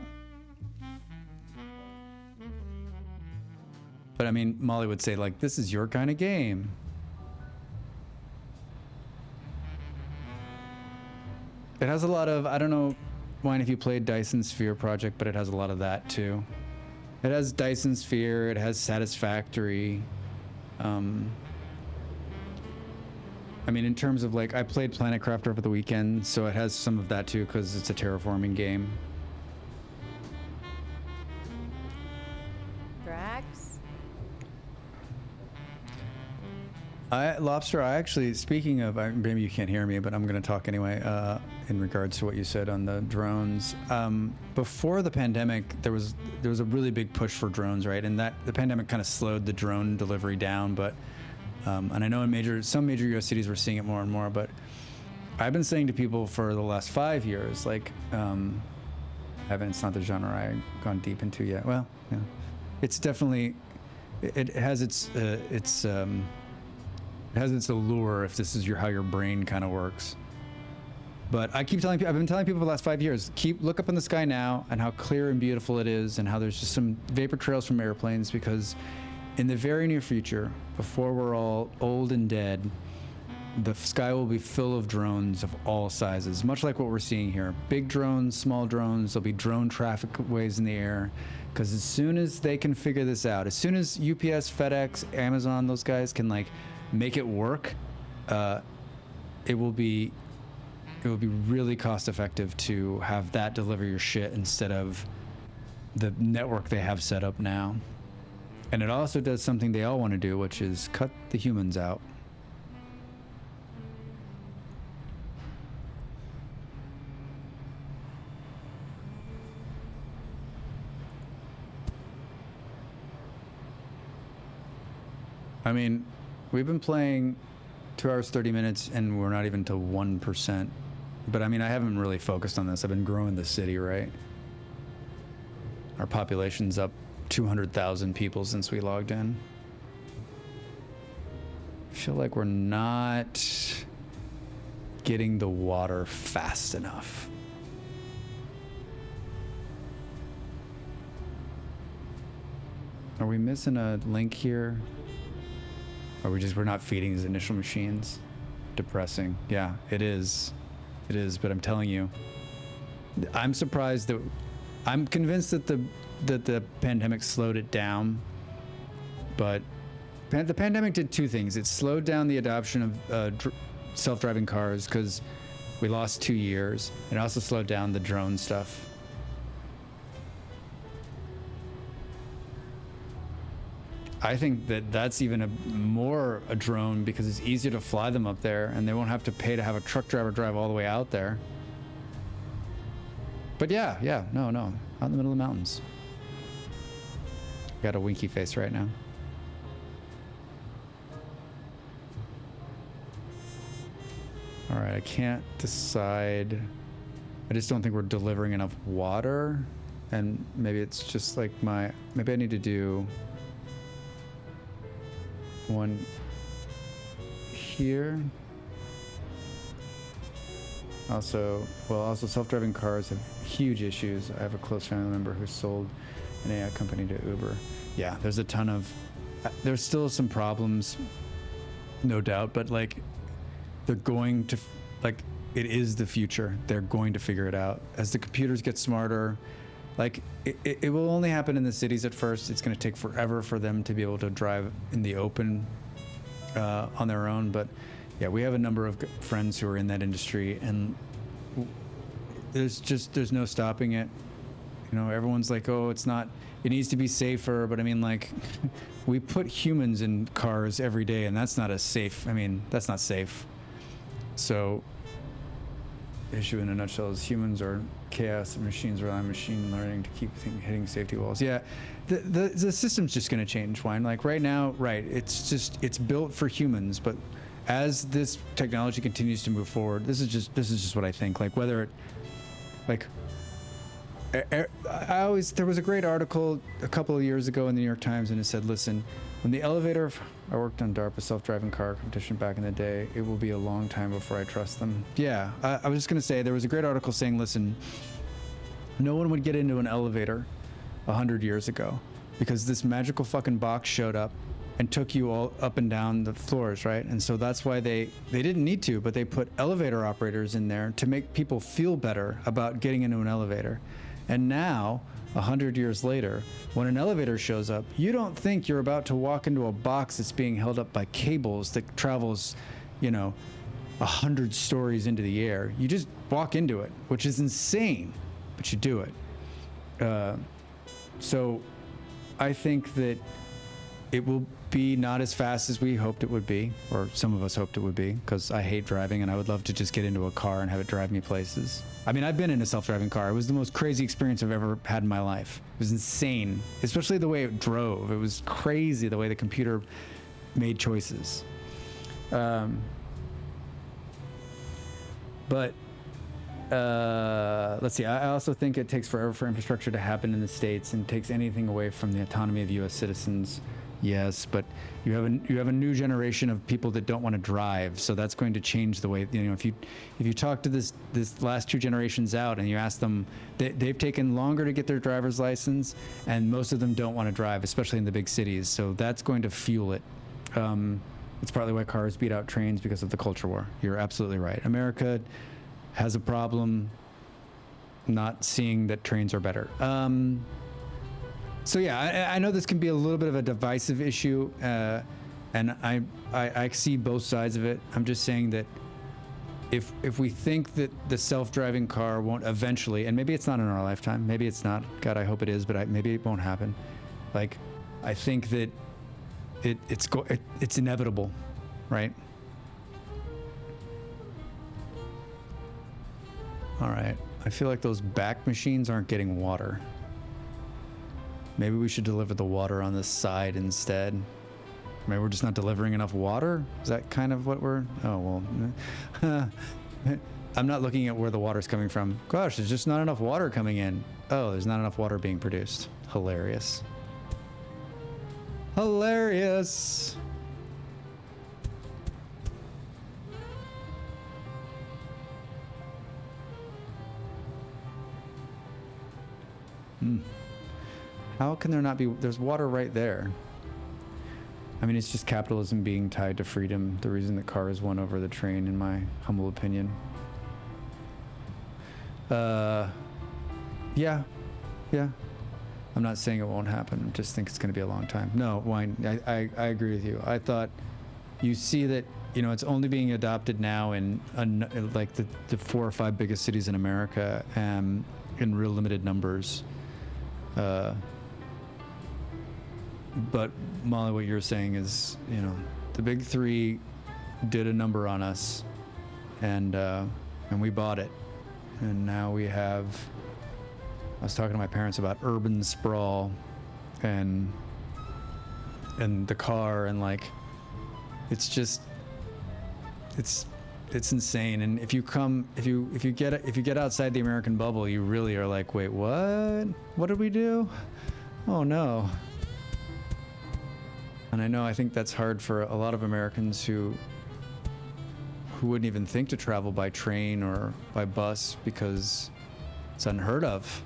But I mean, Molly would say, like, this is your kind of game. It has a lot of, I don't know, Wine, if you played Dyson Sphere Project, but it has a lot of that too. It has Dyson Sphere, it has Satisfactory. I mean, in terms of like, I played PlanetCraft over the weekend, so it has some of that too, because it's a terraforming game. Drax? Lobster, I actually, speaking of, maybe you can't hear me, but I'm going to talk anyway, in regards to what you said on the drones. Before the pandemic, there was a really big push for drones, right? And that the pandemic kind of slowed the drone delivery down, but and I know in some major US cities we're seeing it more and more, but I've been saying to people for the last 5 years, like, it's not the genre I've gone deep into yet. Well, yeah, it's definitely, it has its allure if this is how your brain kind of works. But I've been telling people for the last 5 years, look up in the sky now and how clear and beautiful it is, and how there's just some vapor trails from airplanes, because in the very near future, before we're all old and dead, the sky will be full of drones of all sizes, much like what we're seeing here. Big drones, small drones, there'll be drone traffic ways in the air, because as soon as they can figure this out, as soon as UPS, FedEx, Amazon, those guys can like make it work, it will be really cost effective to have that deliver your shit instead of the network they have set up now. And it also does something they all want to do, which is cut the humans out. I mean, we've been playing 2 hours, 30 minutes, and we're not even to 1%. But I mean, I haven't really focused on this. I've been growing the city, right? Our population's up 200,000 people since we logged in. I feel like we're not getting the water fast enough. Are we missing a link here? Or we're not feeding these initial machines? Depressing. Yeah, it is. It is, but I'm telling you, I'm surprised that, I'm convinced that the pandemic slowed it down, but the pandemic did two things. It slowed down the adoption of self-driving cars because we lost 2 years. It also slowed down the drone stuff. I think that's even more a drone, because it's easier to fly them up there and they won't have to pay to have a truck driver drive all the way out there. But no, out in the middle of the mountains. Got a winky face right now. All right, I can't decide. I just don't think we're delivering enough water, and maybe it's just like maybe I need to do one here. Also self-driving cars have huge issues. I have a close family member who sold an AI company to Uber. Yeah, there's there's still some problems, no doubt, but like, they're going to, like, it is the future. They're going to figure it out. As the computers get smarter, like, it will only happen in the cities at first. It's going to take forever for them to be able to drive in the open on their own. But yeah, we have a number of friends who are in that industry, and there's no stopping it. You know, everyone's like, oh, it needs to be safer. But I mean, like, we put humans in cars every day, and that's not safe. So, the issue in a nutshell is humans are chaos and machines rely on machine learning to keep hitting safety walls. Yeah, the system's just going to change, Wine. Like right now, it's built for humans, but as this technology continues to move forward, this is just what I think. Like whether it, like, there was a great article a couple of years ago in the New York Times, and it said, listen, When the elevator, I worked on DARPA self-driving car competition back in the day. It will be a long time before I trust them. Yeah, I was just gonna say, there was a great article saying, listen, no one would get into an elevator 100 years ago because this magical fucking box showed up and took you all up and down the floors, right? And so that's why they didn't need to, but they put elevator operators in there to make people feel better about getting into an elevator. And now, 100 years later, when an elevator shows up, you don't think you're about to walk into a box that's being held up by cables that travels, 100 stories into the air. You just walk into it, which is insane, but you do it. So I think that it will be not as fast as we hoped it would be, or some of us hoped it would be, because I hate driving and I would love to just get into a car and have it drive me places. I mean, I've been in a self-driving car. It was the most crazy experience I've ever had in my life. It was insane, especially the way it drove. It was crazy the way the computer made choices. But let's see. I also think it takes forever for infrastructure to happen in the States and takes anything away from the autonomy of U.S. citizens. Yes, but you have a new generation of people that don't want to drive, so that's going to change the way. If you talk to this last two generations out and you ask them, they've taken longer to get their driver's license, and most of them don't want to drive, especially in the big cities. So that's going to fuel it. It's partly why cars beat out trains, because of the culture war. You're absolutely right. America has a problem not seeing that trains are better. So yeah, I know this can be a little bit of a divisive issue, and I see both sides of it. I'm just saying that if we think that the self-driving car won't eventually, and maybe it's not in our lifetime, maybe it's not. God, I hope it is, but maybe it won't happen. Like, I think that it's inevitable, right? All right. I feel like those back machines aren't getting water. Maybe we should deliver the water on the side instead. Maybe we're just not delivering enough water? Is that kind of what we're... Oh, well... I'm not looking at where the water's coming from. Gosh, there's just not enough water coming in. Oh, there's not enough water being produced. Hilarious. Hilarious! How can there not be? There's water right there. I mean, it's just capitalism being tied to freedom. The reason that cars won over the train, in my humble opinion. Yeah. I'm not saying it won't happen. I just think it's going to be a long time. No, Wine, I agree with you. I thought you see that, it's only being adopted now in like the 4 or 5 biggest cities in America, in real limited numbers. But Molly, what you're saying is, the big 3 did a number on us, and we bought it, and now we have. I was talking to my parents about urban sprawl, and the car, and like, it's just, it's insane. And if you get outside the American bubble, you really are like, wait, what? What did we do? Oh no. And I think that's hard for a lot of Americans who wouldn't even think to travel by train or by bus because it's unheard of.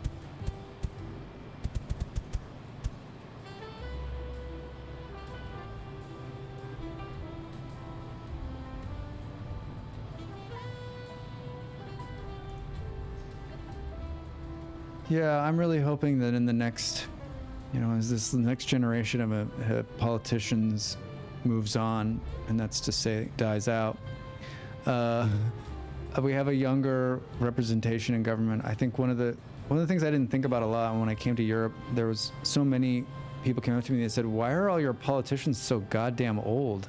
Yeah, I'm really hoping that in the next, as this next generation of politicians moves on, and that's to say dies out, we have a younger representation in government. I think one of the things I didn't think about a lot when I came to Europe, there was so many people came up to me and they said, "Why are all your politicians so goddamn old?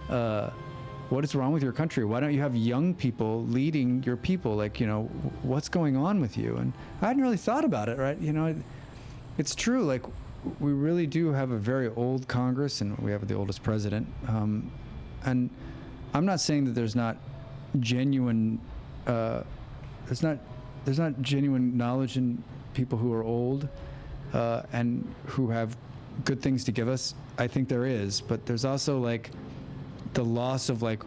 What is wrong with your country? Why don't you have young people leading your people? Like, what's going on with you?" And I hadn't really thought about it, right? It's true. Like, we really do have a very old Congress, and we have the oldest president. And I'm not saying that there's not genuine, there's not genuine knowledge in people who are old, and who have good things to give us? I think there is, but there's also like the loss of like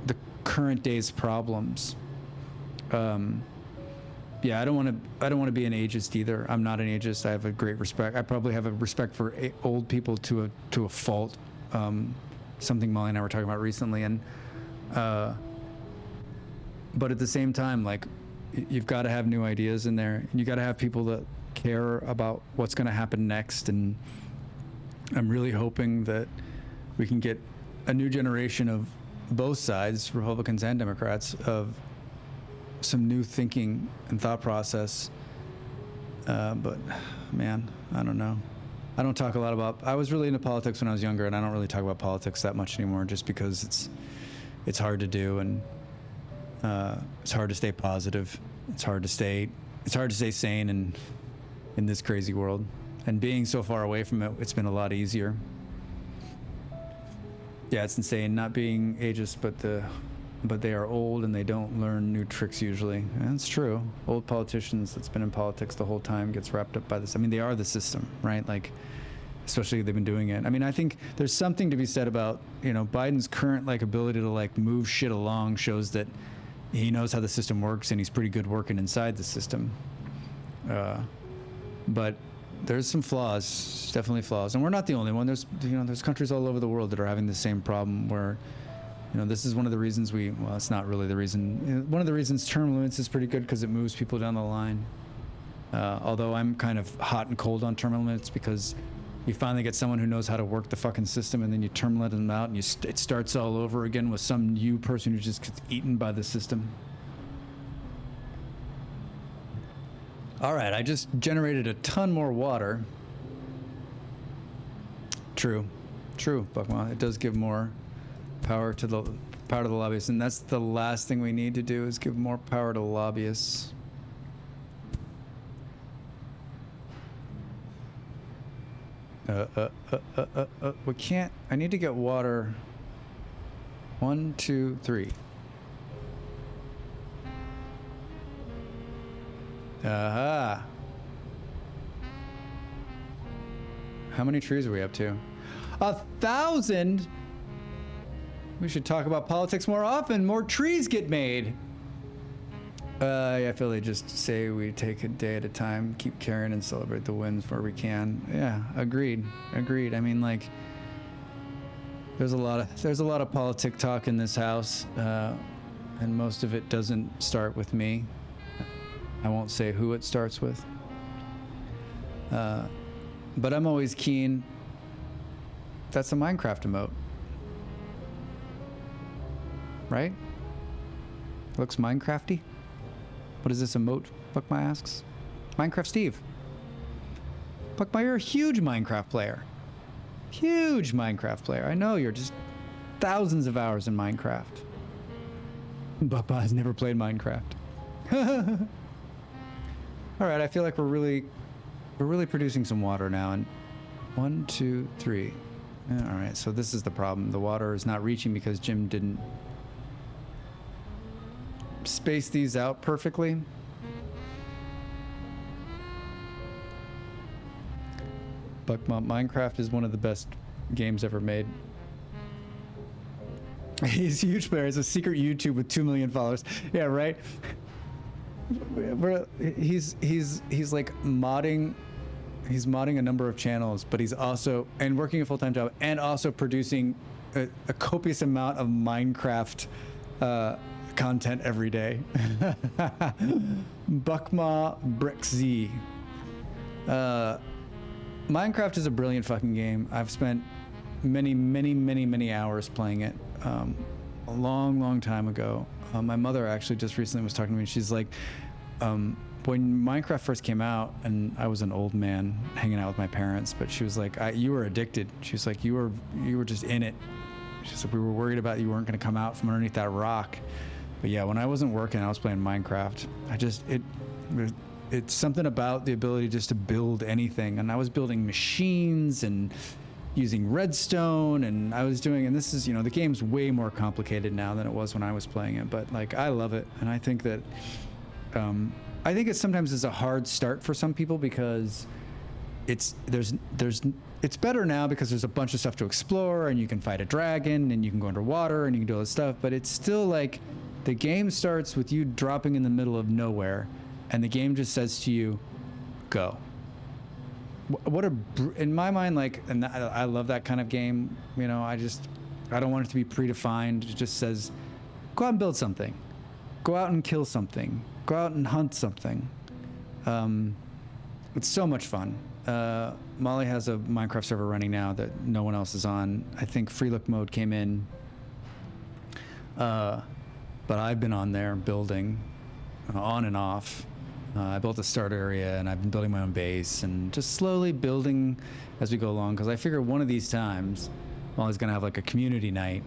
the current day's problems. Yeah, I don't want to be an ageist either. I'm not an ageist. I have a great respect. I probably have a respect for old people to a fault. Something Molly and I were talking about recently, and but at the same time, like you've got to have new ideas in there, and you got to have people that care about what's going to happen next. And I'm really hoping that we can get a new generation of both sides, Republicans and Democrats, of some new thinking and thought process. But man, I don't know. I don't talk a lot about, I was really into politics when I was younger, and I don't really talk about politics that much anymore, just because it's hard to do, and it's hard to stay positive. It's hard to stay sane in this crazy world. And being so far away from it, it's been a lot easier. Yeah, it's insane not being ageist, but they are old and they don't learn new tricks usually. And it's true. Old politicians that's been in politics the whole time gets wrapped up by this. I mean, they are the system, right? Like, especially they've been doing it. I mean, I think there's something to be said about, Biden's current like ability to like move shit along shows that he knows how the system works, and he's pretty good working inside the system. But there's some flaws, definitely flaws. And we're not the only one. There's countries all over the world that are having the same problem where, this is one of the reasons well, it's not really the reason. One of the reasons term limits is pretty good because it moves people down the line. Although I'm kind of hot and cold on term limits, because you finally get someone who knows how to work the fucking system, and then you term limit them out, and it starts all over again with some new person who just gets eaten by the system. All right, I just generated a ton more water. True, Buckma. It does give more power to the lobbyists, and that's the last thing we need to do, is give more power to the lobbyists. We can't. I need to get water. 1, 2, 3. Aha. How many trees are we up to? 1,000? We should talk about politics more often. More trees get made. I feel they just say we take a day at a time, keep caring, and celebrate the wins where we can. Yeah, agreed. I mean, like, there's a lot of politic talk in this house, and most of it doesn't start with me. I won't say who it starts with. But I'm always keen. That's a Minecraft emote. Right? Looks Minecrafty? What is this emote? Buckma asks. Minecraft Steve. Buckma, you're a huge Minecraft player. Huge Minecraft player. I know you're just thousands of hours in Minecraft. Buckma has never played Minecraft. All right, I feel like we're really producing some water now. And 1, 2, 3. All right, so this is the problem. The water is not reaching because Jim didn't space these out perfectly. But Minecraft is one of the best games ever made. He's a huge player. He's a secret YouTube with 2 million followers. Yeah, right. He's like modding. He's modding a number of channels, but he's also working a full-time job and also producing a copious amount of Minecraft content every day. Buckma Brickz. Minecraft is a brilliant fucking game. I've spent many hours playing it. A long time ago. My mother actually just recently was talking to me. She's like, when Minecraft first came out, and I was an old man hanging out with my parents, but she was like, you were addicted. She was like, you were just in it. She's like, we were worried about you weren't going to come out from underneath that rock. But yeah, when I wasn't working, I was playing Minecraft. It's something about the ability just to build anything. And I was building machines and using redstone, and I was doing, and this is, the game's way more complicated now than it was when I was playing it, but like, I love it. And I think that, I think it sometimes is a hard start for some people because it's better now because there's a bunch of stuff to explore and you can fight a dragon and you can go underwater and you can do all this stuff, but it's still like the game starts with you dropping in the middle of nowhere and the game just says to you, go. In my mind, like, and I love that kind of game, you know, I don't want it to be predefined. It just says, go out and build something. Go out and kill something. Go out and hunt something. It's so much fun. Molly has a Minecraft server running now that no one else is on. I think free look mode came in. But I've been on there building on and off. I built a start area and I've been building my own base and just slowly building as we go along, because I figure one of these times Molly's gonna have like a community night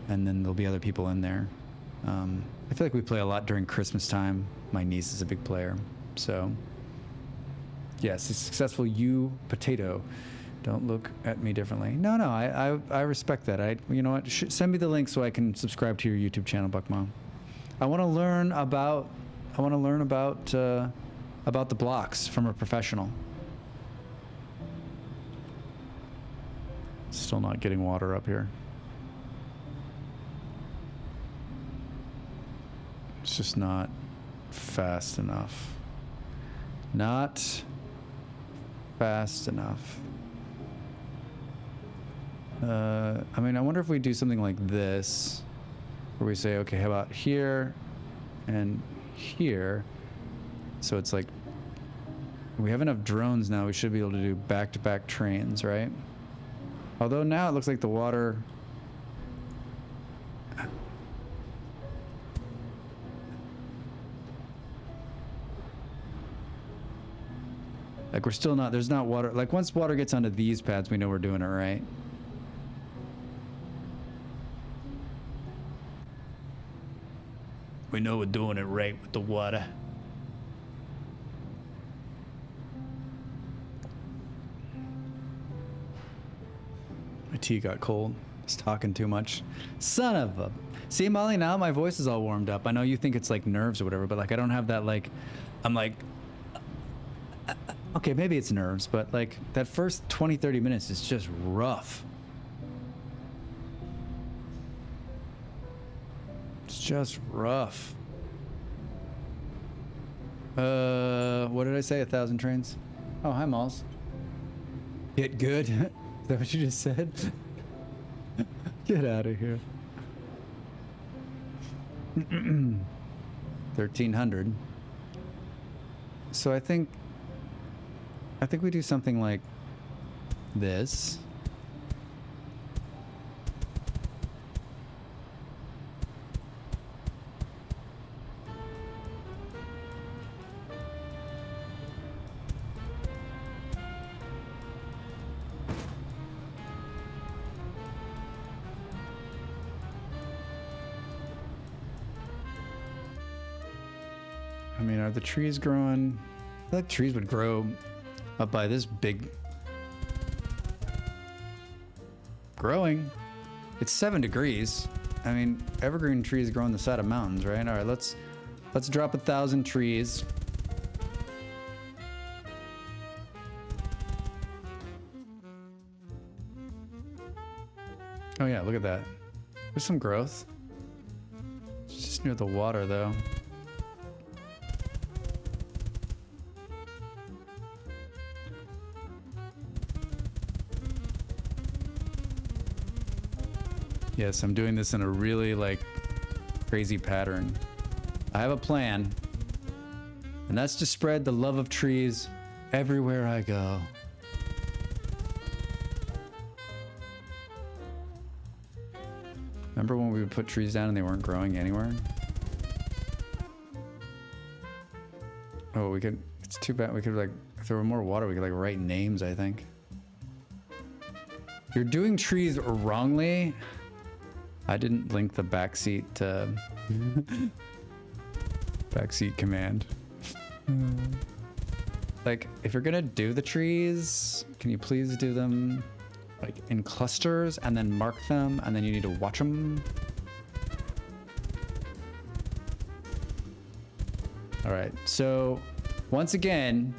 and then there'll be other people in there. I feel like we play a lot during Christmas time. My niece is a big player, so yes, it's successful. You potato, don't look at me differently. No, I respect that. You know what? Send me the link so I can subscribe to your YouTube channel, Buckmom. I want to learn about the blocks from a professional. Still not getting water up here. It's just not fast enough. Not fast enough. I mean, I wonder if we do something like this, where we say, okay, how about here and here? So it's like, we have enough drones now, we should be able to do back-to-back trains, right? Although now it looks like the water... Like, we're still not, there's not water. Like, once water gets onto these pads, we know we're doing it right. We know we're doing it right with the water. My tea got cold. I was talking too much. Son of a... See, Molly, now my voice is all warmed up. I know you think it's like nerves or whatever, but like, I don't have that, like... I'm like... Okay, maybe it's nerves, but like that first 20-30 minutes is just rough. It's just rough. What did I say? 1,000 trains? Oh, hi, Malls. Get good? Is that what you just said? Get out of here. 1,300. So I think we do something like this. I mean, are the trees growing? I feel like trees would grow up by this big. Growing. It's 7 degrees. I mean, evergreen trees grow on the side of mountains, right? All right, let's drop 1,000 trees. Oh yeah, look at that. There's some growth. It's just near the water, though. Yes, I'm doing this in a really, like, crazy pattern. I have a plan, and that's to spread the love of trees everywhere I go. Remember when we would put trees down and they weren't growing anywhere? Oh, we could, it's too bad, we could, like, if there were more water, we could, like, write names, I think. You're doing trees wrongly. I didn't link the backseat backseat command. Like, if you're gonna do the trees, can you please do them like in clusters and then mark them and then you need to watch them? All right, so once again,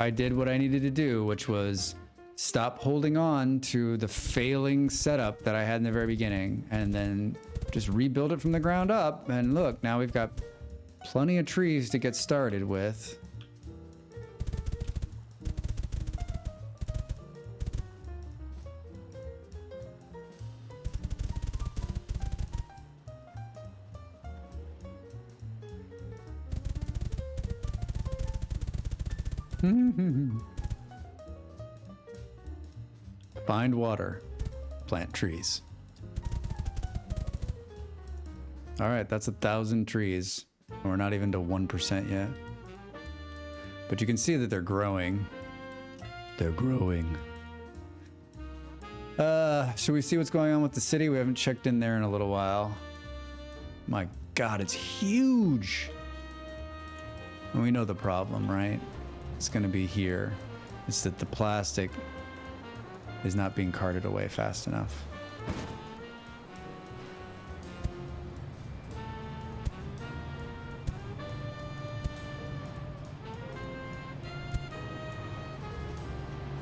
I did what I needed to do, which was stop holding on to the failing setup that I had in the very beginning and then just rebuild it from the ground up. And look, now we've got plenty of trees to get started with. Find water, plant trees. All right, that's 1,000 trees. We're not even to 1% yet. But you can see that they're growing. They're growing. Should we see what's going on with the city? We haven't checked in there in a little while. My God, it's huge. And we know the problem, right? It's going to be here. It's that the plastic is not being carted away fast enough.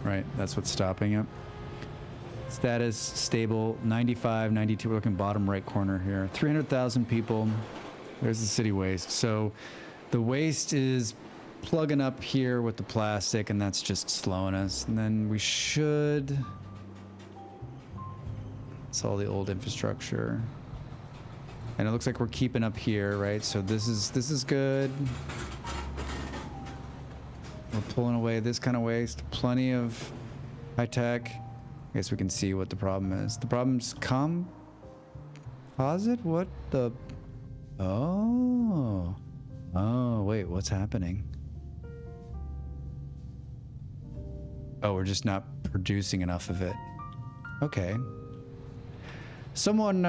Right, that's what's stopping it. Status stable, 95, 92. We're looking bottom right corner here. 300,000 people. There's the city waste. So the waste is plugging up here with the plastic, and that's just slowing us. And then we should... It's all the old infrastructure. And it looks like we're keeping up here, right? So this is good. We're pulling away this kind of waste. Plenty of high tech. I guess we can see what the problem is. The problem's composite? What the... Oh. Oh, wait, what's happening? Oh, we're just not producing enough of it. Okay. Someone,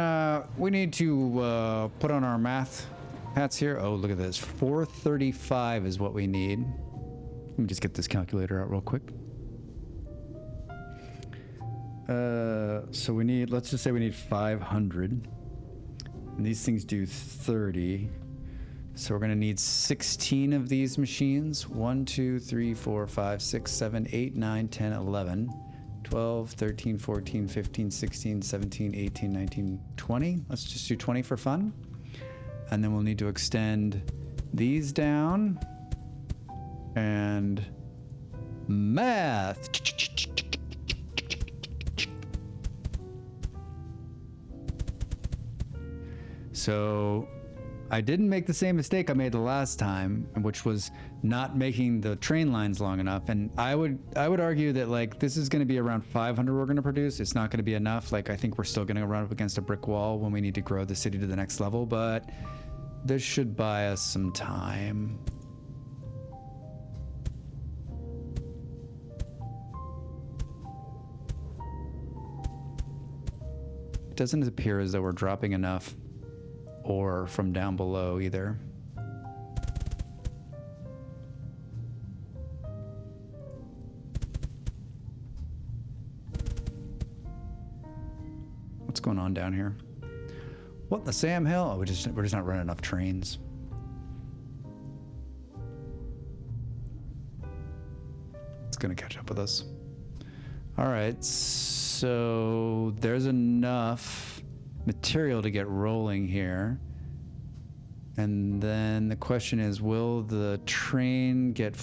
we need to put on our math hats here. Oh, look at this. 435 is what we need. Let me just get this calculator out real quick. So we need, let's just say we need 500. And these things do 30. So we're going to need 16 of these machines. 1, 2, 3, 4, 5, 6, 7, 8, 9, 10, 11, 12, 13, 14, 15, 16, 17, 18, 19, 20. Let's just do 20 for fun. And then we'll need to extend these down. And math. So I didn't make the same mistake I made the last time, which was not making the train lines long enough. And I would argue that like this is going to be around 500 we're going to produce. It's not going to be enough. Like I think we're still going to run up against a brick wall when we need to grow the city to the next level, but this should buy us some time. It doesn't appear as though we're dropping enough ore from down below either. What's going on down here? What in the Sam Hill? Oh, we're just not running enough trains. It's gonna catch up with us. All right, so there's enough material to get rolling here. And then the question is, will the train get...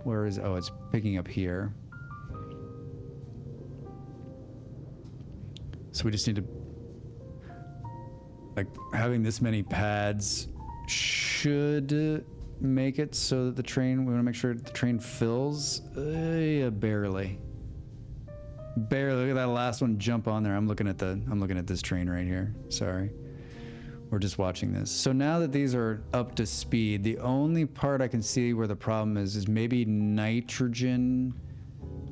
where is... oh, it's picking up here. So we just need to... like, having this many pads should make it so that the train... we want to make sure the train fills. Yeah, barely. Barely. Look at that last one jump on there. I'm looking at this train right here. Sorry. We're just watching this. So now that these are up to speed, the only part I can see where the problem is maybe nitrogen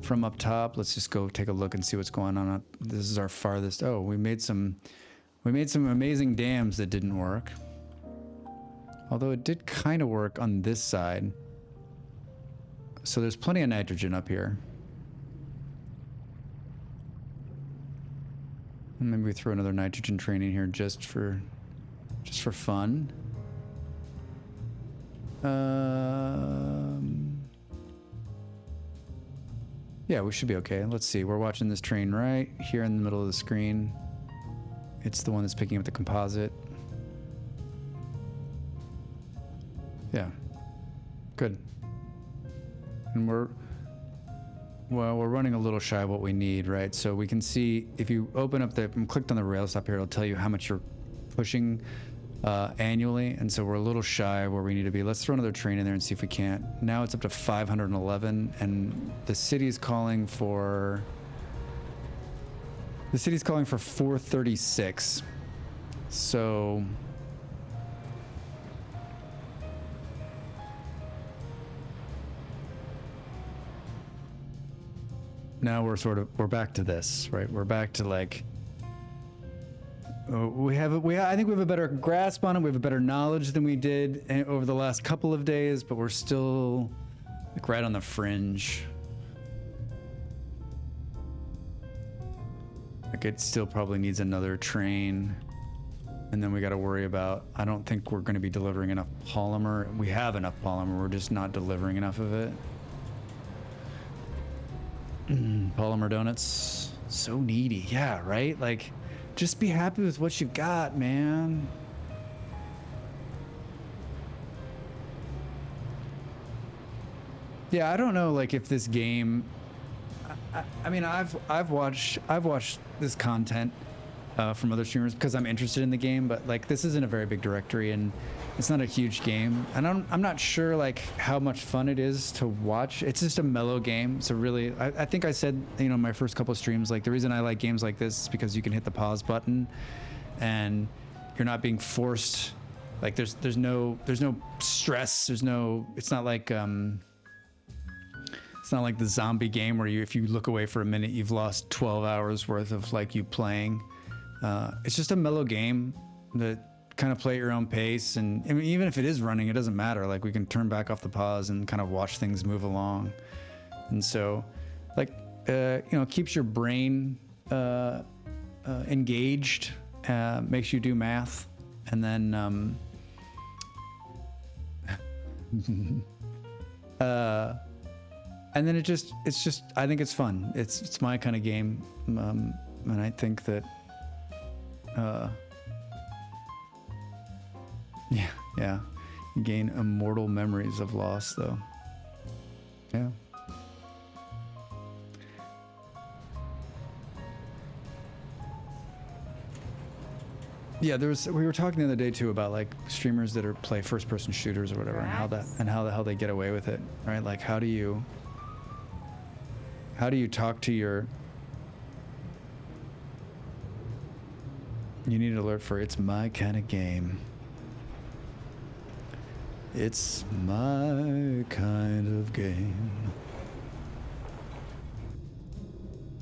from up top. Let's just go take a look and see what's going on. This is our farthest. Oh, we made some amazing dams that didn't work. Although it did kind of work on this side. So there's plenty of nitrogen up here. Maybe we throw another nitrogen train in here just for fun. Yeah, we should be okay. Let's see. We're watching this train right here in the middle of the screen. It's the one that's picking up the composite. Yeah. Good. And we're running a little shy of what we need, right? So we can see if you open up the, clicked on the rail stop here, it'll tell you how much you're pushing annually. And so we're a little shy where we need to be. Let's throw another train in there and see if we can't. Now it's up to 511, and the city is calling for 436. So now we're back to this, right? We're back to like, I think we have a better grasp on it. We have a better knowledge than we did over the last couple of days, but we're still like right on the fringe. Like it still probably needs another train. And then we got to worry about, I don't think we're going to be delivering enough polymer. We have enough polymer, we're just not delivering enough of it. Polymer donuts, so needy. Yeah, right? Like, just be happy with what you got, man. Yeah, I don't know, like, if this game, I mean, I've watched this content from other streamers because I'm interested in the game, but like this isn't a very big directory and it's not a huge game, and I'm not sure like how much fun it is to watch. It's just a mellow game. It's a really, I think I said, you know, my first couple of streams, like the reason I like games like this is because you can hit the pause button and you're not being forced. Like there's no stress. It's not like the zombie game where if you look away for a minute, you've lost 12 hours worth of like you playing. It's just a mellow game that kind of play at your own pace. And I mean, even if it is running, it doesn't matter. Like we can turn back off the pause and kind of watch things move along. And so like, you know, keeps your brain engaged, makes you do math. And then, and then it's just, I think it's fun. It's my kind of game. And I think that, yeah. You gain immortal memories of loss, though. Yeah. Yeah, we were talking the other day too about like streamers that play first-person shooters or whatever, and how the hell they get away with it, right? Like how do you talk to your, you need an alert for it's my kind of game. It's my kind of game.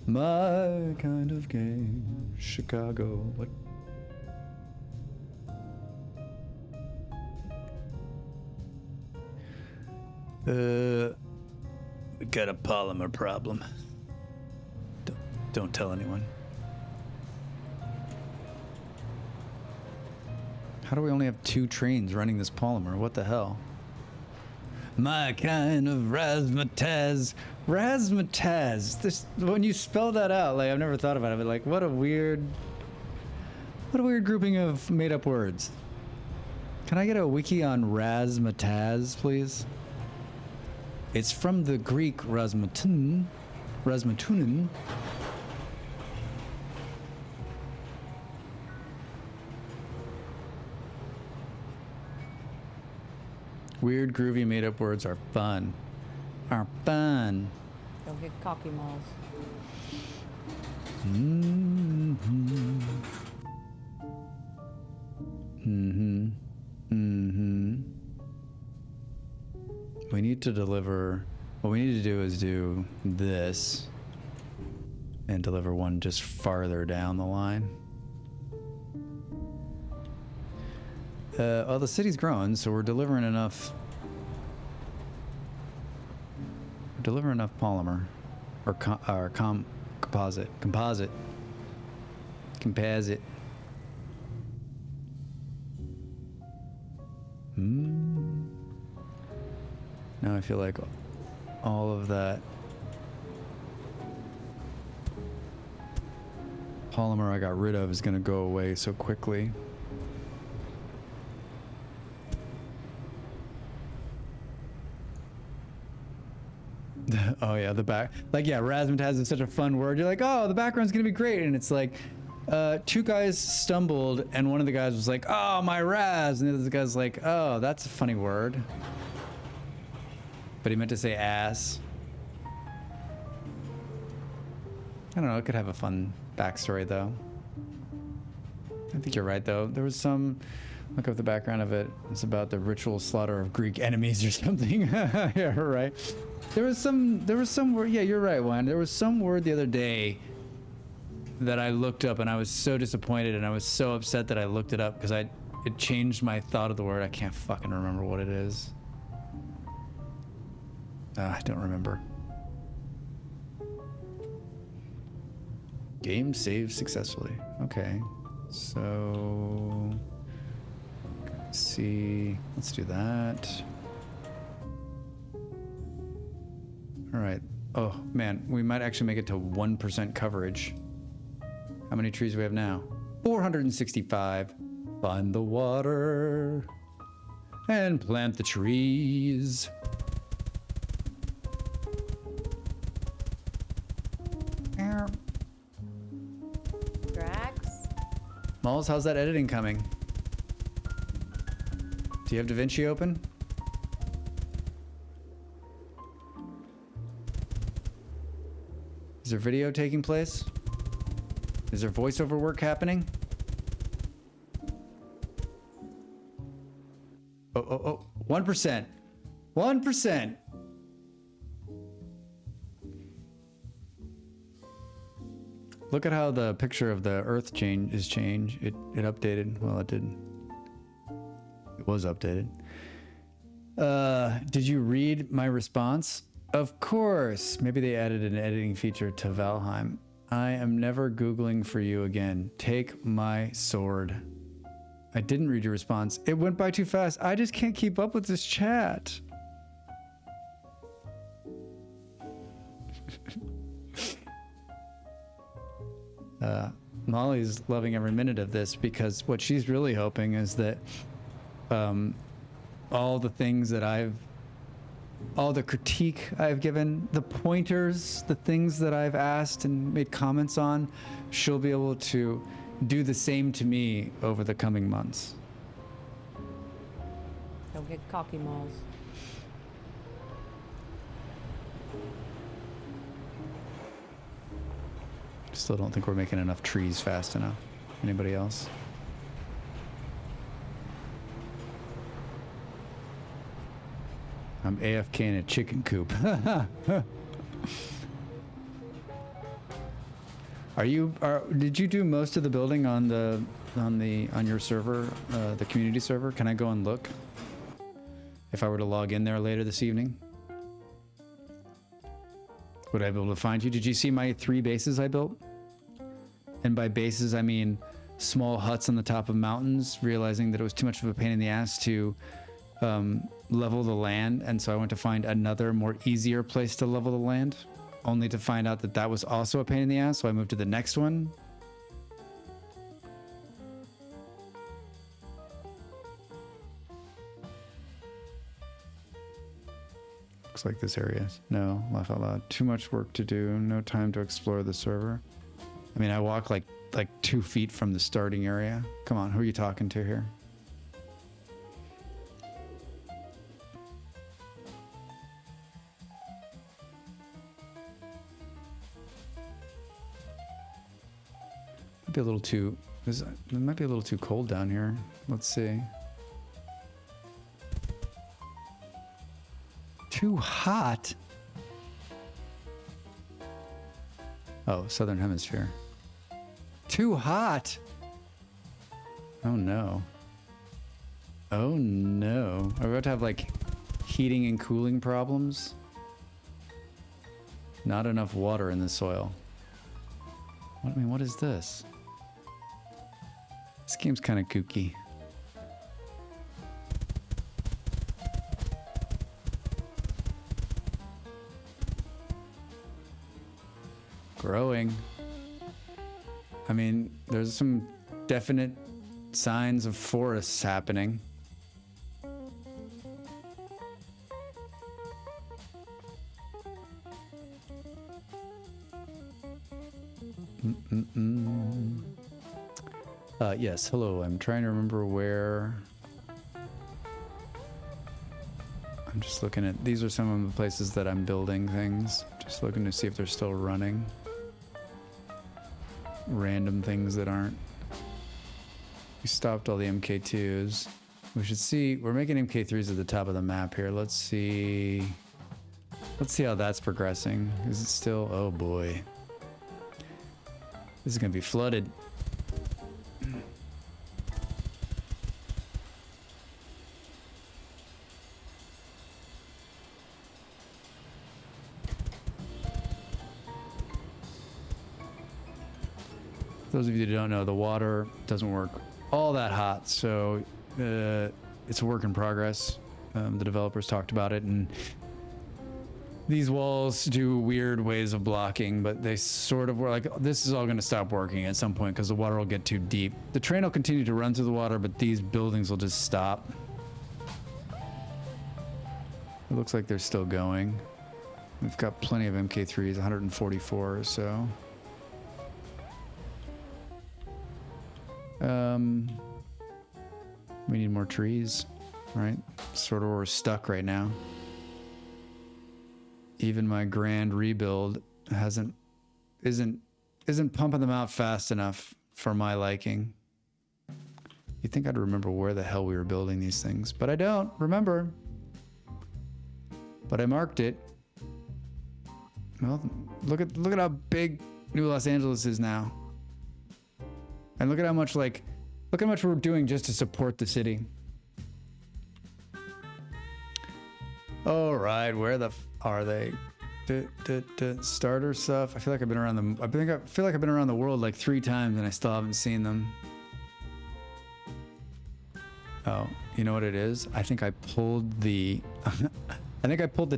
My kind of game. Chicago. What? We got a polymer problem. Don't tell anyone. How do we only have 2 trains running this polymer? What the hell? My kind of razzmatazz. Razzmatazz. This, when you spell that out, like I've never thought about it, but like what a weird grouping of made up words. Can I get a wiki on razzmatazz, please? It's from the Greek razmatunin. Weird, groovy, made-up words are fun. Are fun. Don't get cocky malls. Mm-hmm. Mm-hmm. Mm-hmm. We need to deliver, what we need to do is do this and deliver one just farther down the line. Well, the city's growing, so we're delivering enough. We're delivering enough polymer, or composite. Now I feel like all of that polymer I got rid of is gonna go away so quickly. Oh yeah, the back. Like yeah, razzmatazz is such a fun word. You're like, oh, the background's gonna be great, and it's like, two guys stumbled, and one of the guys was like, oh, my Raz, and the other guy's like, oh, that's a funny word. But he meant to say ass. I don't know, it could have a fun backstory though. I think you're right though. There was some, look up the background of it. It's about the ritual slaughter of Greek enemies or something. Yeah, right. There was some word, yeah, you're right, Juan. There was some word the other day that I looked up and I was so disappointed and I was so upset that I looked it up because it changed my thought of the word. I can't fucking remember what it is. I don't remember. Game saved successfully. Okay. So let's see. Let's do that. All right. Oh man, we might actually make it to 1% coverage. How many trees do we have now? 465. Find the water and plant the trees. Drax? Malls, how's that editing coming? Do you have DaVinci open? Is there video taking place? Is there voiceover work happening? Oh, 1%. 1%. Look at how the picture of the Earth is changed. It updated. Well, it didn't. It was updated. Did you read my response? Of course. Maybe they added an editing feature to Valheim. I am never Googling for you again. Take my sword. I didn't read your response. It went by too fast. I just can't keep up with this chat. Molly's loving every minute of this because what she's really hoping is that all the things that all the critique I've given, the pointers, the things that I've asked and made comments on, she'll be able to do the same to me over the coming months. Don't get cocky, Malls. Still don't think we're making enough trees fast enough. Anybody else? I'm AFK in a chicken coop. Did you do most of the building on your server, the community server? Can I go and look? If I were to log in there later this evening? Would I be able to find you? Did you see my 3 bases I built? And by bases, I mean small huts on the top of mountains, realizing that it was too much of a pain in the ass to level the land. And so I went to find another, more easier place to level the land, only to find out that that was also a pain in the ass. So I moved to the next one. Looks like this area. No, laugh out loud. Too much work to do. No time to explore the server. I mean, I walk like 2 feet from the starting area. Come on, who are you talking to here? Might be a little too. It might be a little too cold down here. Let's see. Too hot. Oh, Southern Hemisphere. Too hot. Oh no. Oh no. Are we about to have like heating and cooling problems? Not enough water in the soil. What is this? This game's kind of kooky. Growing. I mean, there's some definite signs of forests happening. Yes, hello. I'm trying to remember where. I'm just looking at, these are some of the places that I'm building things. Just looking to see if they're still running. Random things that aren't. We stopped all the MK2s. We should see, we're making MK3s at the top of the map here. Let's see how that's progressing. Is it still, oh boy. This is gonna be flooded. Those of you that don't know, the water doesn't work all that hot, so it's a work in progress. The developers talked about it, and these walls do weird ways of blocking, but they sort of were like, this is all going to stop working at some point because the water will get too deep. The train will continue to run through the water, but these buildings will just stop. It looks like they're still going. We've got plenty of MK3s, 144 or so. We need more trees, right? Sort of, we're stuck right now. Even my grand rebuild isn't pumping them out fast enough for my liking. You'd think I'd remember where the hell we were building these things, but I don't remember. But I marked it. Well, look at how big New Los Angeles is now. And look at how much we're doing just to support the city. All right, where the are they? Starter stuff. I feel like I've been around them. I feel like I've been around the world like 3 times and I still haven't seen them. Oh, you know what it is? I think I pulled the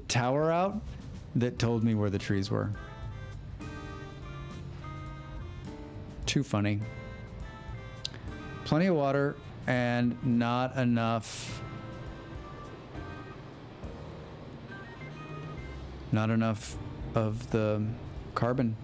tower out that told me where the trees were. Too funny. Plenty of water and not enough of the carbon.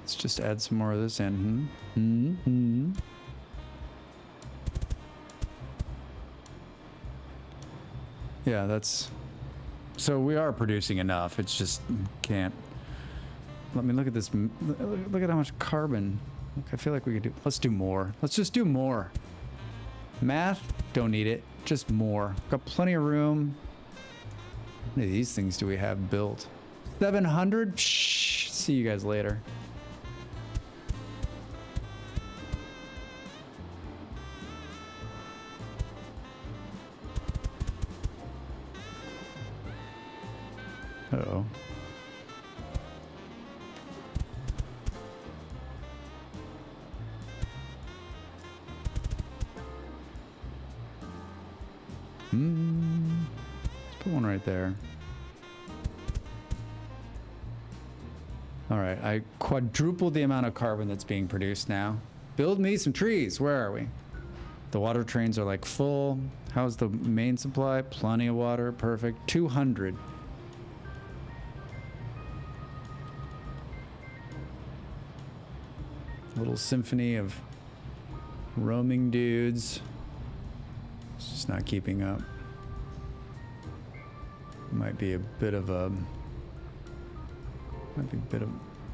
Let's just add some more of this in. Yeah, that's... So we are producing enough. It's just can't... Let me look at this. Look at how much carbon. Look, I feel like we could do... Let's do more. Let's just do more. Math, don't need it. Just more. Got plenty of room. How many of these things do we have built? 700? Shh. See you guys later. Uh-oh. Let's put one right there. All right, I quadrupled the amount of carbon that's being produced now. Build me some trees. Where are we? The water trains are like full. How's the main supply? Plenty of water. Perfect. 200. Little symphony of roaming dudes. It's just not keeping up. Might be a bit of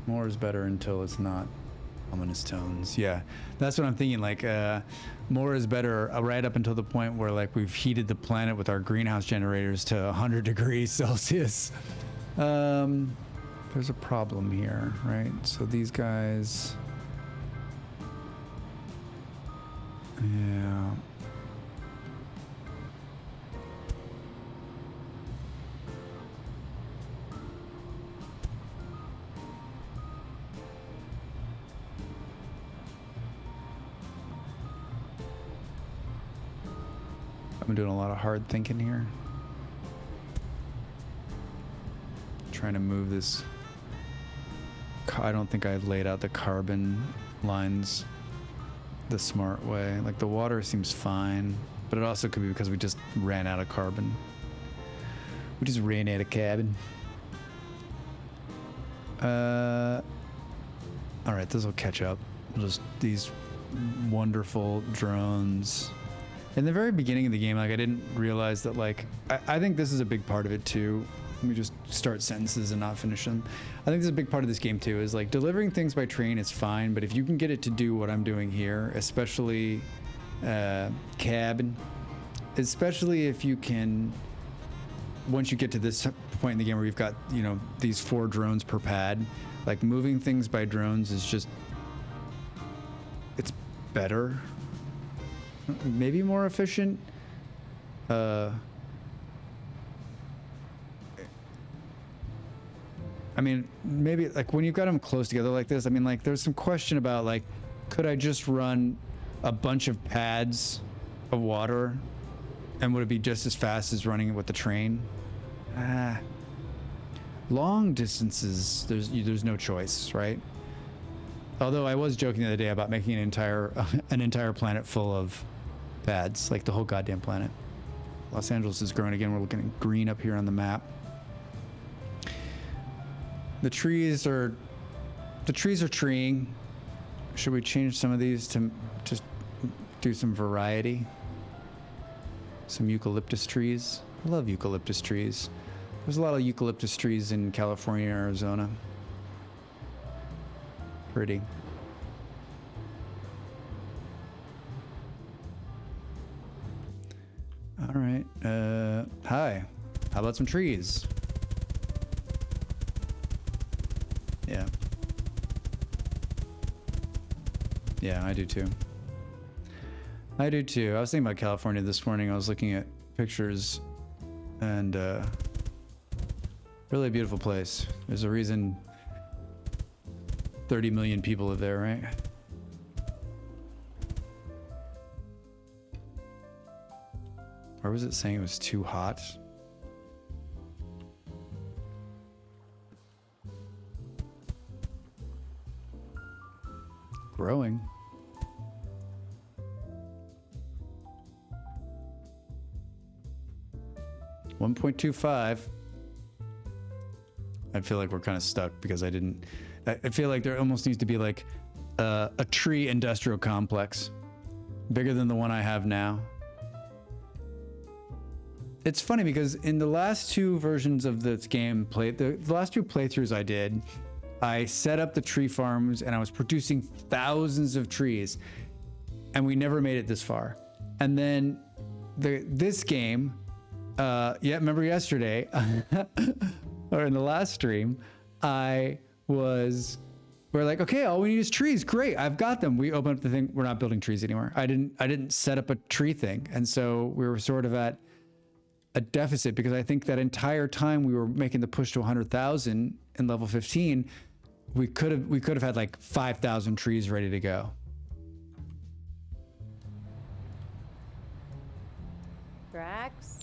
more is better until it's not. Ominous tones. Yeah, that's what I'm thinking. Like, more is better right up until the point where like we've heated the planet with our greenhouse generators to 100 degrees Celsius. There's a problem here, right? So these guys. Yeah. I'm doing a lot of hard thinking here. Trying to move this. I don't think I laid out the carbon lines the smart way. Like the water seems fine, but it also could be because we just ran out of carbon. We just ran out of carbon. All right, this will catch up. Just these wonderful drones. In the very beginning of the game, like I didn't realize that like, I think this is a big part of it too. Let me just start sentences and not finish them. I think this is a big part of this game too, is like delivering things by train is fine, but if you can get it to do what I'm doing here, especially cabin, especially if you can, once you get to this point in the game where you've got, you know, these 4 drones per pad, like moving things by drones is just, it's better, maybe more efficient. I mean, maybe like when you've got them close together like this, I mean, like there's some question about like, could I just run a bunch of pads of water and would it be just as fast as running it with the train? Long distances, there's no choice, right? Although I was joking the other day about making an entire planet full of pads, like the whole goddamn planet. Los Angeles is growing again. We're looking at green up here on the map. The trees are treeing. Should we change some of these to just do some variety? Some eucalyptus trees. I love eucalyptus trees. There's a lot of eucalyptus trees in California and Arizona. Pretty. All right. Hi. How about some trees? Yeah. Yeah, I do too. I do too. I was thinking about California this morning. I was looking at pictures and really a beautiful place. There's a reason 30 million people live there, right? Or was it saying it was too hot? Growing. $1.25. I feel like we're kind of stuck because I feel like there almost needs to be like a tree industrial complex bigger than the one I have now. It's funny because in the last 2 versions of this game, the last 2 playthroughs I did, I set up the tree farms and I was producing thousands of trees and we never made it this far. And then this game, remember yesterday or in the last stream, we're like, okay, all we need is trees. Great, I've got them. We open up the thing. We're not building trees anymore. I didn't set up a tree thing. And so we were sort of at a deficit because I think that entire time we were making the push to 100,000 in level 15, we could have had like 5,000 trees ready to go.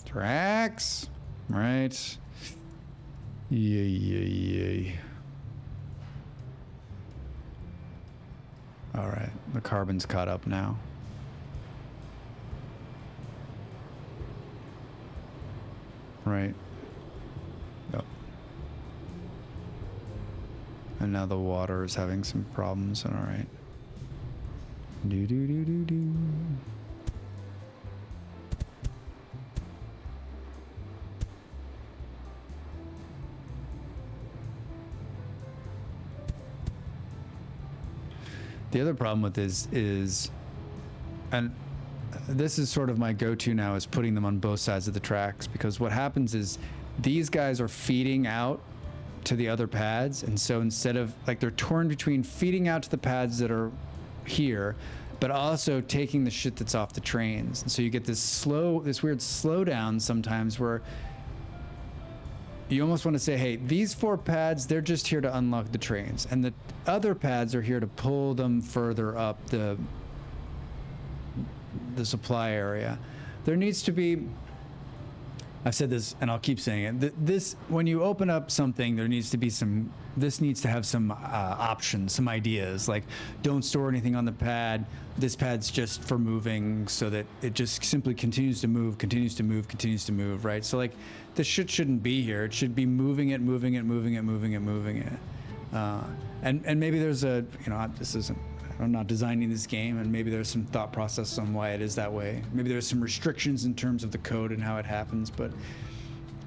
Drax, right? Yay. All right, the carbon's caught up now. Right. Yep. And now the water is having some problems. All right. Do. The other problem with this is, and this is sort of my go-to now, is putting them on both sides of the tracks, because what happens is these guys are feeding out to the other pads, and so instead of like, they're torn between feeding out to the pads that are here but also taking the shit that's off the trains, and so you get this weird slowdown sometimes where you almost want to say, hey, these 4 pads, they're just here to unlock the trains, and the other pads are here to pull them further up the supply area. there needs to be. I've said this, and I'll keep saying it. This, when you open up something, there needs to be some. This needs to have some options, some ideas. Like, don't store anything on the pad. This pad's just for moving, so that it just simply continues to move, continues to move, continues to move. Right. So like, this shit shouldn't be here. It should be moving it, moving it, moving it, moving it, moving it. And maybe there's a, this isn't. I'm not designing this game, and maybe there's some thought process on why it is that way. Maybe there's some restrictions in terms of the code and how it happens,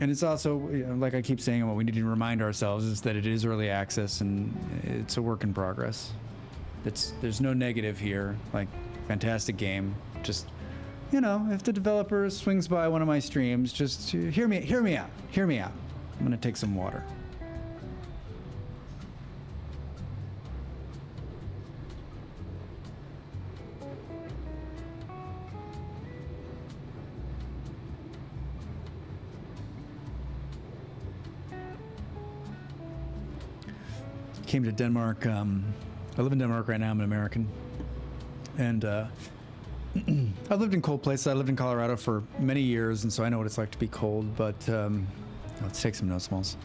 and it's also, like I keep saying, what we need to remind ourselves is that it is early access and it's a work in progress. There's no negative here. Like, fantastic game. Just, if the developer swings by one of my streams, just hear me out. I'm gonna take some water. Came to Denmark. I live in Denmark right now. I'm an American, and I've lived in cold places. I lived in Colorado for many years, and so I know what it's like to be cold. But let's take some no smalls.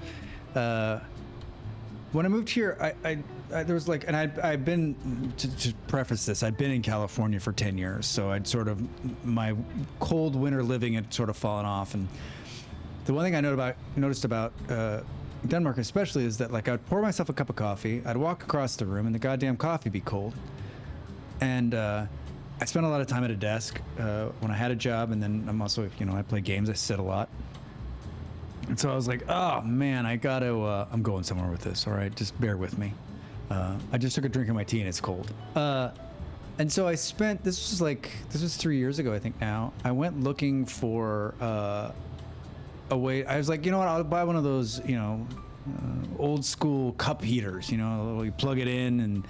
When I moved here, I there was like, and I've been to preface this. I'd been in California for 10 years, so I'd sort of, my cold winter living had sort of fallen off. And the one thing I noticed about Denmark especially is that, like, I'd pour myself a cup of coffee, I'd walk across the room, and the goddamn coffee be cold. And I spent a lot of time at a desk when I had a job, and then I'm also, I play games, I sit a lot. And so I was like, oh man, I gotta, I'm going somewhere with this, all right, just bear with me. I just took a drink of my tea and it's cold. And so I spent, this was 3 years ago, I think now, I went looking for a way. I was like, you know what, I'll buy one of those, old school cup heaters, you plug it in and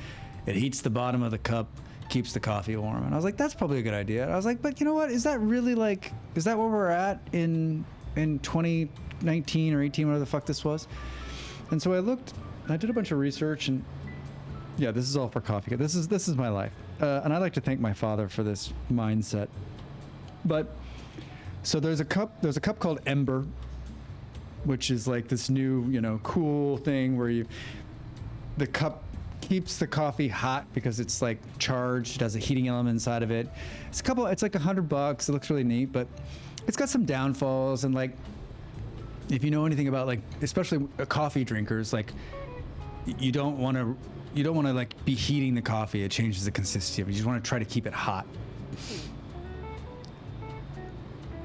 it heats the bottom of the cup, keeps the coffee warm. And I was like, that's probably a good idea. And I was like, but you know what, is that really is that where we're at in 2019 or 18, whatever the fuck this was? And so I did a bunch of research, and yeah, this is all for coffee. This is my life. And I'd like to thank my father for this mindset. But so there's a cup called Ember, which is like this new, cool thing where the cup keeps the coffee hot because it's like charged. It has a heating element inside of it. It's like $100. It looks really neat, but it's got some downfalls. And like, if you know anything about, like, especially coffee drinkers, like, you don't want to like be heating the coffee. It changes the consistency of it. You just want to try to keep it hot.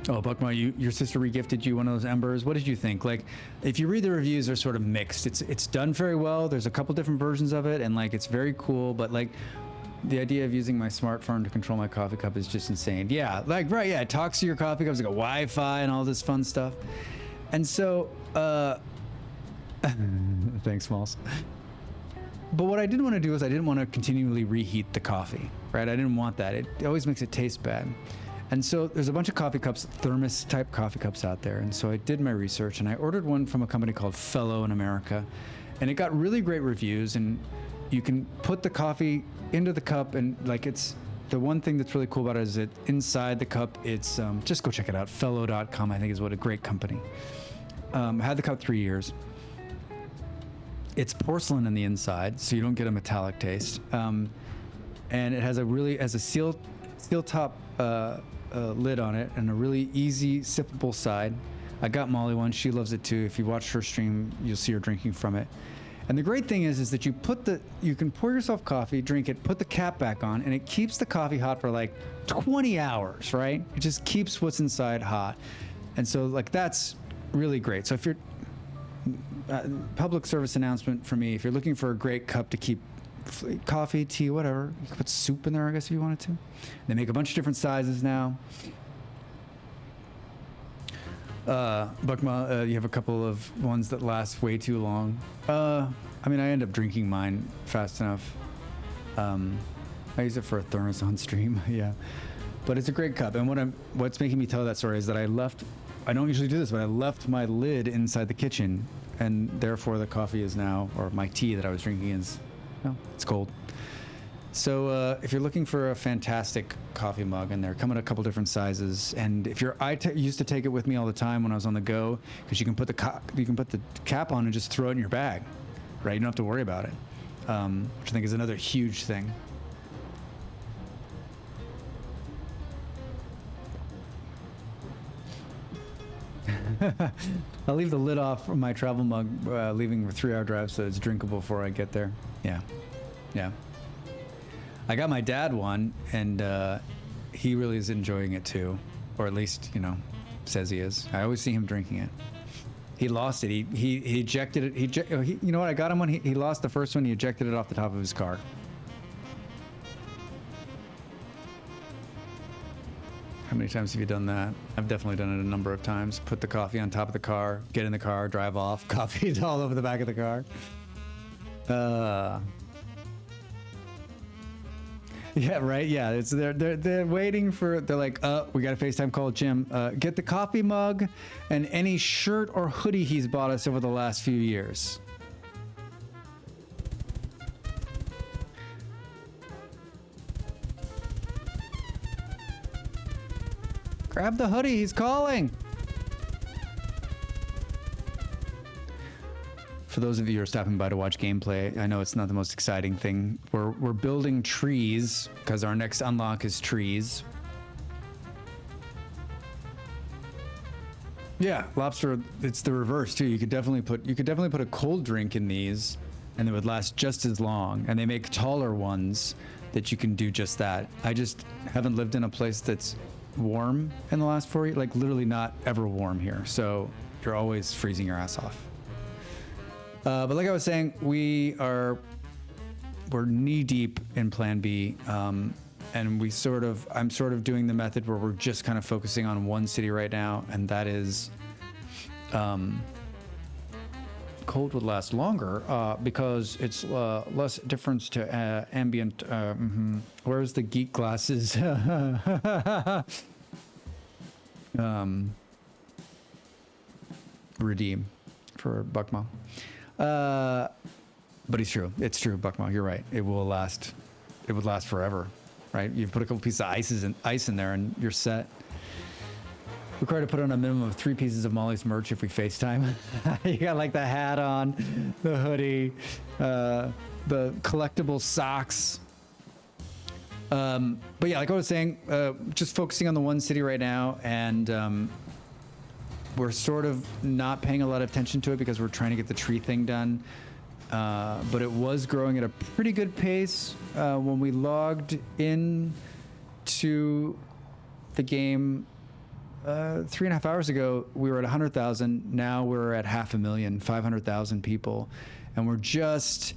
Oh, Buckma, your sister regifted you one of those Embers. What did you think? Like, if you read the reviews, they're sort of mixed. It's done very well. There's a couple different versions of it, and like, it's very cool. But like, the idea of using my smartphone to control my coffee cup is just insane. Yeah, like, right, yeah, it talks to your coffee cup. It's got Wi-Fi and all this fun stuff. And so, thanks, Smalls. But what I didn't want to do is I didn't want to continually reheat the coffee, right? I didn't want that. It always makes it taste bad. And so there's a bunch of coffee cups, thermos type coffee cups out there. And so I did my research, and I ordered one from a company called Fellow in America. And it got really great reviews, and you can put the coffee into the cup, and like, it's the one thing that's really cool about it is that inside the cup, it's just go check it out. Fellow.com, I think, is what a great company. I had the cup 3 years. It's porcelain in the inside, so you don't get a metallic taste. And it has a steel top lid on it, and a really easy sippable side. I got Molly one. She loves it too. If you watch her stream, you'll see her drinking from it. And the great thing is that you can pour yourself coffee, drink it, put the cap back on, and it keeps the coffee hot for like 20 hours, right? It just keeps what's inside hot. And so, like, that's really great. So if you're public service announcement for me, if you're looking for a great cup to keep coffee, tea, whatever, you can put soup in there, I guess, if you wanted to. They make a bunch of different sizes now. Buckma, you have a couple of ones that last way too long. I end up drinking mine fast enough. I use it for a thermos on stream, yeah. But it's a great cup, and what's making me tell that story is that I don't usually do this, but I left my lid inside the kitchen, and therefore the coffee is now, or my tea that I was drinking is, it's cold. So if you're looking for a fantastic coffee mug, and they're coming in a couple different sizes, and if you're, used to take it with me all the time when I was on the go, because you can put the cap on and just throw it in your bag, right? You don't have to worry about it, which I think is another huge thing. I'll leave the lid off from my travel mug, leaving a 3-hour drive, so it's drinkable before I get there. Yeah, yeah. I got my dad one, and he really is enjoying it too, or at least, you know, says he is. I always see him drinking it. He lost it. He ejected it. You know what? I got him one. He lost the first one. He ejected it off the top of his car. How many times have you done that? I've definitely done it a number of times. Put the coffee on top of the car, get in the car, drive off. Coffee's all over the back of the car. Yeah, right. Yeah, it's they're waiting for. They're like, we got a FaceTime call, Jim. Get the coffee mug and any shirt or hoodie he's bought us over the last few years. Grab the hoodie. He's calling. For those of you who are stopping by to watch gameplay, I know it's not the most exciting thing. We're building trees because our next unlock is trees. Yeah, lobster. It's the reverse too. You could definitely put a cold drink in these, and it would last just as long. And they make taller ones that you can do just that. I just haven't lived in a place that's warm in the last 4 years. Like literally not ever warm here. So you're always freezing your ass off. But like I was saying, we're knee deep in Plan B, and I'm sort of doing the method where we're just kind of focusing on one city right now, and that is, cold would last longer because it's less difference to ambient. Where's the geek glasses? Redeem for Buckmo. But it's true. It's true, Buckmo. You're right. It will last. It would last forever, right? You put a couple pieces of ice in there, and you're set. Required to put on a minimum of 3 pieces of Molly's merch if we FaceTime. You got like the hat on, the hoodie, the collectible socks. But yeah, like I was saying, just focusing on the one city right now, and we're sort of not paying a lot of attention to it because we're trying to get the tree thing done. But it was growing at a pretty good pace. When we logged in to the game 3.5 hours ago, we were at 100,000. Now we're at 500,000, 500,000 people. And we're just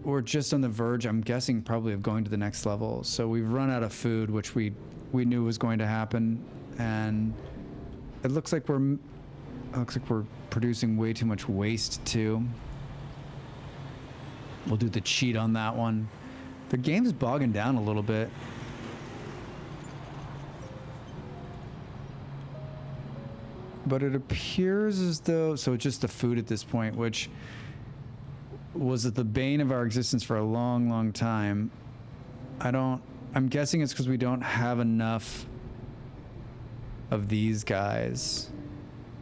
on the verge, I'm guessing, probably of going to the next level. So we've run out of food, which we knew was going to happen. And it looks like we're producing way too much waste too. We'll do the cheat on that one. The game's bogging down a little bit. But it appears as though, so it's just the food at this point, which was the bane of our existence for a long, long time. I'm guessing it's because we don't have enough of these guys,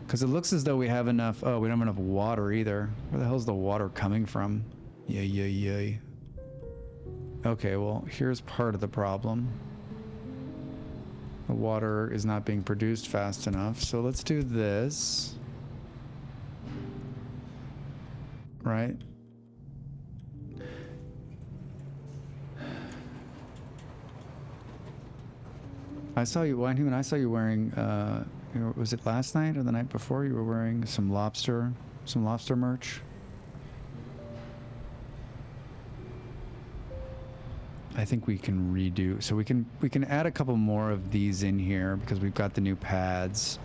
because it looks as though we have enough. Oh, we don't have enough water either. Where the hell's the water coming from? Yay. Okay, well, here's part of the problem. The water is not being produced fast enough, so let's do this. Right? I saw you wearing, was it last night or the night before? You were wearing some lobster merch. I think we can redo, so we can add a couple more of these in here because we've got the new pads.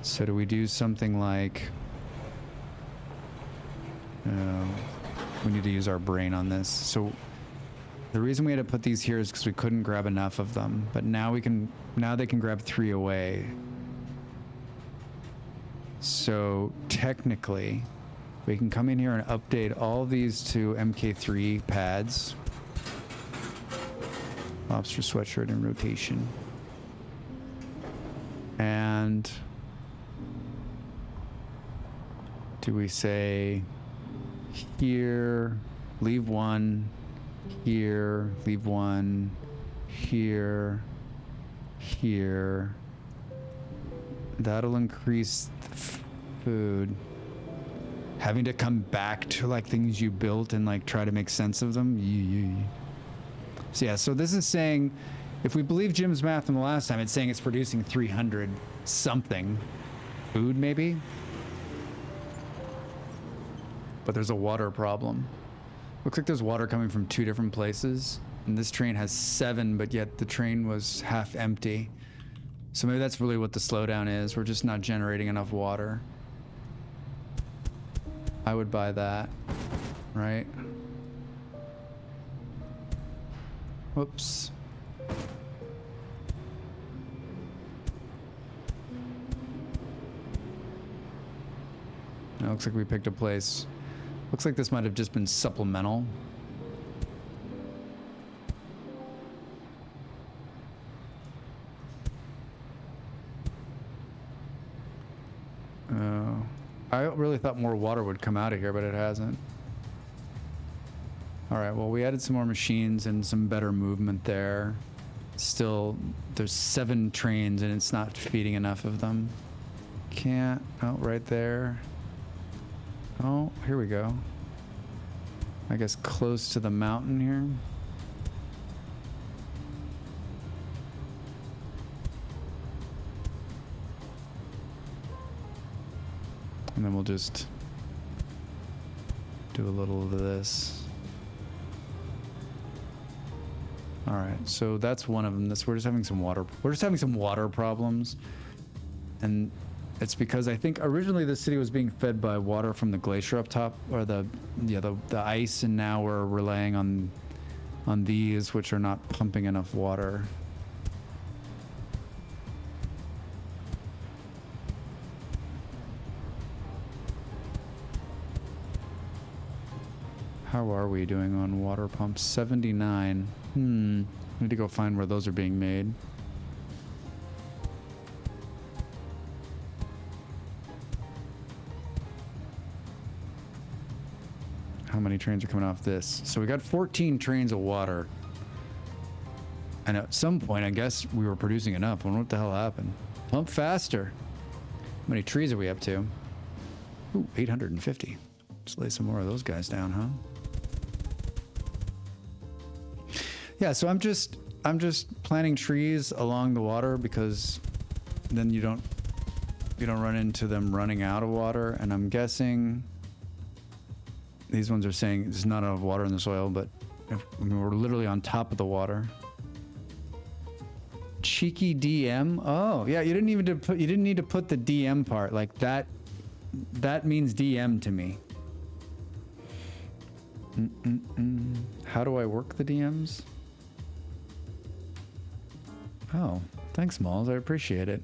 So do we do something like, we need to use our brain on this. So the reason we had to put these here is because we couldn't grab enough of them, but now they can grab 3 away. So technically, we can come in here and update all of these to MK3 pads. Lobster sweatshirt in rotation. And do we say here, leave one, here, leave one, here, here. That'll increase the food. Having to come back to like things you built and like try to make sense of them. So yeah, so this is saying, if we believe Jim's math from the last time, it's saying it's producing 300 something food maybe. But there's a water problem. Looks like there's water coming from 2 different places. And this train has 7, but yet the train was half empty. So maybe that's really what the slowdown is. We're just not generating enough water. I would buy that, right? Whoops. It looks like we picked a place. Looks like this might have just been supplemental. I really thought more water would come out of here, but it hasn't. All right, well, we added some more machines and some better movement there. Still, there's 7 trains and it's not feeding enough of them. Can't, oh, right there. Oh, here we go. I guess close to the mountain here. And then we'll just do a little of this. All right, so that's one of them. We're just having some water problems. And it's because I think originally the city was being fed by water from the glacier up top, or the ice, and now we're relying on these, which are not pumping enough water. How are we doing on water pumps? 79. Need to go find where those are being made. How many trains are coming off this? So we got 14 trains of water. And at some point, I guess we were producing enough. I wonder what the hell happened. Pump faster. How many trees are we up to? Ooh, 850. Let's lay some more of those guys down, huh? Yeah, so I'm just planting trees along the water because then you don't run into them running out of water. And I'm guessing these ones are saying there's not enough water in the soil, but we're literally on top of the water. Cheeky DM. Oh yeah, you didn't need to put the DM part like that. That means DM to me. How do I work the DMs? Oh, thanks, Malls. I appreciate it.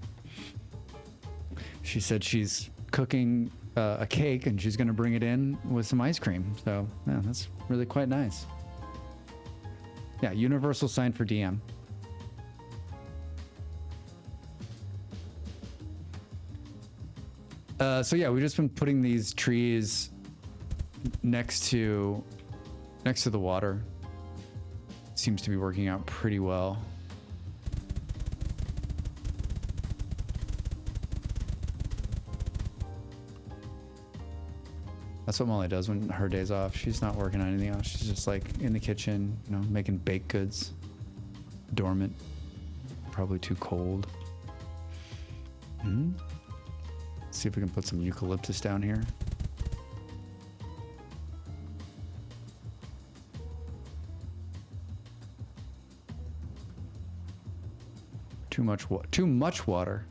She said she's cooking a cake and she's going to bring it in with some ice cream. So, yeah, that's really quite nice. Yeah, universal sign for DM. So yeah, we've just been putting these trees next to the water. Seems to be working out pretty well. That's what Molly does when her day's off. She's not working on anything else. She's just like in the kitchen, you know, making baked goods. Dormant. Probably too cold. Let's see if we can put some eucalyptus down here. Too much water.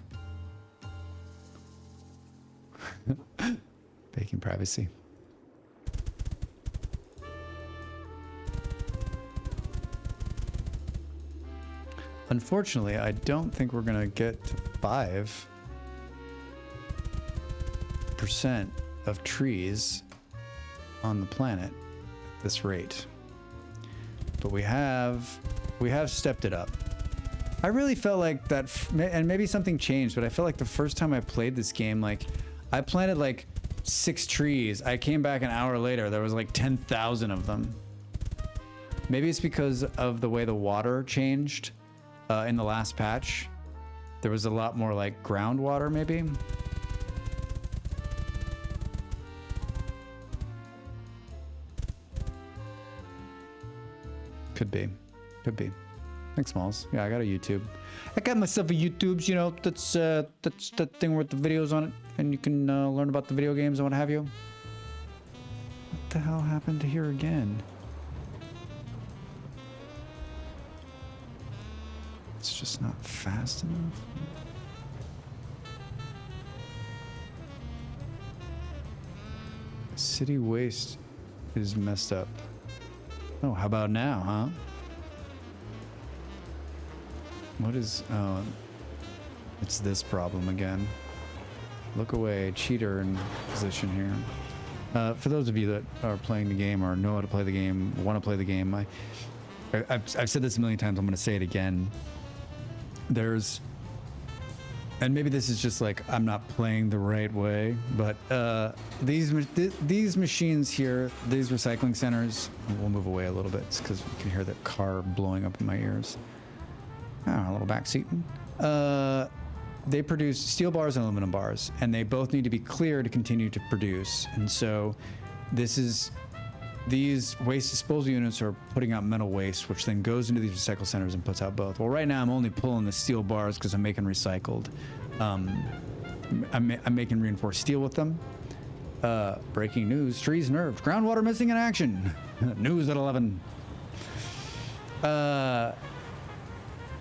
Baking privacy. Unfortunately, I don't think we're gonna get to 5% of trees on the planet at this rate. But we have We have stepped it up. I really felt like that, and maybe something changed, but I felt like the first time I played this game, like I planted like 6 trees. I came back an hour later, there was like 10,000 of them. Maybe it's because of the way the water changed in the last patch. There was a lot more like groundwater, maybe. Could be. Could be. Thanks, Smalls. Yeah, I got a YouTube. I got myself a YouTube's, you know, that's the thing with the videos on it, and you can learn about the video games and what have you. What the hell happened to here again? It's just not fast enough. City waste is messed up. Oh, how about now, huh? What is, it's this problem again. Look away, cheater in position here. For those of you that are playing the game or know how to play the game, want to play the game, I've said this a million times, I'm going to say it again. There's, and maybe this is just like I'm not playing the right way, but these machines here, these recycling centers, we'll move away a little bit because you can hear the car blowing up in my ears. Oh, a little back seating. They produce steel bars and aluminum bars, and they both need to be clear to continue to produce. And so these waste disposal units are putting out metal waste, which then goes into these recycle centers and puts out both. Well, right now I'm only pulling the steel bars because I'm making recycled. I'm making reinforced steel with them. Breaking news, trees nerfed, groundwater missing in action. News at 11.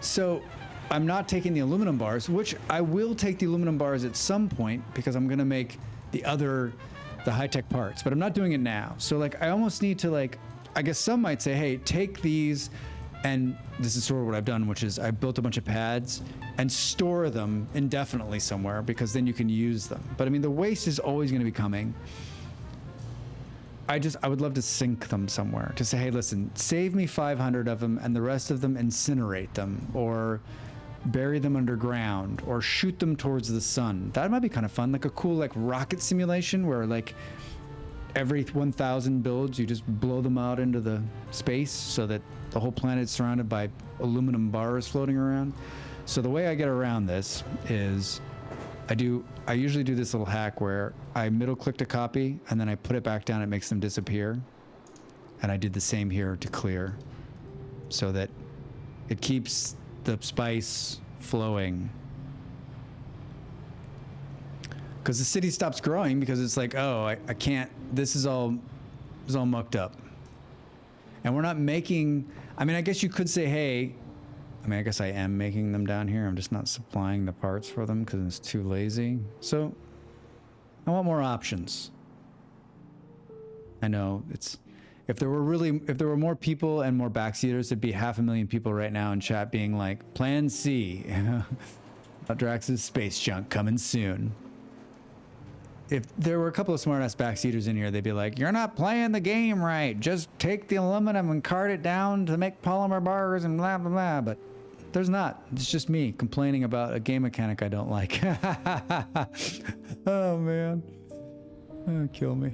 So I'm not taking the aluminum bars, which I will take the aluminum bars at some point because I'm going to make the high-tech parts, but I'm not doing it now. So like, I almost need to like, I guess some might say, hey, take these, and this is sort of what I've done, which is I built a bunch of pads and store them indefinitely somewhere because then you can use them. But I mean, the waste is always going to be coming. I would love to sink them somewhere to say, hey, listen, save me 500 of them and the rest of them incinerate them or bury them underground or shoot them towards the sun. That might be kind of fun, like a cool like rocket simulation where like every 1,000 builds you just blow them out into the space so that the whole planet is surrounded by aluminum bars floating around. So the way I get around this is I usually do this little hack where I middle click to copy and then I put it back down, it makes them disappear. And I did the same here to clear so that it keeps the spice flowing. Because the city stops growing because it's like, oh, I can't, this is all mucked up. And we're not making, I mean, I guess you could say, hey, I mean, I guess I am making them down here. I'm just not supplying the parts for them because it's too lazy. So I want more options. I know it's, if there were more people and more backseaters, it'd be 500,000 people right now in chat being like, Plan C, Drax's space junk coming soon. If there were a couple of smart-ass backseaters in here, they'd be like, you're not playing the game right. Just take the aluminum and cart it down to make polymer bars and blah, blah, blah. But there's not. It's just me complaining about a game mechanic I don't like. Oh, man. Oh, kill me.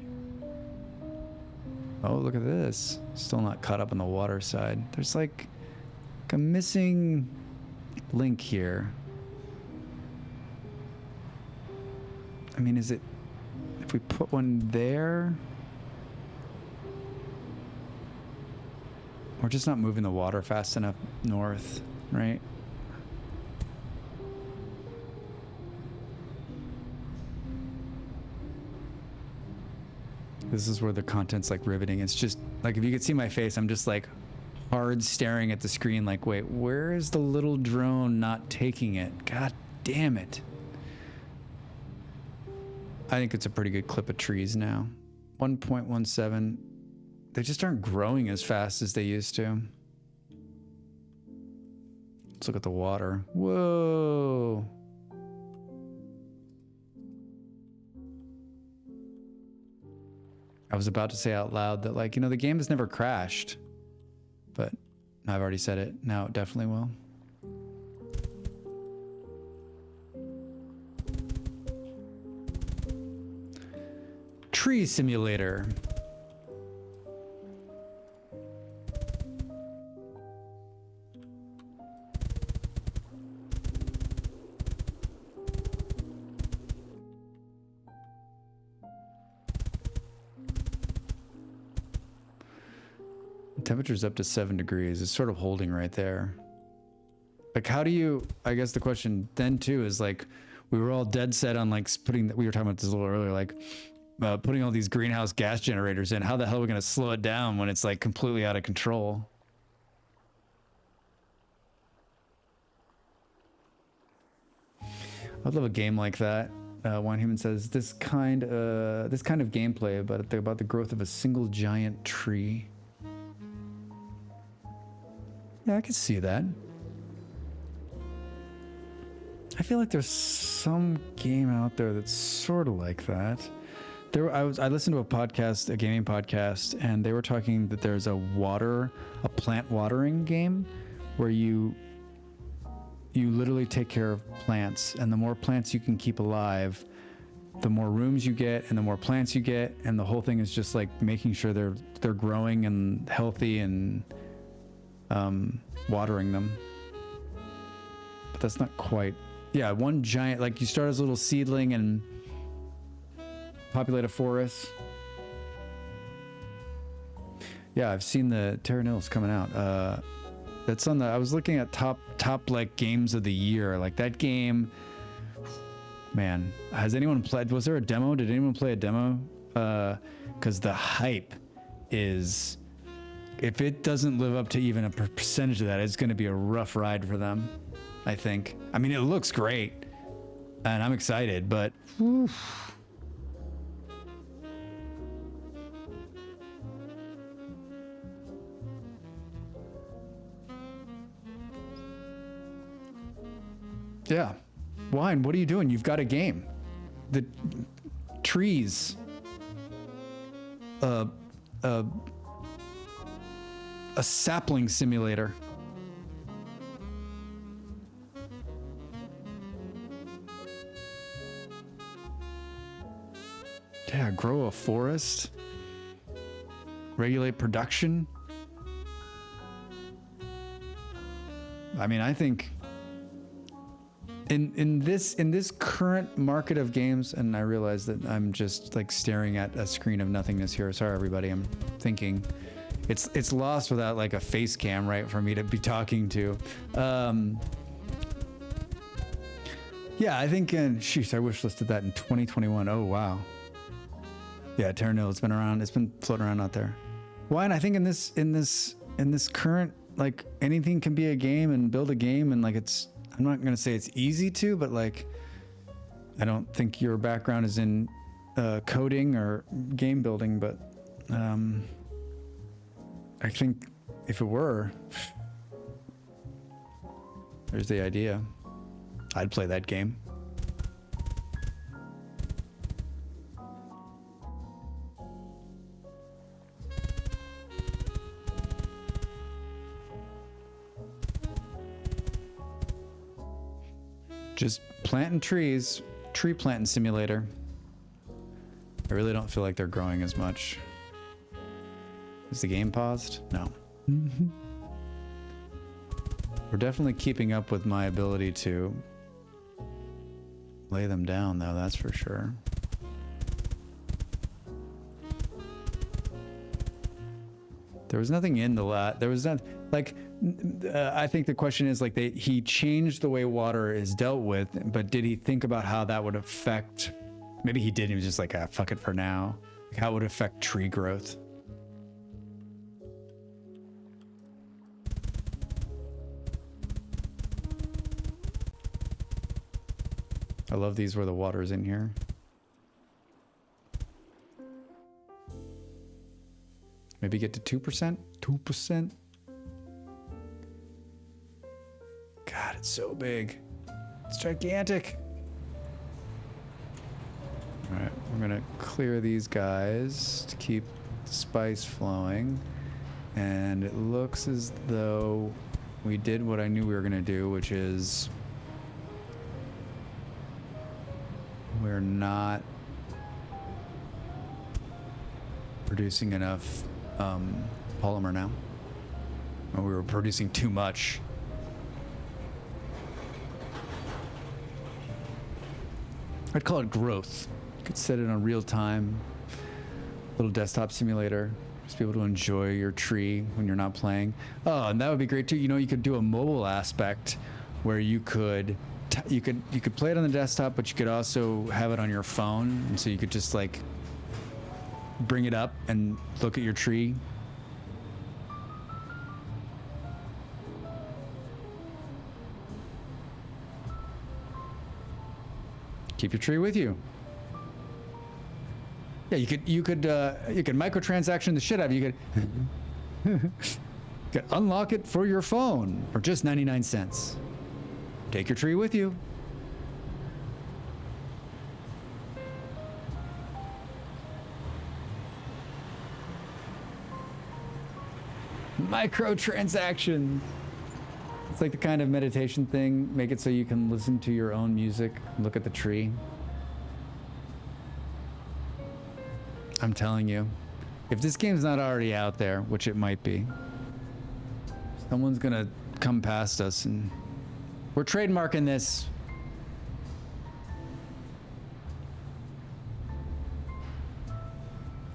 Oh, look at this. Still not caught up on the water side. There's like a missing link here. I mean, is it... If we put one there... We're just not moving the water fast enough north, right? This is where the content's like riveting. It's just like, if you could see my face, I'm just like hard staring at the screen like, wait, where is the little drone not taking it? God damn it. I think it's a pretty good clip of trees now. 1.17. They just aren't growing as fast as they used to. Let's look at the water. Whoa. I was about to say out loud that, like, you know, the game has never crashed. But I've already said it. Now it definitely will. Tree simulator. Temperature's up to 7 degrees. It's sort of holding right there. Like, how do you, I guess the question then too is like, we were all dead set on like putting, we were talking about this a little earlier, like putting all these greenhouse gas generators in. How the hell are we going to slow it down when it's like completely out of control? I'd love a game like that. One Human says this kind of gameplay about the growth of a single giant tree. Yeah, I can see that. I feel like there's some game out there that's sort of like that. I listened to a podcast, a gaming podcast, and they were talking that there's a plant watering game where you literally take care of plants, and the more plants you can keep alive, the more rooms you get and the more plants you get, and the whole thing is just like making sure they're growing and healthy and watering them. But that's not quite, yeah, one giant, like you start as a little seedling and populate a forest. Yeah, I've seen the Terra Nils coming out. That's on the, I was looking at top like games of the year, like that game. Man, has anyone played, was there a demo? Did anyone play a demo? Because the hype is, if it doesn't live up to even a percentage of that, it's going to be a rough ride for them, I think. I mean, it looks great, and I'm excited, but... Oof. Yeah. Wine, what are you doing? You've got a game. The trees. A sapling simulator. Yeah, grow a forest. Regulate production. I mean, I think in this current market of games, and I realize that I'm just like staring at a screen of nothingness here. Sorry, everybody. I'm thinking. It's lost without like a face cam, right, for me to be talking to. Yeah, I think, sheesh, I wish listed that in 2021. Oh, wow. Yeah, Terra Nil, it's been around. It's been floating around out there. Why? And I think in this current, like, anything can be a game and build a game, and like I'm not going to say it's easy to, but like, I don't think your background is in coding or game building, but I think if it were, there's the idea. I'd play that game. Just planting trees, tree planting simulator. I really don't feel like they're growing as much. Is the game paused? No. We're definitely keeping up with my ability to lay them down, though, that's for sure. There was nothing in the lot. There was not, like, I think the question is, like, he changed the way water is dealt with, but did he think about how that would affect, maybe he did, he was just like, fuck it for now. Like, how it would affect tree growth. I love these where the water's in here. Maybe get to 2%? 2%? God, it's so big. It's gigantic. All right, we're gonna clear these guys to keep the spice flowing. And it looks as though we did what I knew we were going to do, which is we're not producing enough polymer now. Or we were producing too much. I'd call it growth. You could set it on real time, little desktop simulator. Just be able to enjoy your tree when you're not playing. Oh, and that would be great too. You know, you could do a mobile aspect where you could you could play it on the desktop, but you could also have it on your phone, and so you could just like bring it up and look at your tree. Keep your tree with you. Yeah, you could microtransaction the shit out of it. You could unlock it for your phone for just 99 cents. Take your tree with you. Microtransaction. It's like the kind of meditation thing. Make it so you can listen to your own music, look at the tree. I'm telling you, if this game's not already out there, which it might be, someone's gonna come past us and we're trademarking this.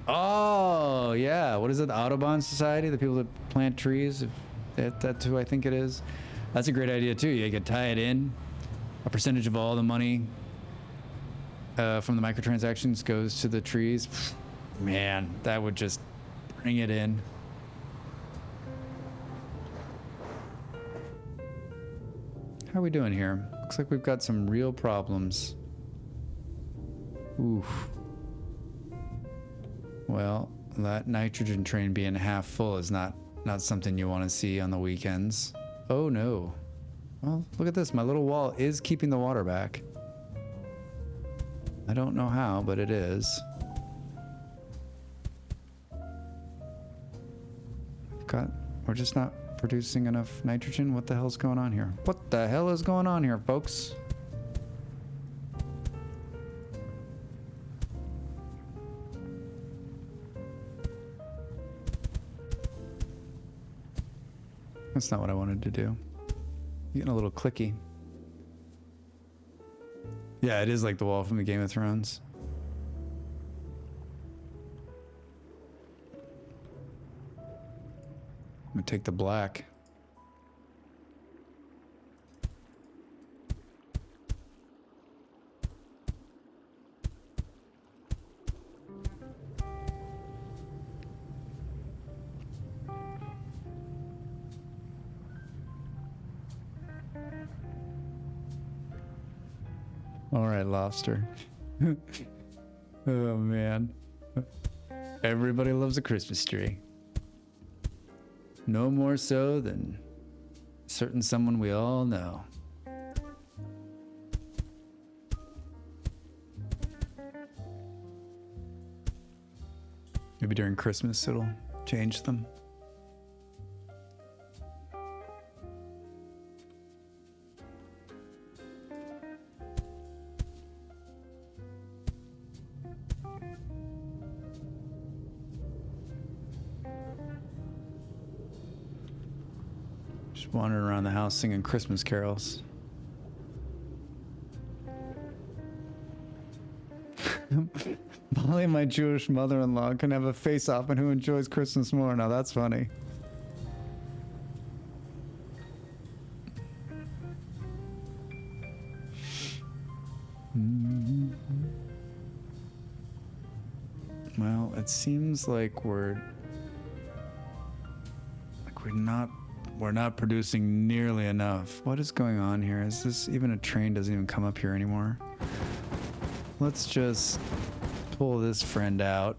Oh, yeah. What is it? The Audubon Society? The people that plant trees? That's who I think it is. That's a great idea, too. You could tie it in. A percentage of all the money from the microtransactions goes to the trees. Man, that would just bring it in. How are we doing here? Looks like we've got some real problems. Oof. Well, that nitrogen train being half full is not something you want to see on the weekends. Oh no. Well, look at this. My little wall is keeping the water back. I don't know how, but it is. We're just not producing enough nitrogen. What the hell's going on here? What the hell is going on here, folks? That's not what I wanted to do. Getting a little clicky. Yeah, it is like the wall from the Game of Thrones. I'm gonna take the black. All right, lobster. Oh man. Everybody loves a Christmas tree. No more so than a certain someone we all know. Maybe during Christmas it'll change them. Wandering around the house singing Christmas carols. Molly, my Jewish mother-in-law, can have a face-off on who enjoys Christmas more. Now that's funny. Well, it seems like we're not producing nearly enough. What is going on here? Is this even a train doesn't even come up here anymore? Let's just pull this friend out.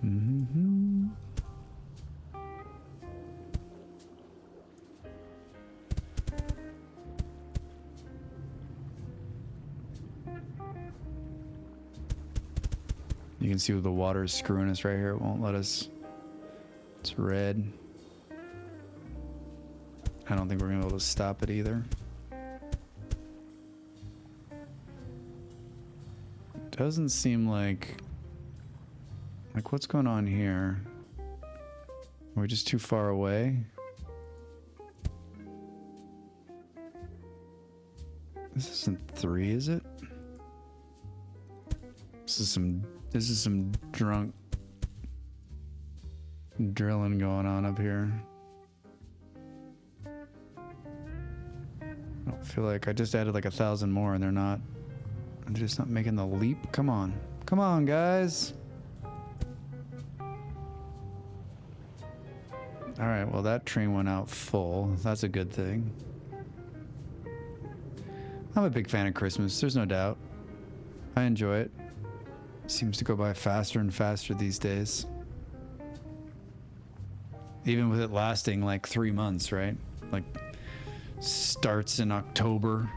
Mm-hmm. You can see the water is screwing us right here. It won't let us. It's red. I don't think we're gonna be able to stop it either. Doesn't seem like what's going on here? Are we just too far away? This isn't 3, is it? This is some drunk drilling going on up here. I don't feel like I just added like 1,000 more and they're just not making the leap. Come on. Come on, guys. All right, well, that train went out full. That's a good thing. I'm a big fan of Christmas, there's no doubt. I enjoy it. Seems to go by faster and faster these days. Even with it lasting like 3 months, right? Like, starts in October.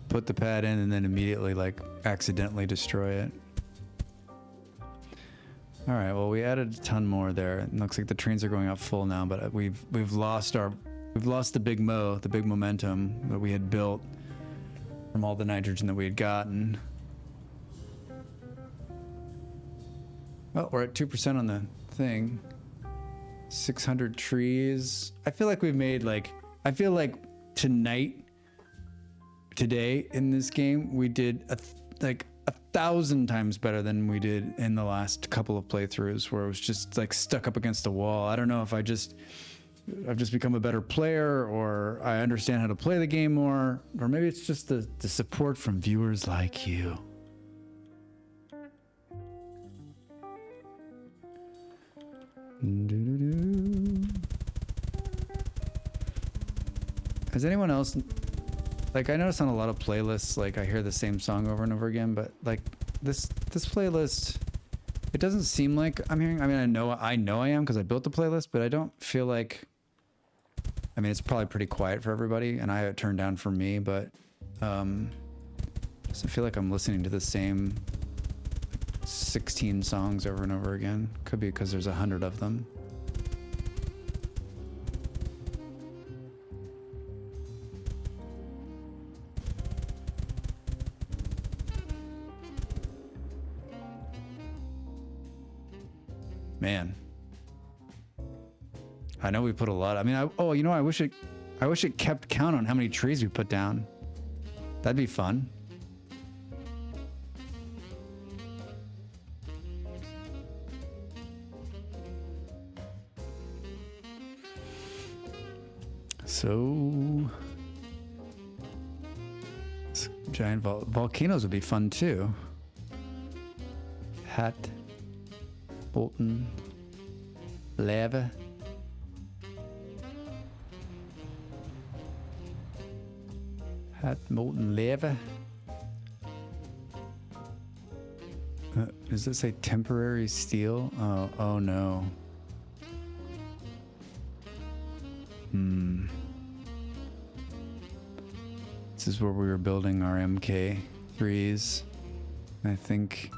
Put the pad in and then immediately like accidentally destroy it. All right, well, we added a ton more there. It looks like the trains are going up full now, but we've lost the big momentum that we had built from all the nitrogen that we had gotten. Well, we're at 2% on the thing. 600 trees. I feel like we've made today in this game, we did 1,000 times better than we did in the last couple of playthroughs where it was just like stuck up against a wall. I don't know if I've just become a better player or I understand how to play the game more, or maybe it's just the support from viewers like you. Has anyone else, like, I notice on a lot of playlists, like I hear the same song over and over again, but like this playlist, it doesn't seem like I'm hearing, I mean, I know I am because I built the playlist, but I don't feel like, I mean, it's probably pretty quiet for everybody and I have it turned down for me, but doesn't feel like I'm listening to the same 16 songs over and over again. Could be because there's 100 of them. Man, I know we put a lot. I mean, I wish it kept count on how many trees we put down. That'd be fun. So, giant volcanoes would be fun too. Hat, molten lava. Hat, molten lava. Does it say temporary steel? Oh no. This is where we were building our MK3s. I think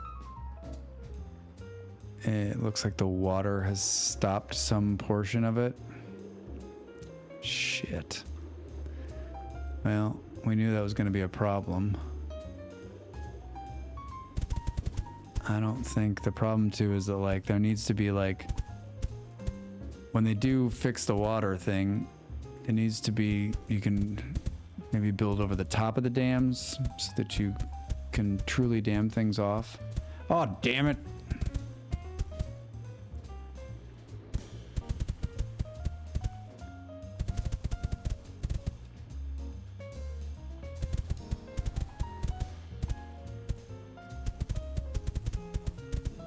it looks like the water has stopped some portion of it. Shit. Well, we knew that was going to be a problem. I don't think the problem too is that like there needs to be like, when they do fix the water thing, it needs to be, you can maybe build over the top of the dams so that you can truly dam things off. Oh, damn it.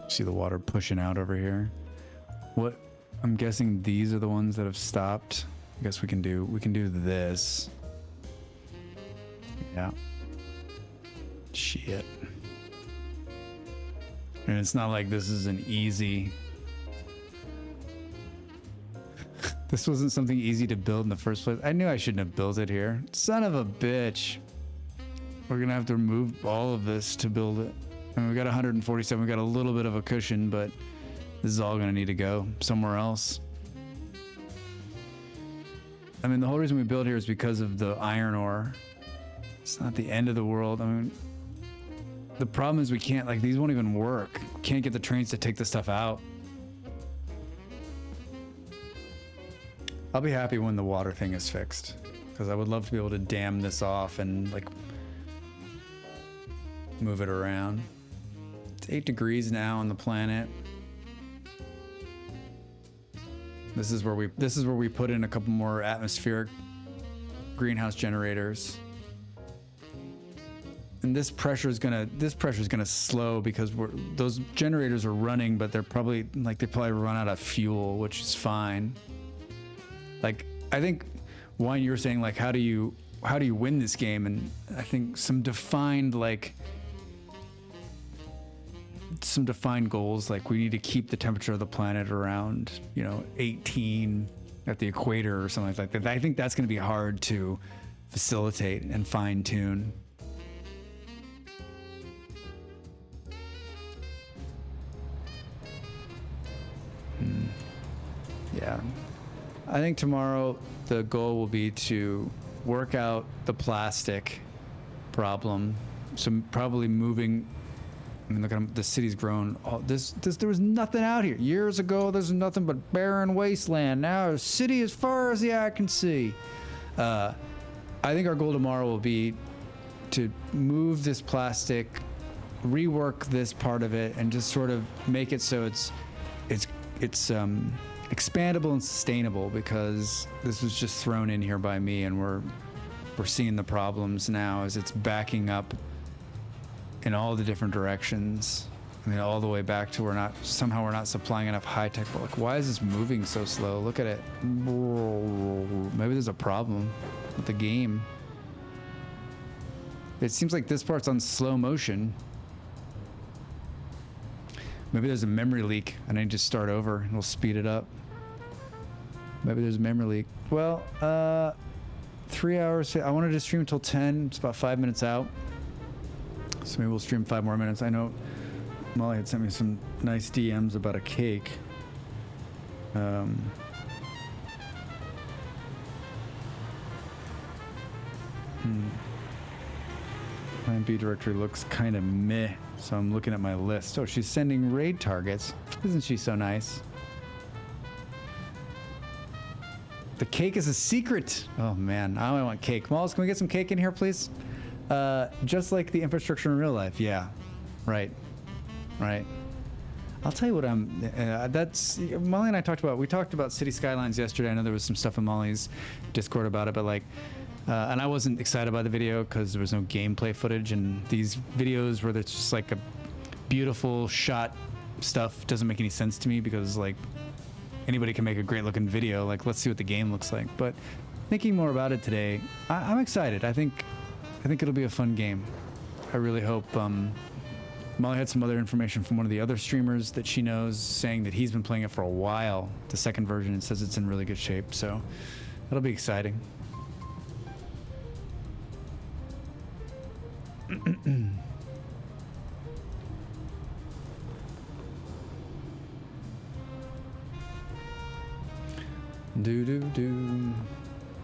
See the water pushing out over here. What, I'm guessing these are the ones that have stopped. I guess we can do this. Yeah. Shit. And it's not like this is an easy... This wasn't something easy to build in the first place. I knew I shouldn't have built it here. Son of a bitch. We're gonna have to remove all of this to build it. I mean, we got 147, we got a little bit of a cushion, but this is all gonna need to go somewhere else. I mean, the whole reason we build here is because of the iron ore. It's not the end of the world. I mean, the problem is we can't, like, these won't even work. We can't get the trains to take this stuff out. I'll be happy when the water thing is fixed, because I would love to be able to dam this off and, like, move it around. It's 8 degrees now on the planet. This is where we put in a couple more atmospheric greenhouse generators. And this pressure is gonna slow because those generators are running, but they probably run out of fuel, which is fine. Like, I think, Wine, you were saying, like, how do you win this game? And I think some defined goals, like we need to keep the temperature of the planet around, 18 at the equator or something like that. I think that's going to be hard to facilitate and fine tune. Yeah. I think tomorrow the goal will be to work out the plastic problem. So probably moving. I mean, look at the city's grown. There was nothing out here years ago. There's nothing but barren wasteland. Now a city as far as the eye can see. I think our goal tomorrow will be to move this plastic, rework this part of it, and just sort of make it so it's expandable and sustainable, because this was just thrown in here by me, and we're seeing the problems now as it's backing up in all the different directions. I mean, all the way back to we're not supplying enough high tech. But like, why is this moving so slow? Look at it. Maybe there's a problem with the game. It seems like this part's on slow motion. Maybe there's a memory leak and I need to start over and we'll speed it up. Maybe there's a memory leak. Well, 3 hours. I wanted to stream until 10. It's about 5 minutes out. So maybe we'll stream 5 more minutes. I know Molly had sent me some nice DMs about a cake. Plan B directory looks kind of meh, so I'm looking at my list. Oh, she's sending raid targets. Isn't she so nice? The cake is a secret. Oh man, I only want cake. Mollis, can we get some cake in here, please? Just like the infrastructure in real life. Yeah, right. I'll tell you what Molly and I talked about City Skylines yesterday. I know there was some stuff in Molly's Discord about it, but like, and I wasn't excited by the video because there was no gameplay footage, and these videos where it's just like a beautiful shot stuff doesn't make any sense to me, because like anybody can make a great looking video. Like, let's see what the game looks like. But thinking more about it today, I'm excited. I think it'll be a fun game. I really hope. Molly had some other information from one of the other streamers that she knows, saying that he's been playing it for a while, the second version, and says it's in really good shape. So that'll be exciting.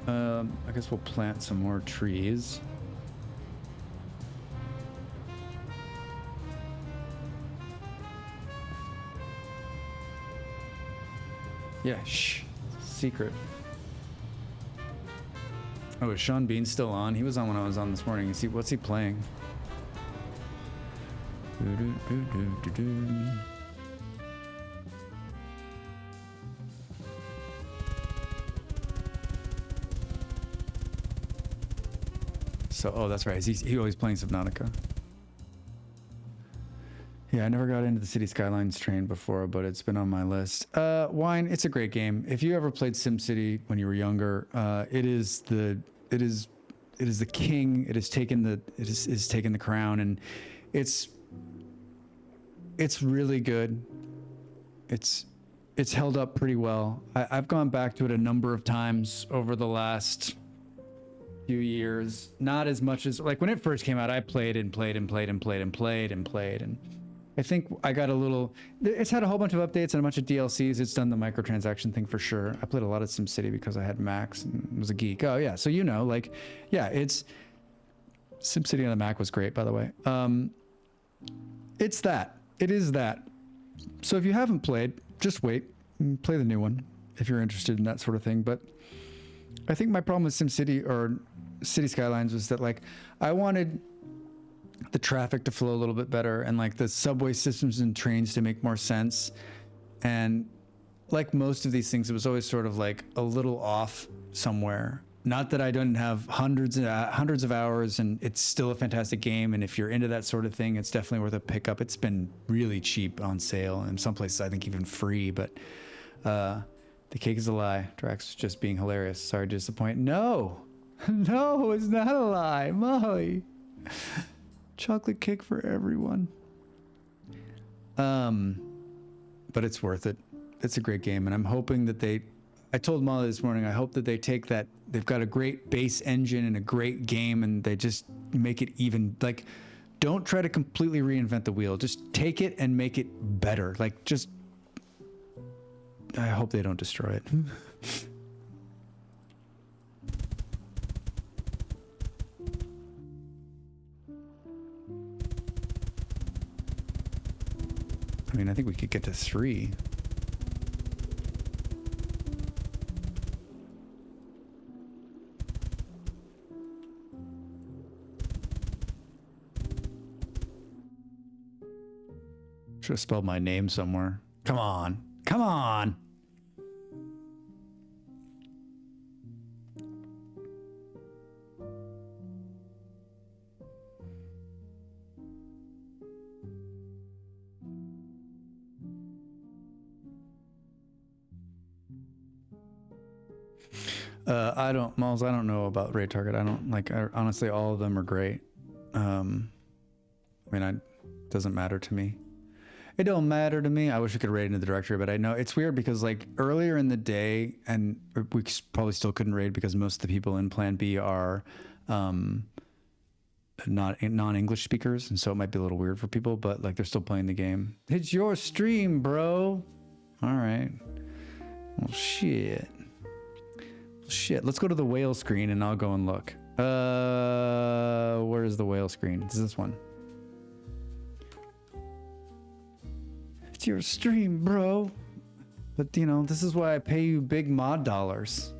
I guess we'll plant some more trees. Yeah, shh. Secret. Oh, is Sean Bean still on? He was on when I was on this morning. What's he playing? So, oh, that's right. He always playing Subnautica. Yeah, I never got into the City Skylines train before, but it's been on my list. Wine, it's a great game. If you ever played SimCity when you were younger, it is is the king. It has taken the crown, and it's really good. It's held up pretty well. I've gone back to it a number of times over the last few years. Not as much as like when it first came out. I played and I think I got a little. It's had a whole bunch of updates and a bunch of DLCs. It's done the microtransaction thing for sure. I played a lot of SimCity because I had Macs and was a geek. Oh yeah, so like, yeah, it's SimCity on the Mac was great, by the way. It's that. It is that. So if you haven't played, just wait and play the new one if you're interested in that sort of thing. But I think my problem with SimCity or City Skylines was that like I wanted the traffic to flow a little bit better and like the subway systems and trains to make more sense. And like most of these things, it was always sort of like a little off somewhere. Not that I don't have hundreds of hours, and it's still a fantastic game. And if you're into that sort of thing, it's definitely worth a pickup. It's been really cheap on sale, and in some places I think even free. But the cake is a lie. Drax is just being hilarious. Sorry to disappoint. No, no, it's not a lie, Molly. Chocolate cake for everyone. But it's worth it. It's a great game, and I'm hoping that I told Molly this morning, I hope that they take that. They've got a great base engine and a great game, and they just make it even, like, don't try to completely reinvent the wheel. Just take it and make it better. Like, just, I hope they don't destroy it. I mean, I think we could get to 3. Should have spelled my name somewhere. Come on. Come on. Malls, I don't know about Raid Target. I don't like, honestly, all of them are great. I mean, it doesn't matter to me. It don't matter to me. I wish we could raid into the directory, but I know it's weird because like earlier in the day, and we probably still couldn't raid because most of the people in Plan B are not non-English speakers, and so it might be a little weird for people, but like they're still playing the game. It's your stream, bro. All right. Well, shit. Let's go to the whale screen and I'll go and look. Where is the whale screen? It's this one. It's your stream, bro. But you know, this is why I pay you big mod dollars.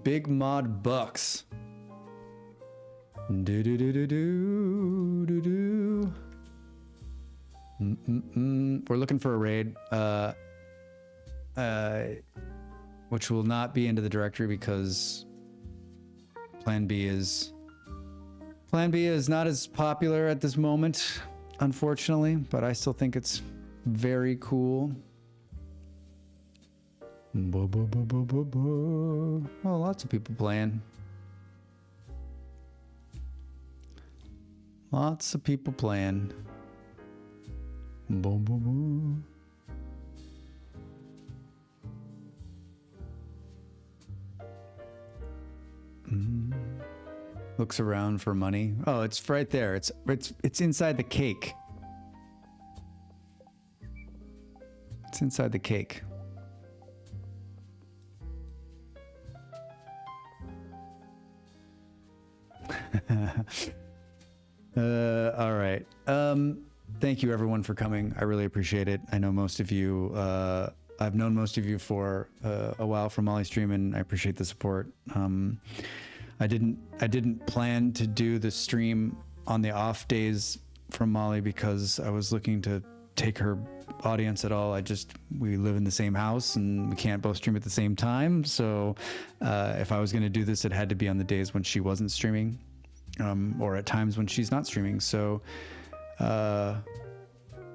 Big mod bucks. Do do do do do do do. We're looking for a raid, which will not be into the directory because Plan B is not as popular at this moment, unfortunately, but I still think it's very cool. Oh, lots of people playing. Lots of people playing. Looks around for money. Oh, it's right there. It's inside the cake. It's inside the cake. All right. Thank you everyone for coming. I really appreciate it. I know most of you, I've known most of you for a while from Molly Stream, and I appreciate the support. I didn't plan to do the stream on the off days from Molly because I was looking to take her audience at all. We live in the same house and we can't both stream at the same time. So if I was going to do this, it had to be on the days when she wasn't streaming, or at times when she's not streaming. So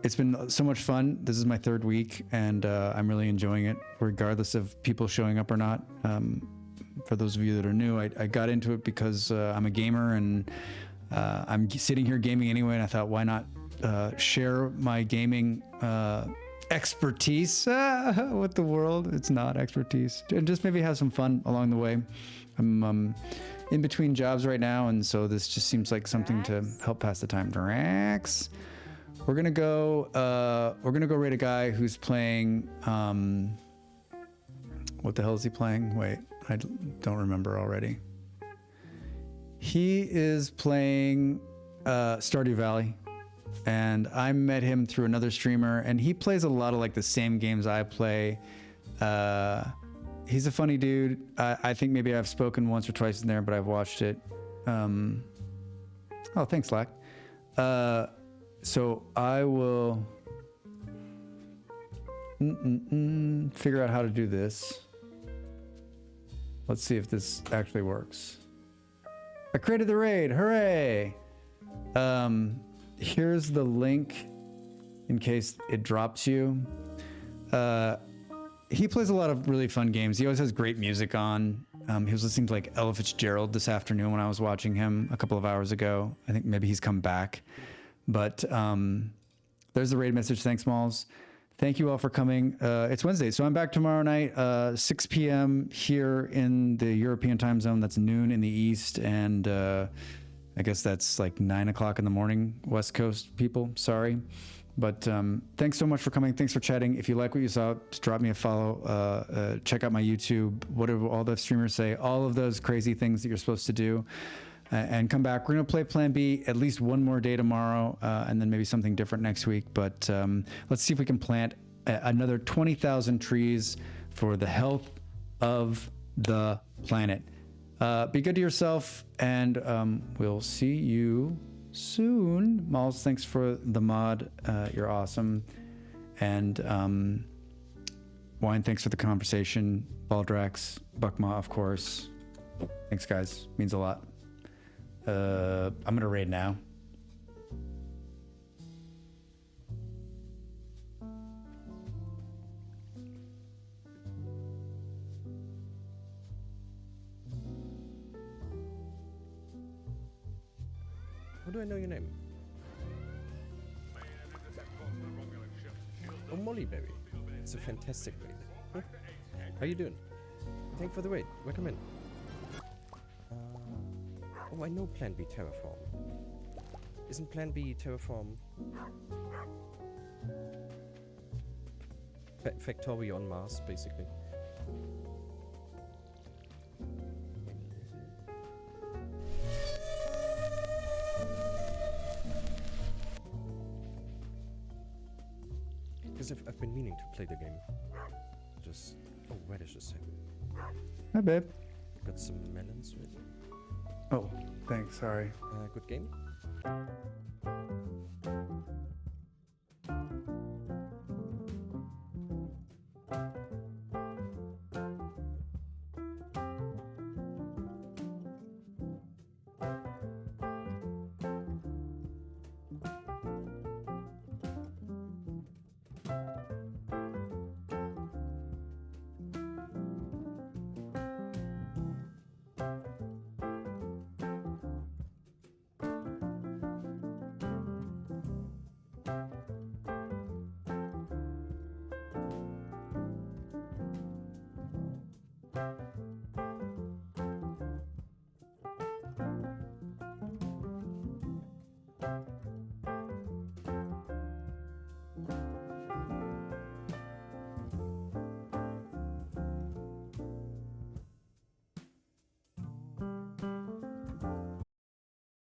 it's been so much fun. This is my third week, and I'm really enjoying it, regardless of people showing up or not. For those of you that are new, I got into it because I'm a gamer, and I'm sitting here gaming anyway, and I thought, why not share my gaming expertise with the world? It's not expertise, and just maybe have some fun along the way. I'm in between jobs right now, and so this just seems like something to help pass the time. Drax. We're gonna go rate a guy who's playing. What the hell is he playing? Wait, I don't remember already. He is playing Stardew Valley, and I met him through another streamer, and he plays a lot of like the same games I play. He's a funny dude. I think maybe I've spoken once or twice in there, but I've watched it. Oh, thanks, Slack. So I will figure out how to do this. Let's see if this actually works. I created the raid, hooray! Here's the link in case it drops you. He plays a lot of really fun games. He always has great music on. He was listening to like Ella Fitzgerald this afternoon when I was watching him a couple of hours ago. I think maybe he's come back. But there's the raid message. Thanks, Malls. Thank you all for coming. It's Wednesday, so I'm back tomorrow night, 6 p.m. here in the European time zone. That's noon in the East, and I guess that's like 9 o'clock in the morning, West Coast people. Sorry. But thanks so much for coming. Thanks for chatting. If you like what you saw, just drop me a follow. Check out my YouTube. Whatever all the streamers say, all of those crazy things that you're supposed to do. And come back. We're going to play Plan B at least one more day tomorrow, and then maybe something different next week. But let's see if we can plant another 20,000 trees for the health of the planet. Be good to yourself, and we'll see you soon. Malls, thanks for the mod. You're awesome. And Wine, thanks for the conversation. Baldrax, Buckma, of course. Thanks, guys. Means a lot. I'm gonna raid now. How do I know your name? Oh, Mollyberry. It's a fantastic raid. Huh? How you doing? Thanks for the raid. Welcome in. Oh, I know Plan B Terraform. Isn't Plan B Terraform Factorio on Mars, basically? Because I've been meaning to play the game. Just... Oh, radish a second. Hi, babe. Got some melons with it. Oh, thanks. Sorry. Good game?